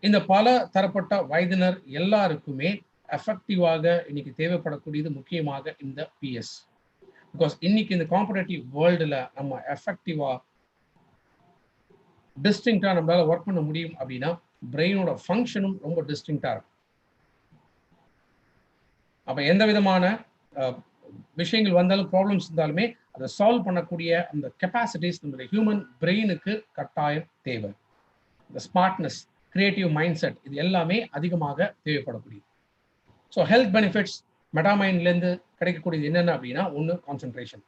இந்த பல தரப்பட்ட வயதினர் எல்லாருக்குமே எஃபெக்டிவாக இன்னைக்கு தேவைப்படக்கூடியது முக்கியமாக இந்த பிஎஸ். பிகாஸ் இன்னைக்கு இந்த காம்படேட்டிவ் வேர்ல்டுல நம்ம எஃபெக்டிவா டிஸ்டிங்டா நம்மளால ஒர்க் பண்ண முடியும் அப்படின்னா பிரெயினோட ஃபங்க்ஷனும் ரொம்ப டிஸ்டிங்டா இருக்கும். அப்ப எந்த விதமான விஷயங்கள் வந்தாலும் ப்ராப்ளம்ஸ் இருந்தாலுமே அதை சால்வ் பண்ணக்கூடிய அந்த கெப்பாசிட்டிஸ் நம்மளுடைய ஹியூமன் பிரெயினுக்கு கட்டாயம் தேவை. இந்த ஸ்மார்ட்னஸ், கிரியேட்டிவ் மைண்ட் செட் இது எல்லாமே அதிகமாக தேவைப்படக்கூடியது. ஸோ ஹெல்த் பெனிஃபிட்ஸ் மெட்டாமைன்லேருந்து கிடைக்கக்கூடியது என்னென்ன அப்படின்னா, ஒன்று கான்சென்ட்ரேஷன்.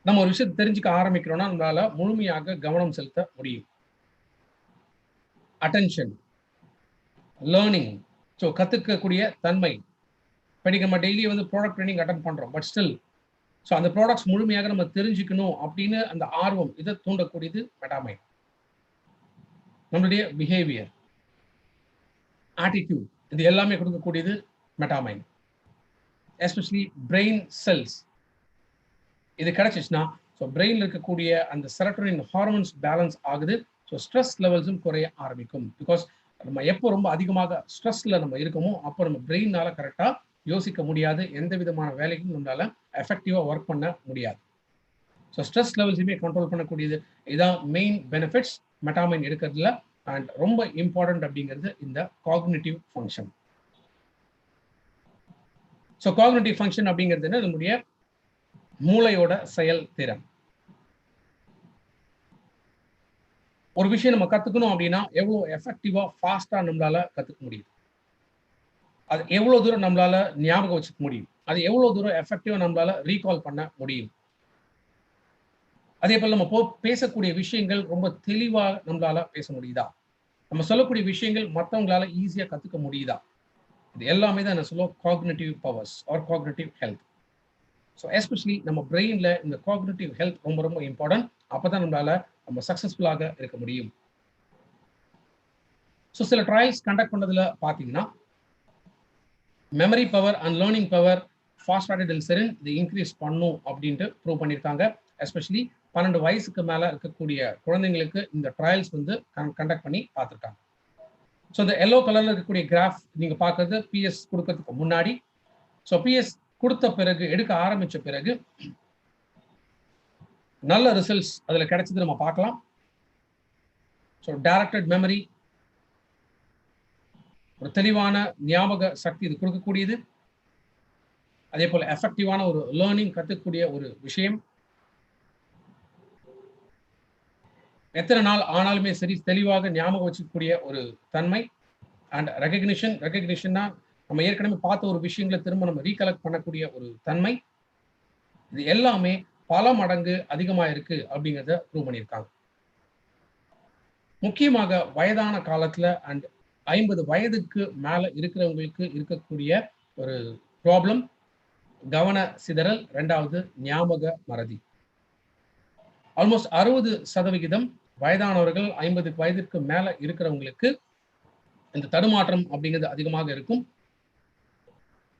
நம்ம ஒரு விஷயத்தை தெரிஞ்சுக்க ஆரம்பிக்கிறோம்னா நம்மளால முழுமையாக கவனம் செலுத்த முடியும். அட்டென்ஷன், லேர்னிங், ஸோ கற்றுக்கக்கூடிய தன்மை. இப்போ நம்ம டெய்லி வந்து ப்ராடக்ட் ட்ரைனிங் அட்டன் பண்ணுறோம், பட் ஸ்டில் ஸோ அந்த ப்ராடக்ட்ஸ் முழுமையாக நம்ம தெரிஞ்சுக்கணும் அப்படின்னு அந்த ஆர்வம் இதை தூண்டக்கூடியது மெட்டாமைன். நம்மளுடைய பிஹேவியர், ஆட்டிடியூட் இது எல்லாமே கொடுக்கக்கூடியது மெட்டாமைன். எஸ்பெஷலி பிரெயின் செல்ஸ் இது கிடைச்சிச்சுன்னா ஸோ பிரெயினில் இருக்கக்கூடிய அந்த செரட்டோனின் ஹார்மோன்ஸ் பேலன்ஸ் ஆகுது. ஸோ ஸ்ட்ரெஸ் லெவல்ஸும் குறைய ஆரம்பிக்கும். பிகாஸ் நம்ம எப்போ ரொம்ப அதிகமாக ஸ்ட்ரெஸ்ல நம்ம இருக்கோமோ அப்போ நம்ம பிரெயினால கரெக்டாக யோசிக்க முடியாது, எந்த விதமான வேலைக்கும் நம்மளால எஃபெக்டிவாக ஒர்க் பண்ண முடியாது. ஸோ ஸ்ட்ரெஸ் லெவல்ஸுமே கண்ட்ரோல் பண்ணக்கூடியது. இதான் மெயின் பெனிஃபிட்ஸ் மெட்டாமைன் எடுக்கிறதுல. அண்ட் ரொம்ப இம்பார்ட்டன்ட் அப்படிங்கிறது இந்த cognitive function. So cognitive function அப்படிங்கிறது என்ன, நம்முடைய மூளையோட செயல்திறன். ஒரு விஷயம் நம்ம கத்துக்கணும் அப்படின்னா எவ்வளோ எஃபெக்டிவா ஃபாஸ்டா நம்மளால கத்துக்க முடியும், அது எவ்வளவு தூரம் நம்மளால ஞாபகம் வச்சுக்க முடியும், அது எவ்வளவு தூரம் எஃபெக்டிவா நம்மளால ரீகால் பண்ண முடியும். அதே போல நம்ம பேசக்கூடிய விஷயங்கள் ரொம்ப தெளிவா நம்மளால பேச முடியுதா, நம்ம சொல்லக்கூடிய விஷயங்கள் மற்றவங்களால ஈஸியா கத்துக்க முடியுதா, இது எல்லாமே தான் என்ன சொல்லுவோம் cognitive powers R cognitive health. So especially நம்ம பிரெயின்ல இந்த காக்னிட்டிவ் ஹெல்த் ரொம்ப ரொம்ப இம்பார்ட்டன்ட். அப்பதான் நம்மளால நம்ம சக்சஸ்ஃபுல்லாக இருக்க முடியும். ஸோ சில ட்ரையல்ஸ் கண்டக்ட் பண்ணதுல பார்த்தீங்கன்னா memory power and learning power phosphatidylserine இது இன்க்ரீஸ் பண்ணும் அப்படின்ட்டு ப்ரூவ் பண்ணியிருக்காங்க. எஸ்பெஷலி 12 வயசுக்கு மேல இருக்கக்கூடிய குழந்தைங்களுக்கு இந்த ட்ரையல்ஸ் வந்து கண்டக்ட் பண்ணி பார்த்துருக்காங்க. ஸோ இந்த எல்லோ கலர்ல இருக்கக்கூடிய கிராஃப் நீங்க பார்க்கறது பிஎஸ் கொடுக்கறதுக்கு முன்னாடி. ஸோ பிஎஸ் கொடுத்த பிறகு, எடுக்க ஆரம்பிச்ச பிறகு நல்ல ரிசல்ட்ஸ் அதுல கிடைச்சது நம்ம பார்க்கலாம். ஸோ டைரக்டட் மெமரி, ஒரு தெளிவான ஞாபக சக்தி இது கொடுக்கக்கூடியது. அதே போல எஃபெக்டிவான ஒரு லேர்னிங், கத்துக்கூடிய ஒரு விஷயம். எத்தனை நாள் ஆனாலுமே சரி தெளிவாக ஞாபகம் வச்சுக்கக்கூடிய ஒரு தன்மை. அண்ட் ரெகக்னிஷன்னா நம்ம ஏற்கனவே பார்த்த ஒரு விஷயங்களை திரும்ப நம்ம ரீகலெக்ட் பண்ணக்கூடிய ஒரு தன்மை. இது எல்லாமே பல மடங்கு அதிகமாக இருக்கு அப்படிங்கிறத ப்ரூவ் பண்ணியிருக்காங்க. முக்கியமாக வயதான காலத்துல அண்ட் 50 வயதுக்கு மேல இருக்கிறவங்களுக்கு இருக்கக்கூடிய ஒரு ப்ராப்ளம் கவன சிதறல், ரெண்டாவது ஞாபக மறதி. ஆல்மோஸ்ட் 60% வயதானவர்கள் 50 வயதிற்கு மேல இருக்கிறவங்களுக்கு இந்த தடுமாற்றம் அப்படிங்கிறது அதிகமாக இருக்கும்.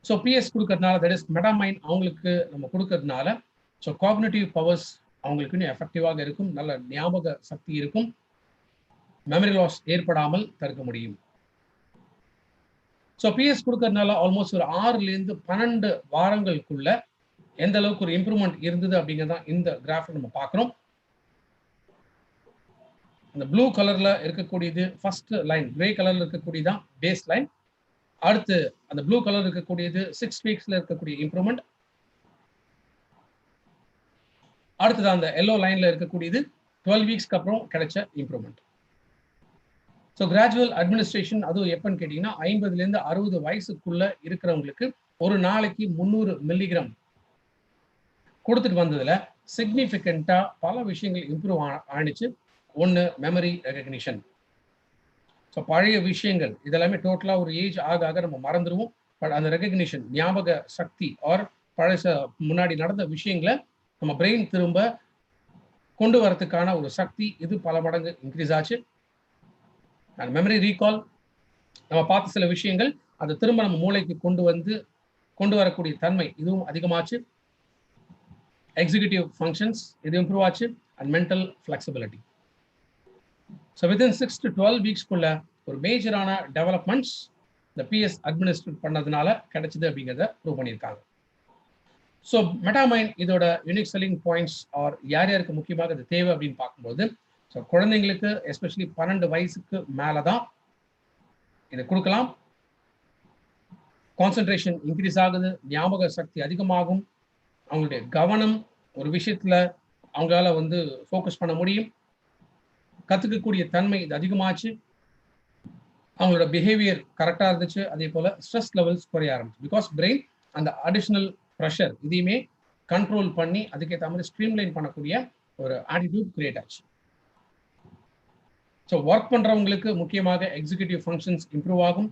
ஸோ பிஎஸ் கொடுக்கறதுனால, தட் இஸ் மெட்டாமைன் அவங்களுக்கு நம்ம கொடுக்கறதுனால, ஸோ காக்னிட்டிவ் பவர்ஸ் அவங்களுக்கு இன்னும் எஃபெக்டிவாக இருக்கும், நல்ல ஞாபக சக்தி இருக்கும், மெமரி லாஸ் ஏற்படாமல் தடுக்க முடியும். ஸோ பிஎஸ் கொடுக்கறதுனால ஆல்மோஸ்ட் ஒரு 6லேருந்து 12 வாரங்களுக்குள்ள எந்த அளவுக்கு ஒரு இம்ப்ரூவ்மெண்ட் இருந்தது அப்படிங்கிறதான் இந்த கிராஃப் நம்ம பார்க்குறோம். அந்த ப்ளூ கலர்ல இருக்கக்கூடியது ஃபர்ஸ்ட் லைன், கிரே கலர்ல இருக்கக்கூடியதான் பேஸ் லைன். அடுத்து அந்த ப்ளூ கலர் இருக்கக்கூடியது 6 வீக்ஸ்ல இருக்கக்கூடிய இம்ப்ரூவ்மெண்ட். அடுத்தது அந்த எல்லோ லைன்ல இருக்கக்கூடியது 12 வீக்ஸ்க்கு அப்புறம் கிடைச்ச இம்ப்ரூவ்மெண்ட். ஸோ கிராஜுவல் அட்மினிஸ்ட்ரேஷன், அதுவும் எப்பன்னு கேட்டீங்கன்னா 50லேருந்து 60 வயசுக்குள்ள இருக்கிறவங்களுக்கு ஒரு நாளைக்கு 300 மில்லிகிராம் கொடுத்துட்டு வந்ததுல சிக்னிஃபிகண்டா பல விஷயங்கள் இம்ப்ரூவ் ஆனிச்சு. ஒன்று, மெமரி ரெகக்னிஷன். ஸோ பழைய விஷயங்கள் இதெல்லாமே டோட்டலாக ஒரு ஏஜ் ஆக ஆக நம்ம மறந்துடுவோம். பட் அந்த ரெகக்னிஷன், ஞாபக சக்தி ஆர் பழச முன்னாடி நடந்த விஷயங்களை நம்ம பிரெயின் திரும்ப கொண்டு வரதுக்கான ஒரு சக்தி இது பல மடங்கு இன்க்ரீஸ் ஆச்சு. அண்ட் மெமரி ரீகால், நம்ம பார்த்த சில விஷயங்கள் அதை திரும்ப நம்ம மூளைக்கு கொண்டு வரக்கூடிய தன்மை இதுவும் அதிகமாச்சு. எக்ஸிக்யூட்டிவ் ஃபங்க்ஷன்ஸ் இது இம்ப்ரூவ் ஆச்சு. And mental flexibility. So within 6 to 12 வீக்ஸ்க்குள்ள ஒரு மேஜரான டெவலப்மெண்ட்ஸ் இந்த பிஎஸ் அட்மினிஸ்ட்ரேட் பண்ணதுனால கிடைச்சது அப்படிங்கிறத ப்ரூவ் பண்ணியிருக்காங்க. ஸோ மெட்டாமைன் இதோட யூனிக் செல்லிங் பாயிண்ட்ஸ் ஆர் யார் யாருக்கு முக்கியமாக இது தேவை அப்படின்னு பார்க்கும்போது, ஸோ குழந்தைங்களுக்கு எஸ்பெஷலி 12 வயசுக்கு மேலே தான் இதை கொடுக்கலாம். கான்சன்ட்ரேஷன் இன்க்ரீஸ் ஆகுது, ஞாபக சக்தி அதிகமாகும், அவங்களுடைய கவனம் ஒரு விஷயத்துல அவங்களால ஃபோக்கஸ் பண்ண முடியும், கற்றுக்கக்கூடிய தன்மை இது அதிகமாச்சு, அவங்களோட பிஹேவியர் கரெக்டாக இருந்துச்சு. அதே போல் ஸ்ட்ரெஸ் லெவல்ஸ் குறைய ஆரம்பிச்சு. பிகாஸ் பிரெயின் அந்த அடிஷ்னல் ப்ரெஷர் இதையுமே கண்ட்ரோல் பண்ணி அதுக்கேற்ற மாதிரி ஸ்ட்ரீம்லைன் பண்ணக்கூடிய ஒரு ஆட்டிடியூட் கிரியேட் ஆச்சு. ஸோ ஒர்க் பண்ணுறவங்களுக்கு முக்கியமாக எக்ஸிக்யூட்டிவ் ஃபங்க்ஷன்ஸ் இம்ப்ரூவ் ஆகும்.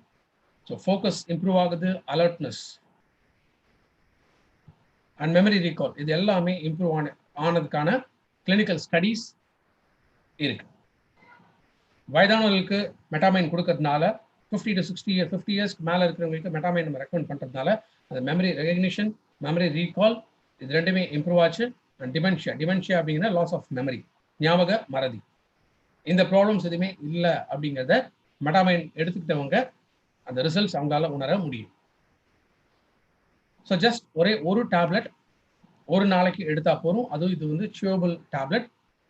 ஸோ ஃபோக்கஸ் இம்ப்ரூவ் ஆகுது, அலர்ட்னஸ் அண்ட் மெமரி ரீகால் இது எல்லாமே இம்ப்ரூவ் ஆனதுக்கான கிளினிக்கல் ஸ்டடீஸ் இருக்கு. வயதானவர்களுக்கு மெட்டாமைன் கொடுக்கறதுனால 50 to 60 years 50 இயர்ஸ்க்கு மேலே இருக்கிறவங்களுக்கு மெட்டாமைன் நம்ம ரெக்கமெண்ட் பண்ணுறதுனால அந்த மெமரி ரெகக்னிஷன், மெமரி ரீகால் இது ரெண்டுமே இம்ப்ரூவ் ஆச்சு. அண்ட் டிமென்ஷியா அப்படிங்கிற லாஸ் ஆஃப் மெமரி, ஞாபக மறதி, இந்த ப்ராப்ளம்ஸ் எதுவுமே இல்லை அப்படிங்கிறத மெட்டாமைன் எடுத்துக்கிட்டவங்க அந்த ரிசல்ட்ஸ் அவங்களால உணர முடியும். ஸோ ஜஸ்ட் ஒரு டேப்லெட் ஒரு நாளைக்கு எடுத்தால் போதும். அதுவும் இது சியூவபிள் டேப்லெட்.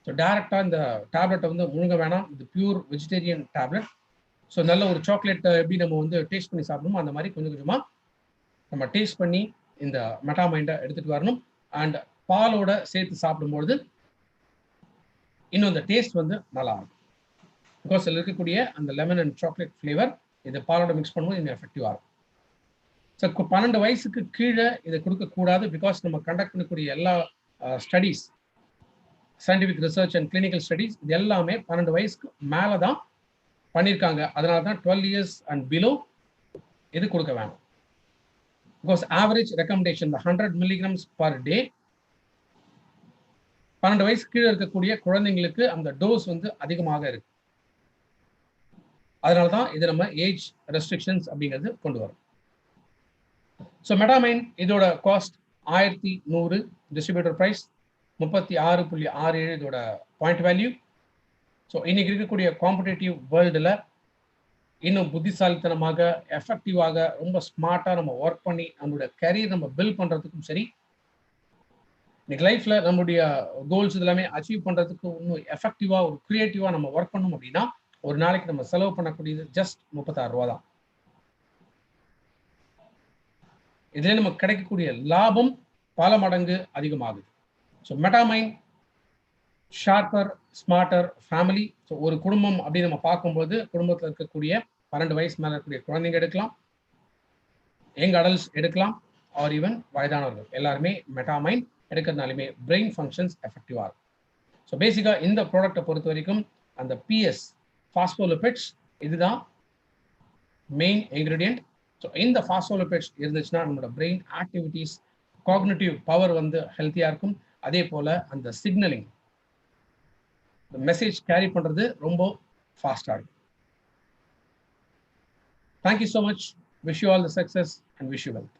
ஸோ டேரெக்டாக இந்த டேப்லெட்டை முழுங்க வேணாம். இது பியூர் வெஜிடேரியன் டேப்லெட். ஸோ நல்ல ஒரு சாக்லேட் எப்படி நம்ம டேஸ்ட் பண்ணி சாப்பிடணுமோ அந்த மாதிரி கொஞ்சம் கொஞ்சமாக நம்ம டேஸ்ட் பண்ணி இந்த மெட்டாமைண்டை எடுத்துகிட்டு வரணும். அண்ட் பாலோட சேர்த்து சாப்பிடும்பொழுது இன்னும் இந்த டேஸ்ட் நல்லா இருக்கும். பிகாஸ் இதில் இருக்கக்கூடிய அந்த லெமன் அண்ட் சாக்லேட் ஃப்ளேவர் இதை பாலோட மிக்ஸ் பண்ணும்போது இன்னும் எஃபெக்டிவாக இருக்கும். ஸோ 12 வயசுக்கு கீழே இதை கொடுக்கக்கூடாது. பிகாஸ் நம்ம கண்டக்ட் பண்ணக்கூடிய எல்லா studies, scientific research and clinical studies இது எல்லாமே 12 வயசுக்கு மேலே தான் பண்ணியிருக்காங்க. அதனால தான் 12 இயர்ஸ் அண்ட் பிலோ இது கொடுக்க வேணும். Because average recommendation 100 milligrams per day 12 வயசு கீழே இருக்கக்கூடிய குழந்தைங்களுக்கு அந்த டோஸ் அதிகமாக இருக்கு. அதனால தான் இது நம்ம ஏஜ் ரெஸ்ட்ரிக்ஷன்ஸ் அப்படிங்கிறது கொண்டு வரும். ஸோ மெட்டாமைன் இதோட காஸ்ட் 1100 டிஸ்ட்ரிபியூட்டர் ப்ரைஸ், 36.67 இதோட பாயிண்ட் வேல்யூ. ஸோ இன்னைக்கு இருக்கக்கூடிய காம்படேட்டிவ் வேர்ல்டில் இன்னும் புத்திசாலித்தனமாக, எஃபெக்டிவாக, ரொம்ப ஸ்மார்ட்டாக நம்ம ஒர்க் பண்ணி நம்மளோட கரியர் நம்ம பில்ட் பண்ணுறதுக்கும் சரி, இன்னைக்கு லைஃப்பில் நம்மளுடைய கோல்ஸ் இதெல்லாமே அச்சீவ் பண்ணுறதுக்கு இன்னும் எஃபெக்டிவாக ஒரு க்ரியேட்டிவாக நம்ம ஒர்க் பண்ணணும் அப்படின்னா ஒரு நாளைக்கு நம்ம செலவு பண்ணக்கூடியது ஜஸ்ட் 36 ரூபா தான். இதில் நமக்கு கிடைக்கக்கூடிய லாபம் பல மடங்கு அதிகமாகுது. So Metamind sharper smarter family. So ஒரு குடும்பம் அப்படின்னு நம்ம பார்க்கும்போது குடும்பத்தில் இருக்கக்கூடிய 12 வயசு மேலே இருக்கக்கூடிய குழந்தைங்க எடுக்கலாம், யங் அடல்ட்ஸ் எடுக்கலாம், ஆர் ஈவன் வயதானவர்கள் எல்லாருமே மெட்டாமைன் எடுக்கிறதுனாலுமே பிரெயின் ஃபங்க்ஷன்ஸ் எஃபெக்டிவாக இருக்கும். ஸோ பேசிக்காக இந்த ப்ராடக்டை பொறுத்த வரைக்கும் அந்த பிஎஸ் பாஸ்போலிபிட்ஸ் இதுதான் மெயின் இன்க்ரீடியன்ட். ஸோ இந்த பாஸ்போலிபிட்ஸ் இருந்துச்சுன்னா நம்மளோட பிரெயின் ஆக்டிவிட்டீஸ், காக்னிட்டிவ் பவர் ஹெல்த்தியாக இருக்கும். அதே போல் அந்த சிக்னலிங், மெசேஜ் கேரி பண்ணுறது ரொம்ப ஃபாஸ்டாக இருக்கும். Thank you so much. Wish you all the success and wish you wealth.